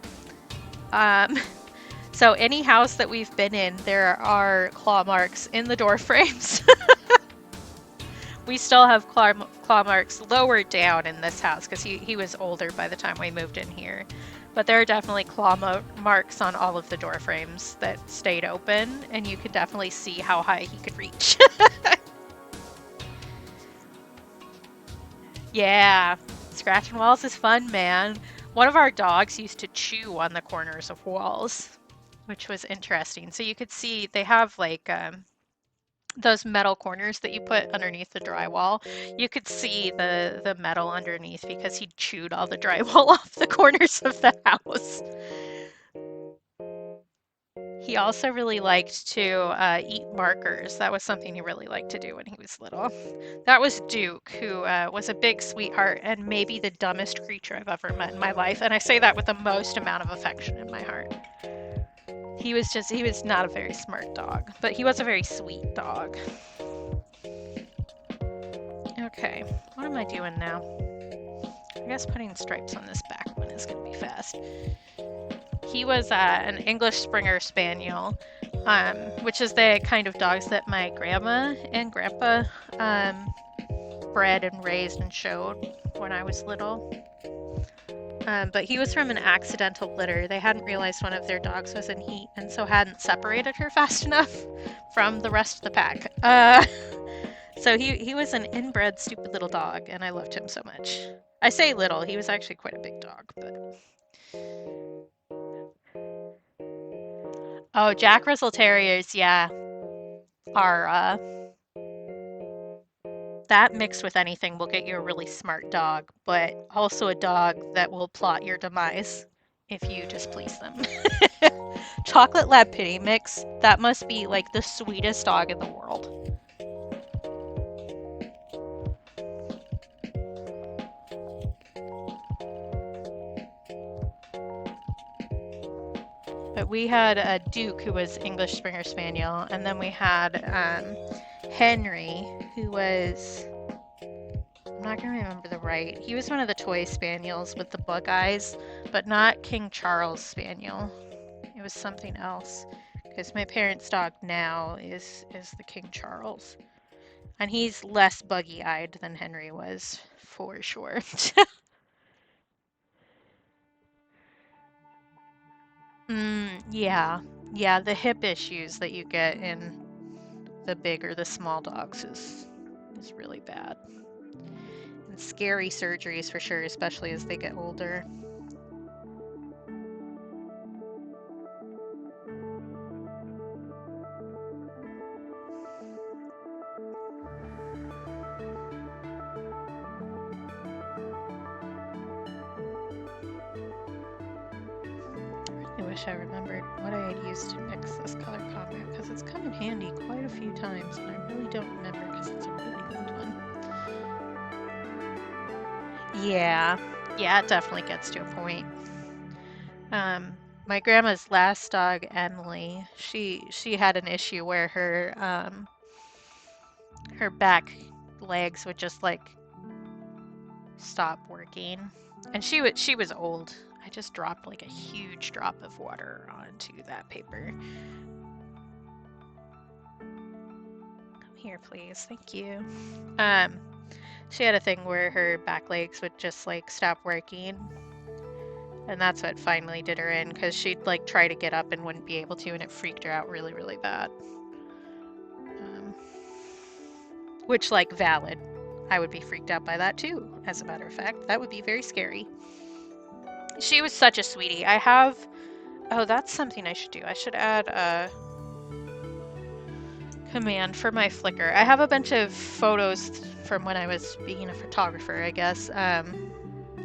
So any house that we've been in, there are claw marks in the door frames. We still have claw marks lower down in this house because he was older by the time we moved in here. But there are definitely claw marks on all of the door frames that stayed open, and you could definitely see how high he could reach. Yeah, scratching walls is fun, man. One of our dogs used to chew on the corners of walls, which was interesting. So you could see they have like those metal corners that you put underneath the drywall. You could see the metal underneath because he chewed all the drywall off the corners of the house. He also really liked to eat markers. That was something he really liked to do when he was little. That was Duke, who was a big sweetheart and maybe the dumbest creature I've ever met in my life. And I say that with the most amount of affection in my heart. He was not a very smart dog, but he was a very sweet dog. Okay, what am I doing now? I guess putting stripes on this back one is going to be fast. He was an English Springer Spaniel, which is the kind of dogs that my grandma and grandpa bred and raised and showed when I was little. But he was from an accidental litter. They hadn't realized one of their dogs was in heat and so hadn't separated her fast enough from the rest of the pack. So he was an inbred stupid little dog, and I loved him so much. I say little, he was actually quite a big dog, but... Oh, Jack Russell Terriers, yeah, are that mixed with anything will get you a really smart dog, but also a dog that will plot your demise if you displease them. Chocolate Lab Pity mix, that must be like the sweetest dog in the world. But we had a Duke who was English Springer Spaniel, and then we had Henry, who was, I'm not gonna remember the right. He was one of the toy spaniels with the bug eyes, but not King Charles Spaniel. It was something else, because my parents' dog now is the King Charles, and he's less buggy-eyed than Henry was for sure. Yeah, yeah, the hip issues that you get in the big or the small dogs is really bad. And scary surgeries for sure, especially as they get older. I wish I remembered what I had used to mix this color combo, because it's come in handy quite a few times, and I really don't remember because it's a really old one. Yeah, it definitely gets to a point. My grandma's last dog, Emily, she had an issue where her back legs would just like stop working, and she was old. I just dropped like a huge drop of water onto that paper. Come here, please. Thank you. She had a thing where her back legs would just like stop working, and that's what finally did her in, because she'd like try to get up and wouldn't be able to, and it freaked her out really, really bad. Which, like, valid. I would be freaked out by that too, as a matter of fact. That would be very scary. She was such a sweetie. I have... Oh, that's something I should do. I should add a command for my Flickr. I have a bunch of photos from when I was being a photographer, I guess,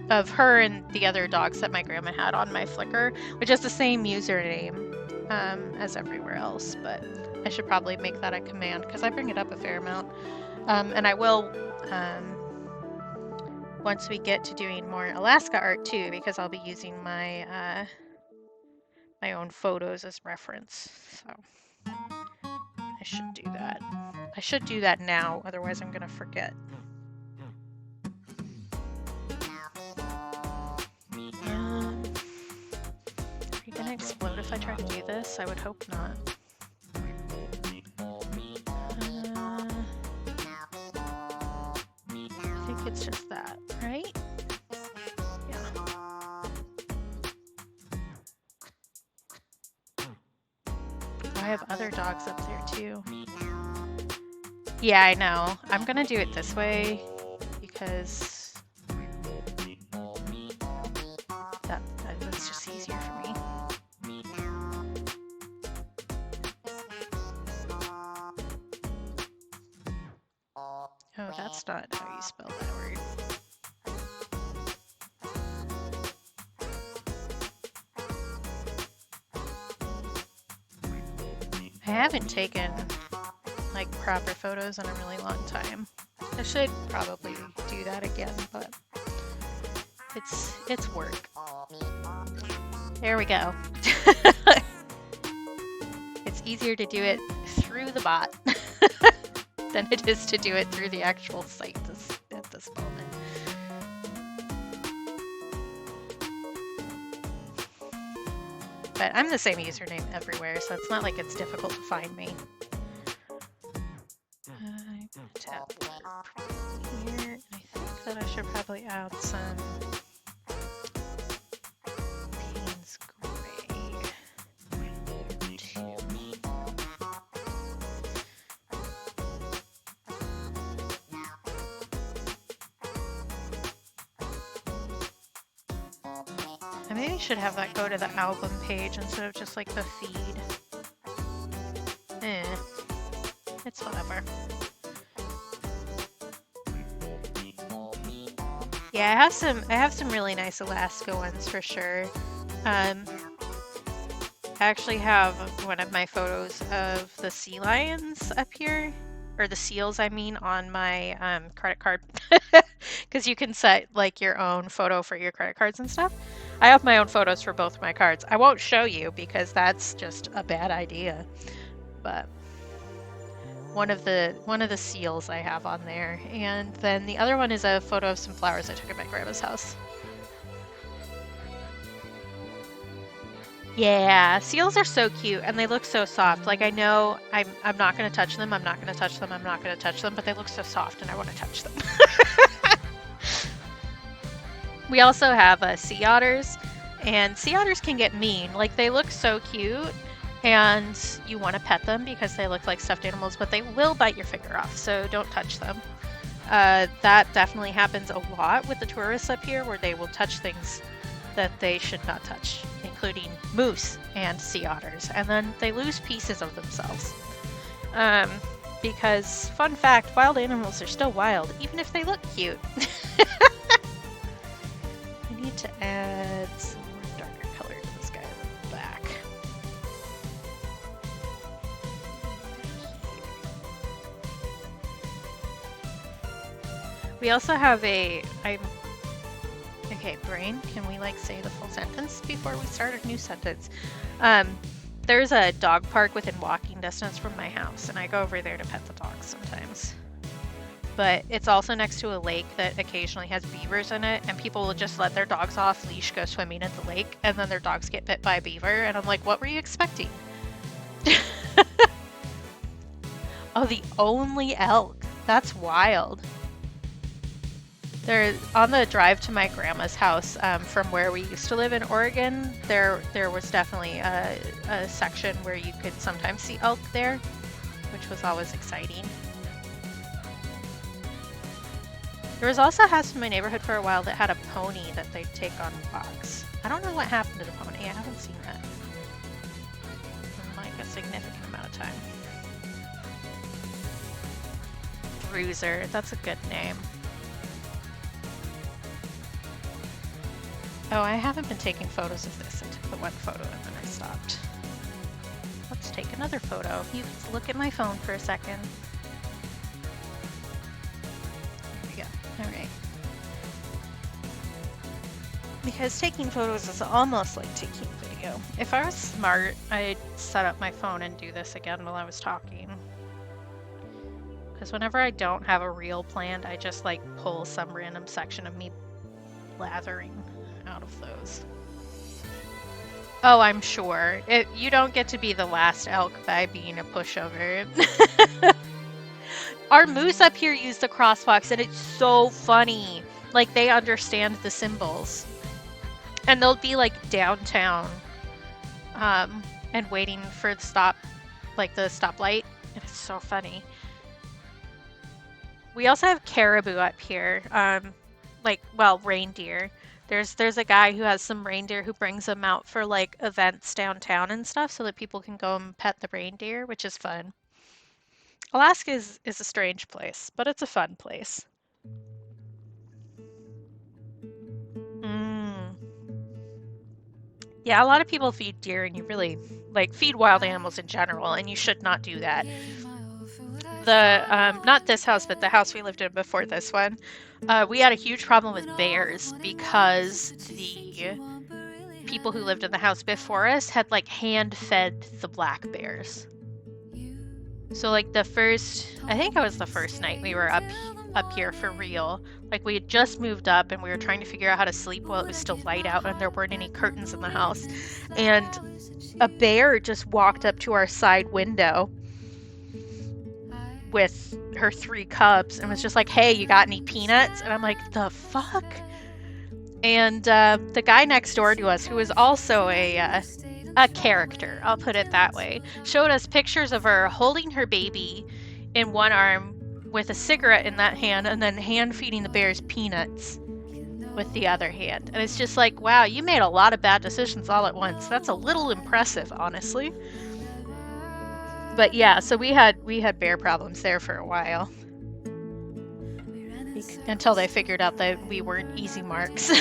of her and the other dogs that my grandma had on my Flickr, which is the same username as everywhere else, but I should probably make that a command because I bring it up a fair amount. And I will once we get to doing more Alaska art too, because I'll be using my my own photos as reference. So I should do that. I should do that now, otherwise I'm gonna forget. Are you gonna explode if I try to do this? I would hope not. I think it's just that, right? Yeah. I have other dogs up there too. Yeah, I know. I'm gonna do it this way because that's just easier for me. Oh, that's not how you spell that word. I haven't taken like proper photos in a really long time. I should probably do that again, but it's work. There we go. It's easier to do it through the bot than it is to do it through the actual site at this moment. But I'm the same username everywhere, so it's not like it's difficult to find me. Tap here. I think that I should probably add some Payne's Gray. I maybe should have that go to the album page instead of just like the feed. It's whatever. Yeah, I have some really nice Alaska ones for sure. I actually have one of my photos of the sea lions up here, or the seals, I mean, on my credit card, because you can set like your own photo for your credit cards and stuff. I have my own photos for both my cards. I won't show you because that's just a bad idea, but one of the seals I have on there, and then the other one is a photo of some flowers I took at my grandma's house. Yeah, seals are so cute and they look so soft. Like I know I'm not gonna touch them, I'm not gonna touch them, I'm not gonna touch them, but they look so soft and I want to touch them. We also have sea otters, and sea otters can get mean. Like they look so cute and you want to pet them because they look like stuffed animals, but they will bite your finger off, so don't touch them. That definitely happens a lot with the tourists up here, where they will touch things that they should not touch, including moose and sea otters, and then they lose pieces of themselves. Because, fun fact, wild animals are still wild, even if they look cute. I need to add some more darker color to this guy in the back. We also have okay, brain, can we like say the full sentence before we start a new sentence? There's a dog park within walking distance from my house, and I go over there to pet the dogs sometimes. But it's also next to a lake that occasionally has beavers in it, and people will just let their dogs off leash, go swimming at the lake, and then their dogs get bit by a beaver, and I'm like, what were you expecting? Oh, the only elk. That's wild. There, on the drive to my grandma's house from where we used to live in Oregon, there was definitely a section where you could sometimes see elk there, which was always exciting. There was also a house in my neighborhood for a while that had a pony that they'd take on walks. I don't know what happened to the pony. I haven't seen that in like a significant amount of time. Bruiser, that's a good name. Oh, I haven't been taking photos of this. I took the one photo and then I stopped. Let's take another photo. You can look at my phone for a second. There we go. Alright. Because taking photos is almost like taking video. If I was smart, I'd set up my phone and do this again while I was talking. Because whenever I don't have a reel planned, I just like pull some random section of me blathering out of those. Oh, I'm sure. You don't get to be the last elk by being a pushover. Our moose up here use the crosswalks, and it's so funny. Like, they understand the symbols. And they'll be, like, downtown, and waiting for the stop, like, the stoplight. And it's so funny. We also have caribou up here. Reindeer. There's a guy who has some reindeer who brings them out for like events downtown and stuff so that people can go and pet the reindeer, which is fun. Alaska is a strange place, but it's a fun place. Yeah, a lot of people feed deer, and you really like feed wild animals in general, and you should not do that. The not this house, but the house we lived in before this one, we had a huge problem with bears because the people who lived in the house before us had like hand fed the black bears. So like I think it was the first night we were up here for real. Like we had just moved up and we were trying to figure out how to sleep while it was still light out and there weren't any curtains in the house. And a bear just walked up to our side window with her 3 cubs and was just like, hey, you got any peanuts? And I'm like, the fuck? And the guy next door to us, who was also a character, I'll put it that way, showed us pictures of her holding her baby in one arm with a cigarette in that hand and then hand feeding the bears peanuts with the other hand. And it's just like, wow, you made a lot of bad decisions all at once. That's a little impressive, honestly. But yeah, so we had bear problems there for a while until they figured out that we weren't easy marks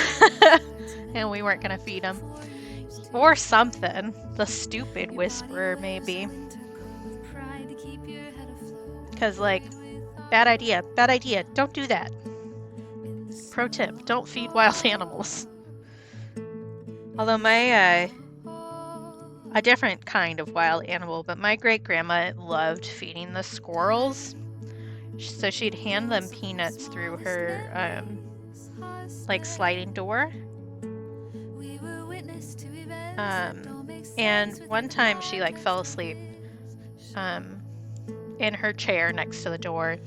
and we weren't gonna feed them or something. The stupid whisperer, maybe. Because like, bad idea, don't do that. Pro tip, don't feed wild animals. Although my a different kind of wild animal, but my great-grandma loved feeding the squirrels. So she'd hand them peanuts through her like sliding door. And one time she like fell asleep in her chair next to the door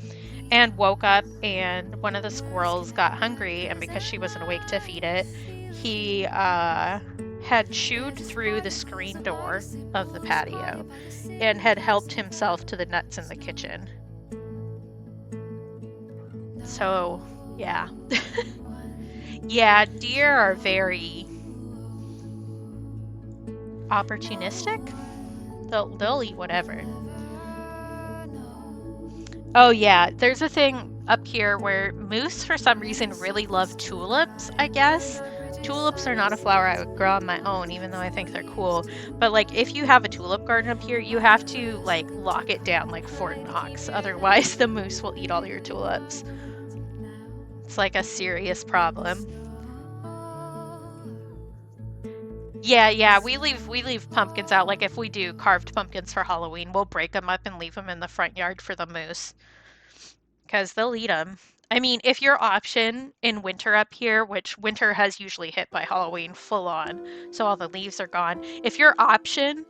and woke up, and one of the squirrels got hungry, and because she wasn't awake to feed it, he had chewed through the screen door of the patio and had helped himself to the nuts in the kitchen. So, yeah. Yeah, deer are very opportunistic. They'll eat whatever. Oh yeah, there's a thing up here where moose for some reason really love tulips, I guess. Tulips are not a flower I would grow on my own, even though I think they're cool. But like, if you have a tulip garden up here, you have to like lock it down like Fort Knox. Otherwise, the moose will eat all your tulips. It's like a serious problem. Yeah, we leave pumpkins out. Like if we do carved pumpkins for Halloween, we'll break them up and leave them in the front yard for the moose. Because they'll eat them. I mean, if your option in winter up here, which winter has usually hit by Halloween full on, so all the leaves are gone. If your option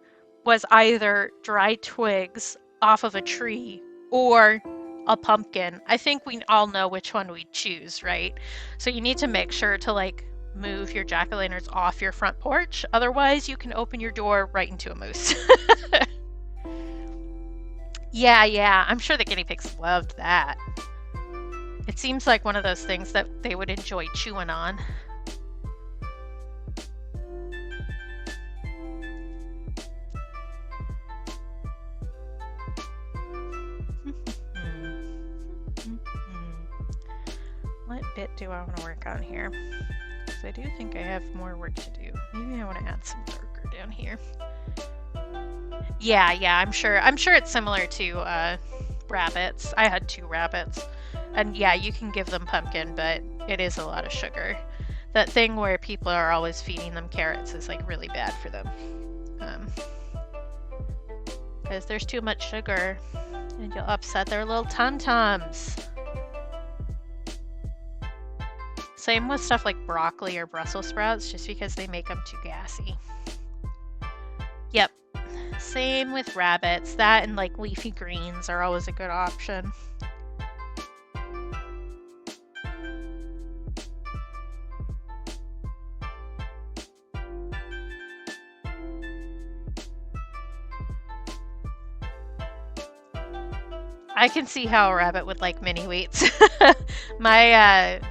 was either dry twigs off of a tree or a pumpkin, I think we all know which one we'd choose, right? So you need to make sure to like move your jack-o'-lanterns off your front porch. Otherwise, you can open your door right into a moose. Yeah, I'm sure the guinea pigs loved that. It seems like one of those things that they would enjoy chewing on. What bit do I want to work on here? Because I do think I have more work to do. Maybe I want to add some darker down here. Yeah, I'm sure it's similar to rabbits. I had 2 rabbits. And yeah, you can give them pumpkin, but it is a lot of sugar. That thing where people are always feeding them carrots is like really bad for them. Because there's too much sugar and you'll upset their little tum-tums. Same with stuff like broccoli or Brussels sprouts, just because they make them too gassy. Yep. Same with rabbits. That and like leafy greens are always a good option. I can see how a rabbit would like mini wheats. My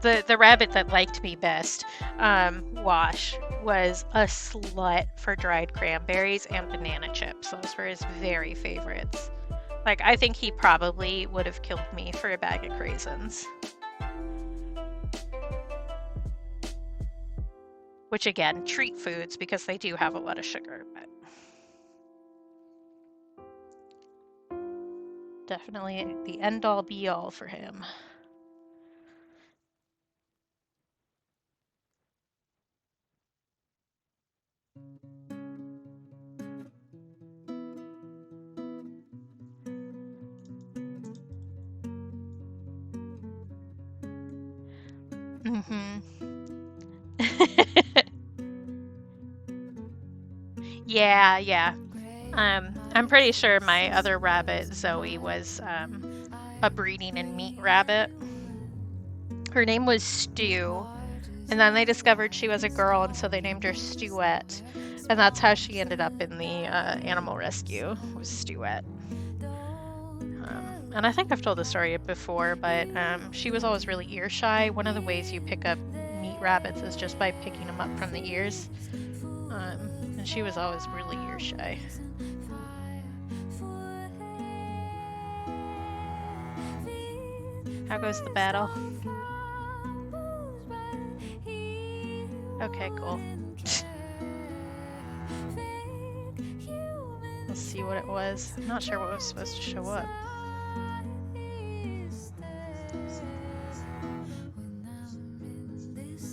the rabbit that liked me best, Wash, was a slut for dried cranberries and banana chips. Those were his very favorites. Like, I think he probably would have killed me for a bag of craisins. Which again, treat foods because they do have a lot of sugar, but definitely the end-all be-all for him. Yeah. I'm pretty sure my other rabbit, Zoe, was a breeding and meat rabbit. Her name was Stew, and then they discovered she was a girl, and so they named her Stewette, and that's how she ended up in the animal rescue, was Stewette. And I think I've told the story before, but she was always really ear shy. One of the ways you pick up meat rabbits is just by picking them up from the ears. And she was always really ear shy. How goes the battle? Okay, cool. Let's see what it was. I'm not sure what was supposed to show up.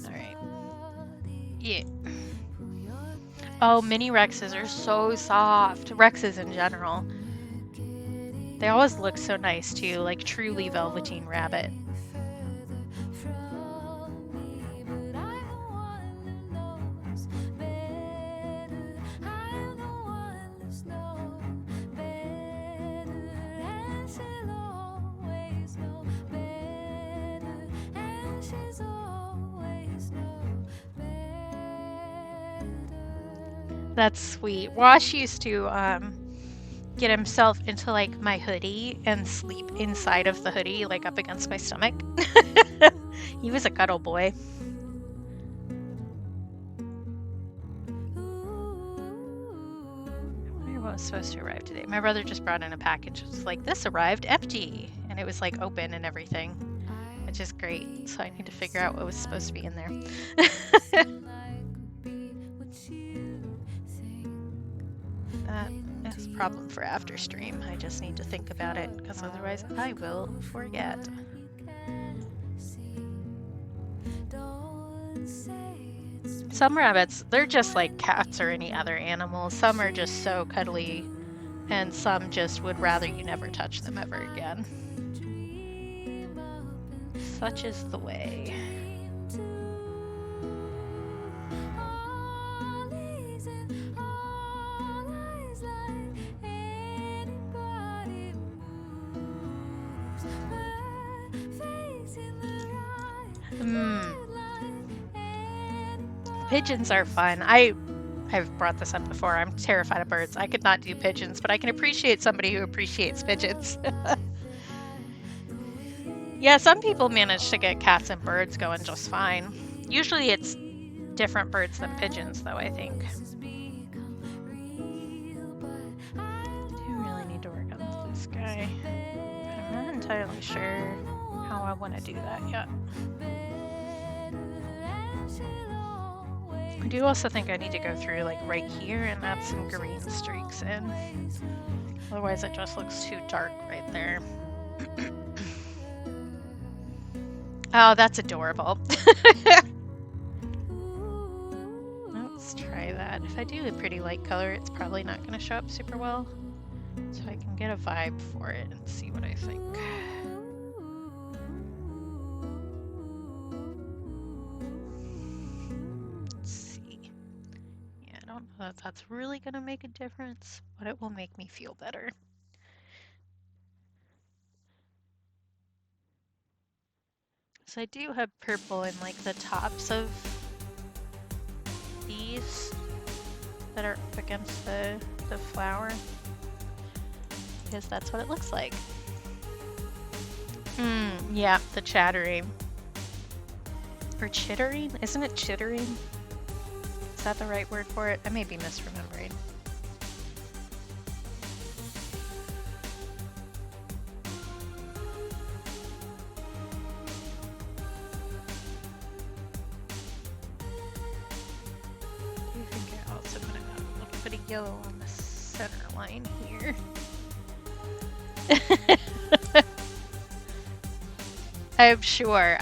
Alright. Yeah. Oh, mini Rexes are so soft. Rexes in general. They always look so nice too, like truly Velveteen Rabbit. That's sweet. Wash used to get himself into like my hoodie and sleep inside of the hoodie, like up against my stomach. He was a cuddle boy. I wonder what was supposed to arrive today. My brother just brought in a package. It was like, this arrived empty. And it was like open and everything, which is great. So I need to figure out what was supposed to be in there. That is a problem for after stream. I just need to think about it because otherwise I will forget. Some rabbits, they're just like cats or any other animal. Some are just so cuddly, and some just would rather you never touch them ever again. Such is the way. Pigeons are fun. I've brought this up before. I'm terrified of birds. I could not do pigeons, but I can appreciate somebody who appreciates pigeons. Yeah, some people manage to get cats and birds going just fine. Usually it's different birds than pigeons, though, I think. I do really need to work on this guy, but I'm not entirely sure how I want to do that yet. I do also think I need to go through like right here and add some green streaks in. Otherwise it just looks too dark right there. Oh, that's adorable. Let's try that. If I do a pretty light color, it's probably not going to show up super well. So I can get a vibe for it and see what I think. That that's really going to make a difference, but it will make me feel better. So I do have purple in like the tops of these that are up against the flower, because that's what it looks like. Yeah, the chattering. Or chittering? Isn't it chittering? Is that the right word for it? I may be misremembering. I think I also want to have a little bit of yellow on the center line here. I'm sure.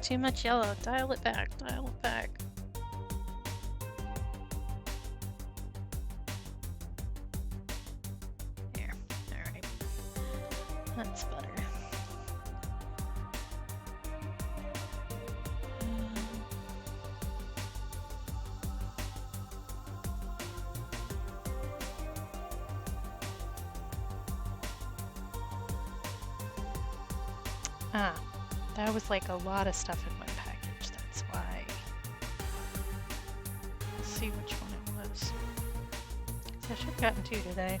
Too much yellow, dial it back. There, alright. That's better. That was like a lot of stuff in my package, that's why. Let's see which one it was. So I should have gotten two today.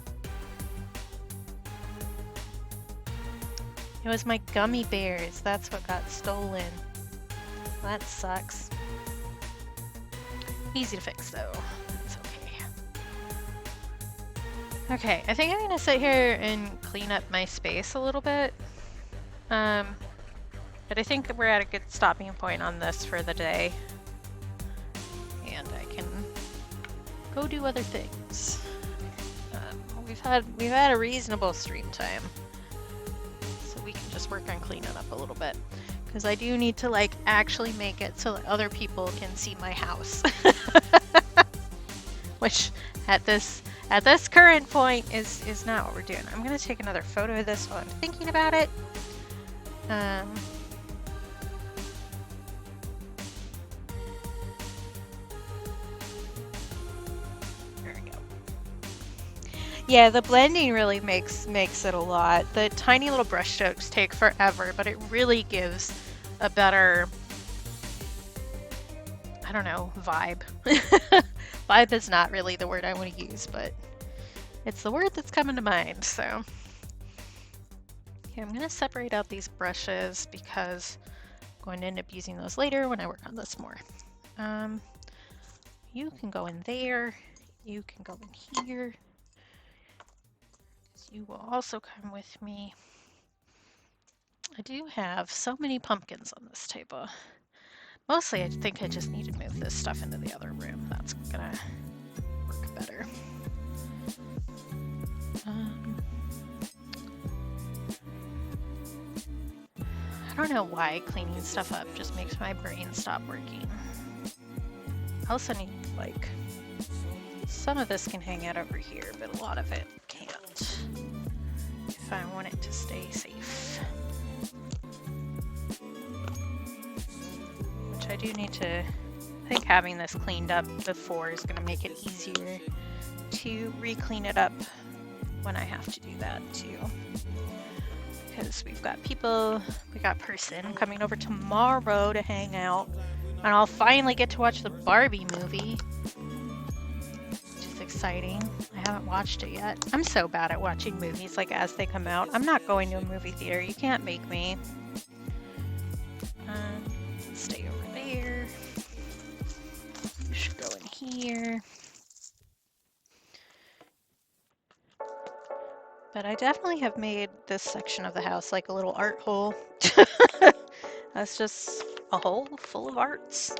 It was my gummy bears. That's what got stolen. That sucks. Easy to fix though. That's okay. Okay, I think I'm gonna sit here and clean up my space a little bit. But I think we're at a good stopping point on this for the day. And I can go do other things. We've had a reasonable stream time. So we can just work on cleaning up a little bit. Because I do need to like actually make it so that other people can see my house. Which at this current point is not what we're doing. I'm gonna take another photo of this while I'm thinking about it. There we go. Yeah, the blending really makes it a lot. The tiny little brush strokes take forever, but it really gives a better, I don't know, vibe. Vibe is not really the word I want to use, but it's the word that's coming to mind, so. Okay, I'm gonna separate out these brushes because I'm going to end up using those later when I work on this more. You can go in there, you can go in here. You will also come with me. I do have so many pumpkins on this table. Mostly I think I just need to move this stuff into the other room. That's gonna work better. I don't know why cleaning stuff up just makes my brain stop working. I also need, like, some of this can hang out over here, but a lot of it can't. If I want it to stay safe. Which I do need to, I think having this cleaned up before is gonna make it easier to re-clean it up when I have to do that too. Because we've got people, we got person coming over tomorrow to hang out, and I'll finally get to watch the Barbie movie, which is exciting. I haven't watched it yet. I'm so bad at watching movies like as they come out. I'm not going to a movie theater. You can't make me. Stay over there. You should go in here. But I definitely have made this section of the house like a little art hole. That's just a hole full of arts.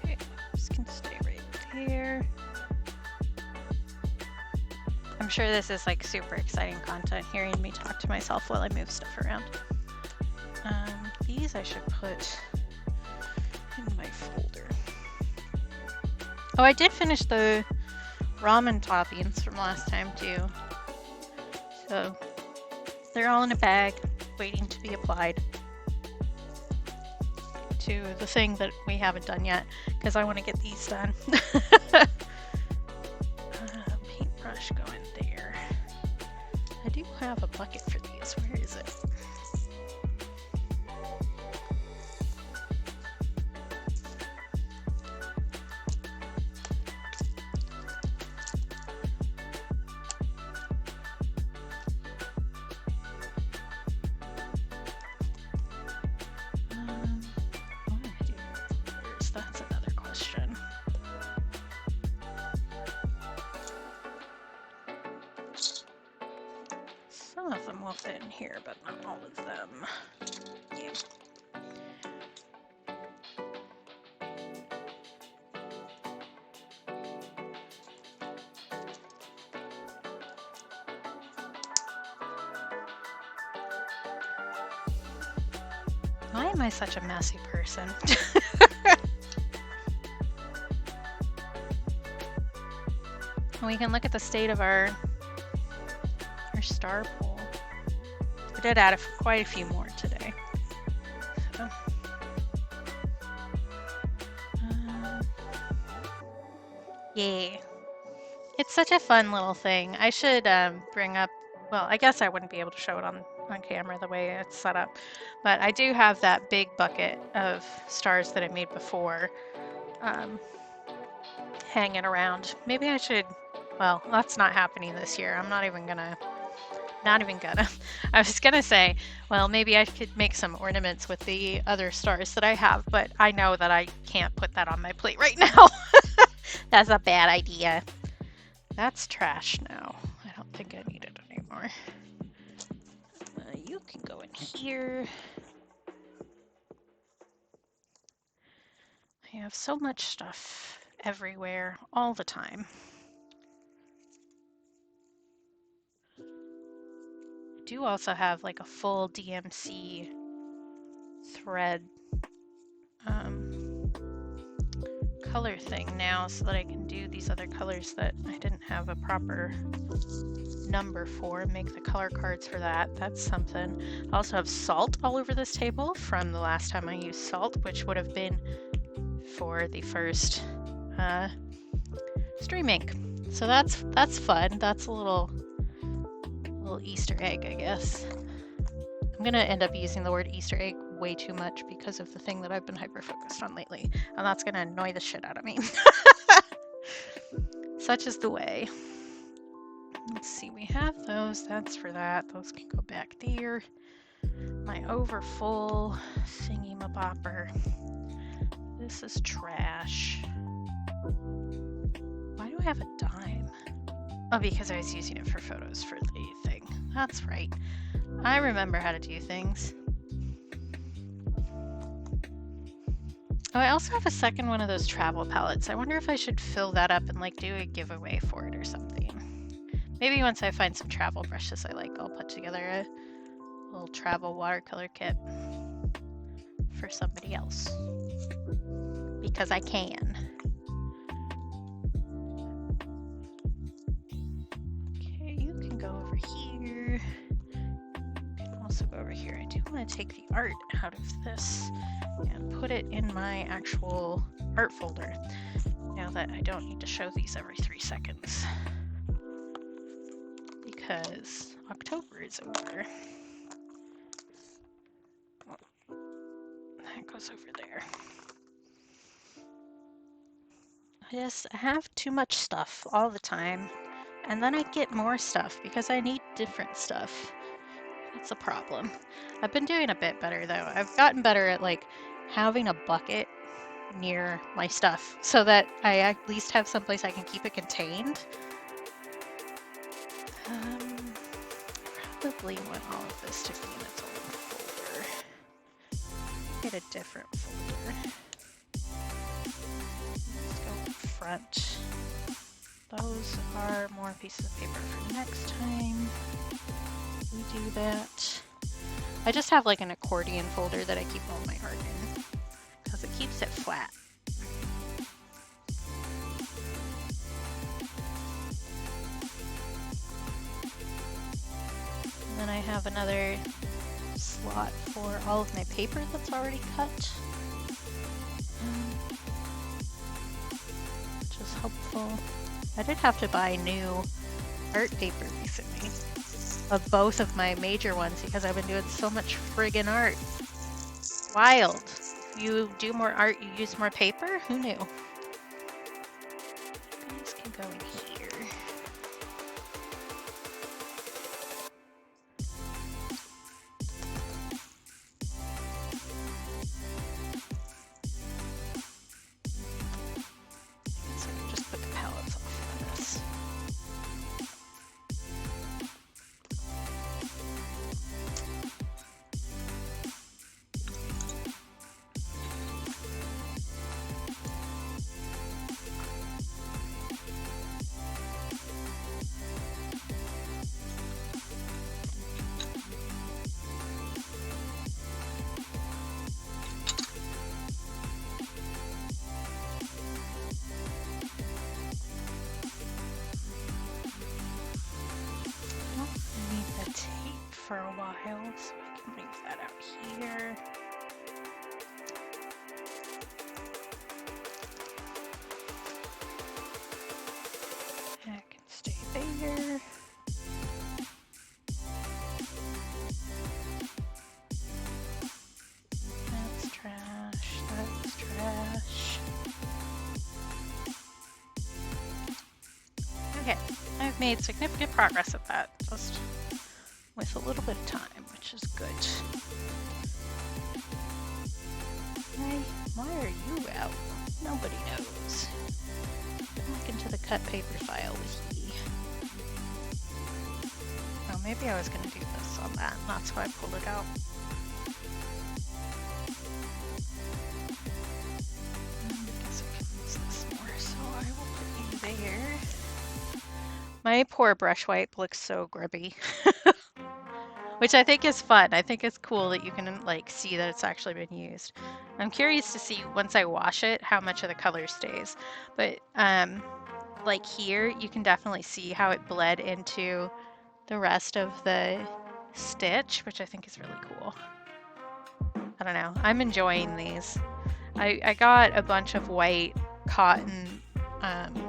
Okay, this can stay right there. I'm sure this is like super exciting content, hearing me talk to myself while I move stuff around. These I should put in my folder. Oh, I did finish the ramen toppings from last time too. So they're all in a bag, waiting to be applied to the thing that we haven't done yet, because I want to get these done. Paintbrush going there. I do have a bucket for these. Where is it? What do I do with folders? That's another question. Some of them will fit in here, but not all of them. Yeah. Why am I such a messy person? We can look at the state of our star pool. I did add quite a few more today. So, yeah. It's such a fun little thing. I should bring up, well, I guess I wouldn't be able to show it on camera the way it's set up, But I do have that big bucket of stars that I made before hanging around. Maybe I should, well, that's not happening this year. I'm not even gonna. I was gonna say, well, maybe I could make some ornaments with the other stars that I have, but I know that I can't put that on my plate right now. That's a bad idea. That's trash now. I don't think I need it anymore. You can go in here. I have so much stuff everywhere all the time. I do also have like a full DMC thread color thing now so that I can do these other colors that I didn't have a proper number for, make the color cards for that. That's something. I also have salt all over this table from the last time I used salt, which would have been for the first stream ink. So that's fun. That's a little Easter egg, I guess. I'm gonna end up using the word Easter egg way too much because of the thing that I've been hyper-focused on lately, and that's gonna annoy the shit out of me. Such is the way. Let's see, we have those. That's for that. Those can go back there. My overfull thingy-mabopper. This is trash. Why do I have a dime? Oh, because I was using it for photos for the thing. That's right. I remember how to do things. Oh, I also have a second one of those travel palettes. I wonder if I should fill that up and like do a giveaway for it or something. Maybe once I find some travel brushes I like, I'll put together a little travel watercolor kit for somebody else. Because I can. Okay, you can go over here. You can also go over here. I do want to take the art out of this and put it in my actual art folder now that I don't need to show these every 3 seconds because October is over. That goes over there. I have too much stuff all the time, and then I get more stuff because I need different stuff. That's a problem. I've been doing a bit better though. I've gotten better at like having a bucket near my stuff so that I at least have someplace I can keep it contained. Probably want all of this to be in its own folder. Get a different folder. Let's go up front. Those are more pieces of paper for next time. We do that. I just have like an accordion folder that I keep all my art in because it keeps it flat. And then I have another slot for all of my paper that's already cut, which is helpful. I did have to buy new art paper recently of both of my major ones because I've been doing so much friggin' art. Wild. You do more art, you use more paper? Who knew? These can go in here. So I can just put the palettes off of this. made significant progress at that, just with a little bit of time, which is good. Why are you out? Nobody knows. Look into the cut paper file with ye. Oh, maybe I was going to do this on that, and that's why I pulled it out. I guess I can use this more, so I will put you there. My poor brush wipe looks so grubby. Which I think is fun. I think it's cool that you can like see that it's actually been used. I'm curious to see once I wash it how much of the color stays. But like here you can definitely see how it bled into the rest of the stitch, which I think is really cool. I don't know. I'm enjoying these. I got a bunch of white cotton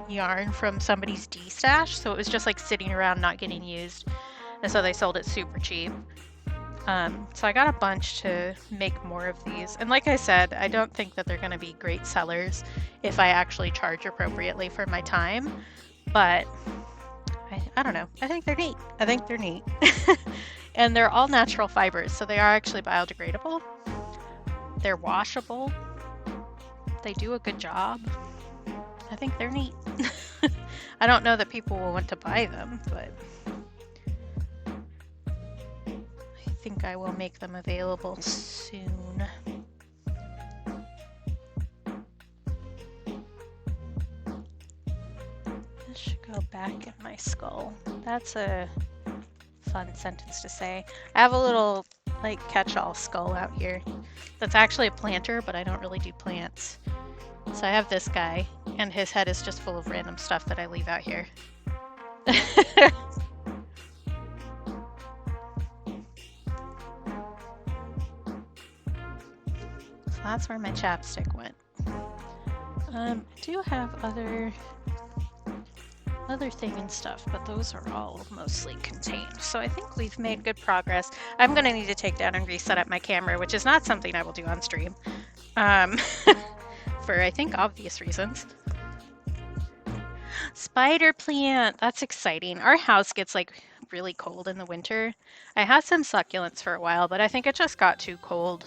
yarn from somebody's D-stash, so it was just like sitting around not getting used. And so they sold it super cheap. So I got a bunch to make more of these. And like I said, I don't think that they're going to be great sellers if I actually charge appropriately for my time. But I don't know. I think they're neat. I think they're neat. And they're all natural fibers, so they are actually biodegradable. They're washable. They do a good job. I think they're neat. I don't know that people will want to buy them, but I think I will make them available soon. This should go back in my skull. That's a fun sentence to say. I have a little like catch-all skull out here that's actually a planter, but I don't really do plants. So I have this guy, and his head is just full of random stuff that I leave out here. So that's where my chapstick went. I do have other thing and stuff, but those are all mostly contained. So I think we've made good progress. I'm gonna need to take down and reset up my camera, which is not something I will do on stream. For I think obvious reasons. Spider plant, that's exciting. Our house gets like really cold in the winter. I had some succulents for a while, but I think it just got too cold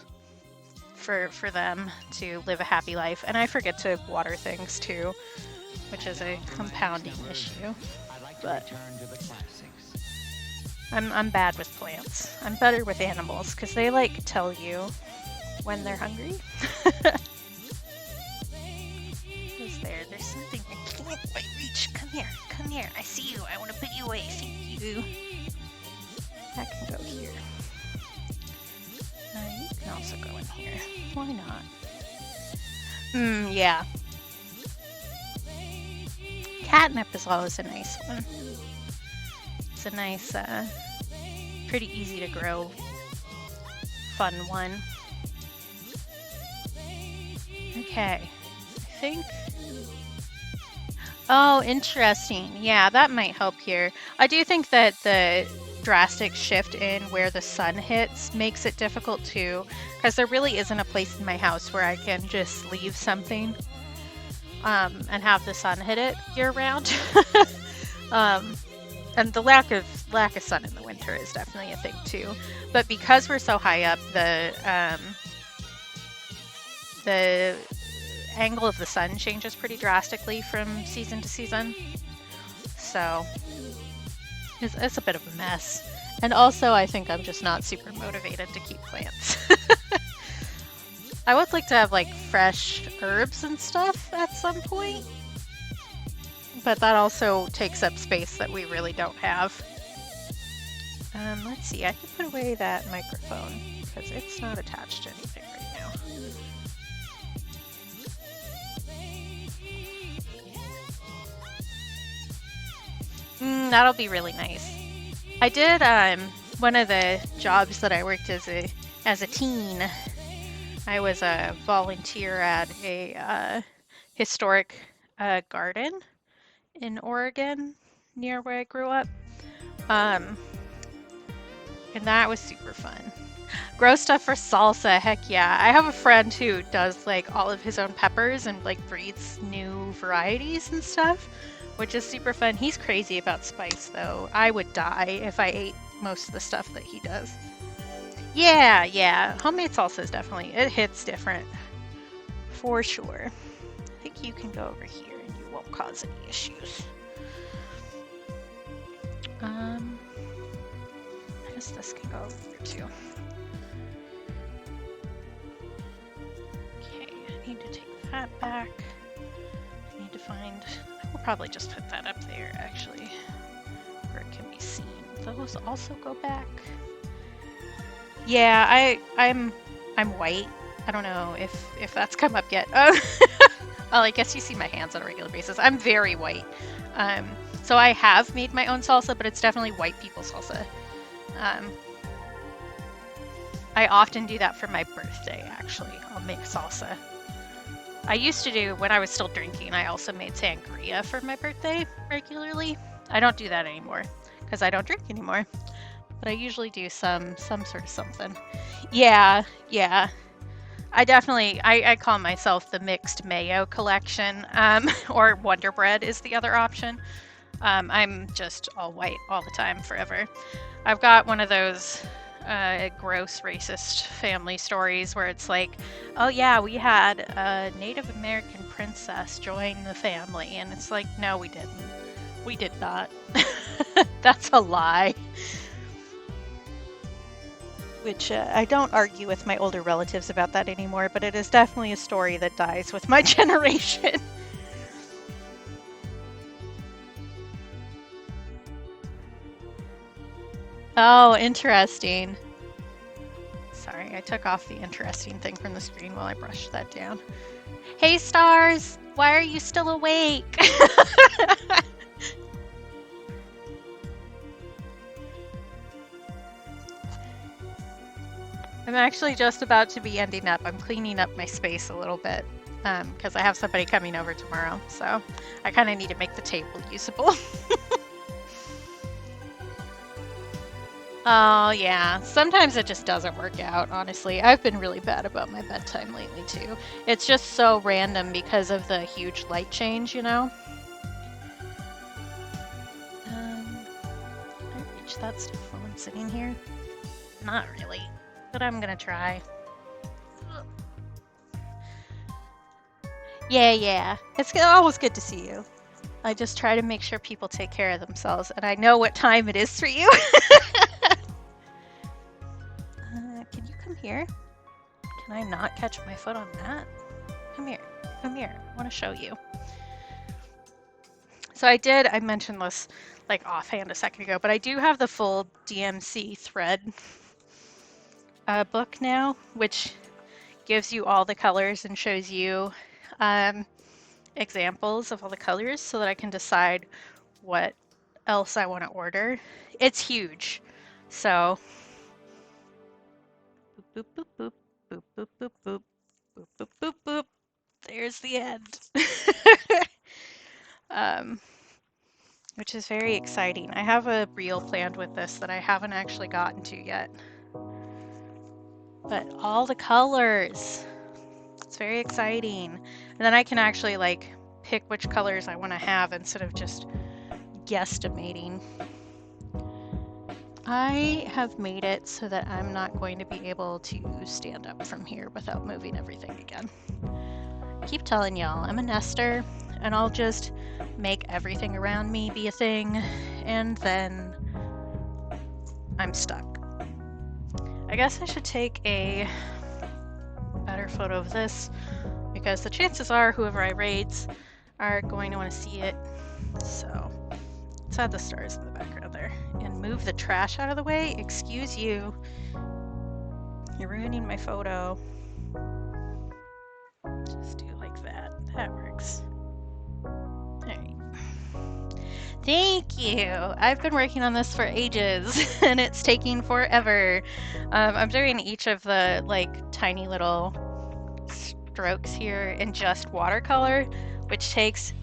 for them to live a happy life. And I forget to water things too, which is a compounding issue. But I'm bad with plants. I'm better with animals because they like tell you when they're hungry. Who's there? There's something I can't quite reach. Come here. I see you. I want to put you away. Thank you. That can go here. You can also go in here. Why not? Yeah. Catnip is always a nice one. It's a nice, pretty easy to grow, fun one. Okay, I think. Oh, interesting. Yeah, that might help here. I do think that the drastic shift in where the sun hits makes it difficult too, because there really isn't a place in my house where I can just leave something and have the sun hit it year round. And the lack of sun in the winter is definitely a thing too. But because we're so high up, the angle of the sun changes pretty drastically from season to season. So it's a bit of a mess. And also I think I'm just not super motivated to keep plants. I would like to have like fresh herbs and stuff at some point. But that also takes up space that we really don't have. Let's see, I can put away that microphone because it's not attached to anything right now. That'll be really nice. I did one of the jobs that I worked as a teen. I was a volunteer at a historic garden in Oregon, near where I grew up. And that was super fun. Grow stuff for salsa, heck yeah. I have a friend who does like all of his own peppers and like breeds new varieties and stuff. which is super fun. He's crazy about spice, though. I would die if I ate most of the stuff that he does. Yeah. Homemade salsa is definitely, it hits different. For sure. I think you can go over here and you won't cause any issues. I guess this can go over here too. Okay, I need to take that back. I need to find, I will probably just put that up there actually, where it can be seen. Those also go back. Yeah, I'm white. I don't know if that's come up yet. Well, I guess you see my hands on a regular basis. I'm very white. So I have made my own salsa, but it's definitely white people salsa. I often do that for my birthday, actually. I'll make salsa. I used to do, when I was still drinking, I also made sangria for my birthday regularly. I don't do that anymore because I don't drink anymore. But I usually do some sort of something. Yeah. I definitely, I call myself the mixed mayo collection, or Wonder Bread is the other option. I'm just all white all the time, forever. I've got one of those gross racist family stories where it's like, oh yeah, we had a Native American princess join the family, and it's like, no, we didn't. We did not. That's a lie. Which I don't argue with my older relatives about that anymore, but it is definitely a story that dies with my generation. Oh, interesting. Sorry, I took off the interesting thing from the screen while I brushed that down. Hey, Stars! Why are you still awake? I'm actually just about to be ending up. I'm cleaning up my space a little bit because I have somebody coming over tomorrow, so I kind of need to make the table usable. Oh, yeah. Sometimes it just doesn't work out, honestly. I've been really bad about my bedtime lately, too. It's just so random because of the huge light change, you know? Can I reach that stuff while I'm sitting here? Not really, but I'm gonna try. Yeah. It's always good to see you. I just try to make sure people take care of themselves, and I know what time it is for you. Can you come here? Can I not catch my foot on that? Come here. I want to show you. So I mentioned this like offhand a second ago, but I do have the full DMC thread book now, which gives you all the colors and shows you examples of all the colors so that I can decide what else I want to order. It's huge. So boop, boop, boop, boop, boop, boop, boop, boop, boop, boop, boop. There's the end. Which is very exciting. I have a reel planned with this that I haven't actually gotten to yet. But all the colors. It's very exciting. And then I can actually like pick which colors I want to have instead of just guesstimating. I have made it so that I'm not going to be able to stand up from here without moving everything again. I keep telling y'all, I'm a nester, and I'll just make everything around me be a thing, and then I'm stuck. I guess I should take a better photo of this, because the chances are whoever I raids are going to want to see it. So let's add the stars in the background there and move the trash out of the way. Excuse you. You're ruining my photo. Just do like that. That works. All right. Thank you. I've been working on this for ages and it's taking forever. I'm doing each of the like tiny little strokes here in just watercolor, which takes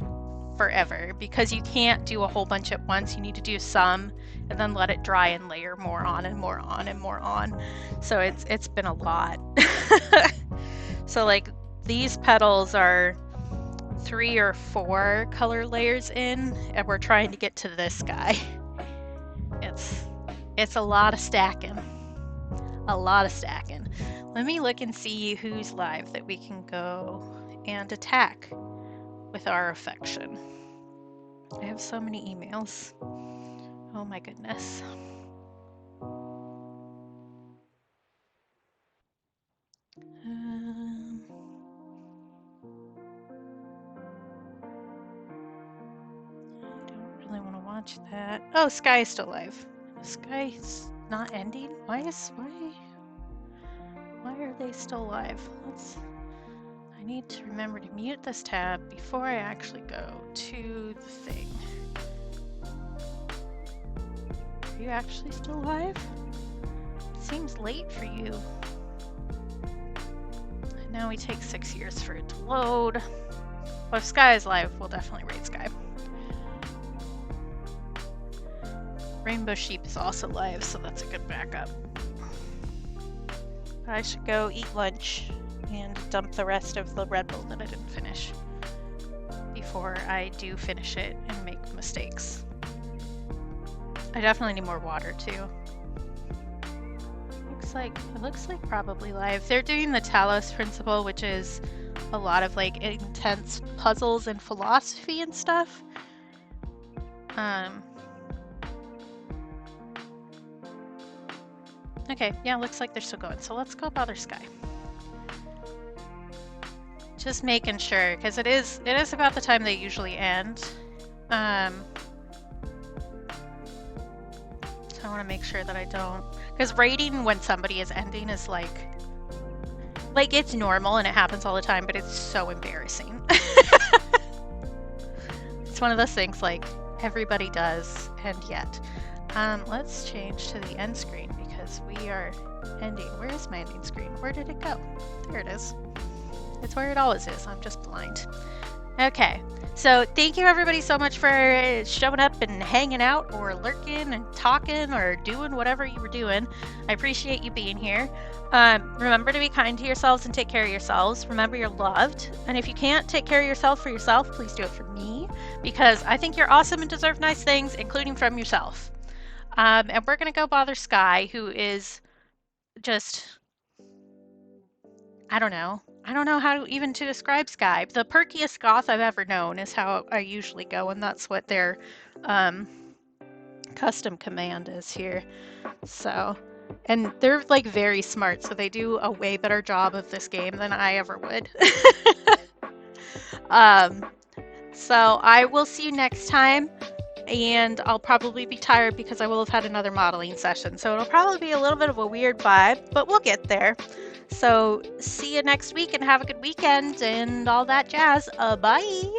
forever because you can't do a whole bunch at once. You need to do some and then let it dry and layer more on and more on and more on. So it's been a lot. So like these petals are 3 or 4 color layers in, and we're trying to get to this guy. It's a lot of stacking. A lot of stacking. Let me look and see who's live that we can go and attack with our affection. I have so many emails. Oh my goodness. I don't really want to watch that. Oh, Sky is still alive. Sky's not ending? Why are they still alive? I need to remember to mute this tab before I actually go to the thing. Are you actually still alive? It seems late for you. And now we take 6 years for it to load. Well, if Sky is live, we'll definitely raid Sky. Rainbow Sheep is also live, so that's a good backup. But I should go eat lunch and dump the rest of the Red Bull that I didn't finish before I do finish it and make mistakes. I definitely need more water too. It looks like probably live. They're doing the Talos principle, which is a lot of like intense puzzles and philosophy and stuff. Okay, yeah, looks like they're still going. So let's go bother Sky. Just making sure, because it is about the time they usually end. So I want to make sure that I don't, because raiding when somebody is ending is like it's normal and it happens all the time, but it's so embarrassing. It's one of those things like everybody does, and yet. Let's change to the end screen because we are ending. Where is my ending screen? Where did it go? There it is. It's where it always is. I'm just blind. Okay, so thank you everybody so much for showing up and hanging out or lurking and talking or doing whatever you were doing. I appreciate you being here. Remember to be kind to yourselves and take care of yourselves. Remember you're loved. And if you can't take care of yourself for yourself, please do it for me because I think you're awesome and deserve nice things, including from yourself. And we're going to go bother Sky, who is just, I don't know how even to describe Sky. The perkiest goth I've ever known is how I usually go, and that's what their custom command is here. So, and they're like very smart, so they do a way better job of this game than I ever would. So I will see you next time. And I'll probably be tired because I will have had another modeling session. So it'll probably be a little bit of a weird vibe, but we'll get there. So see you next week and have a good weekend and all that jazz. Bye.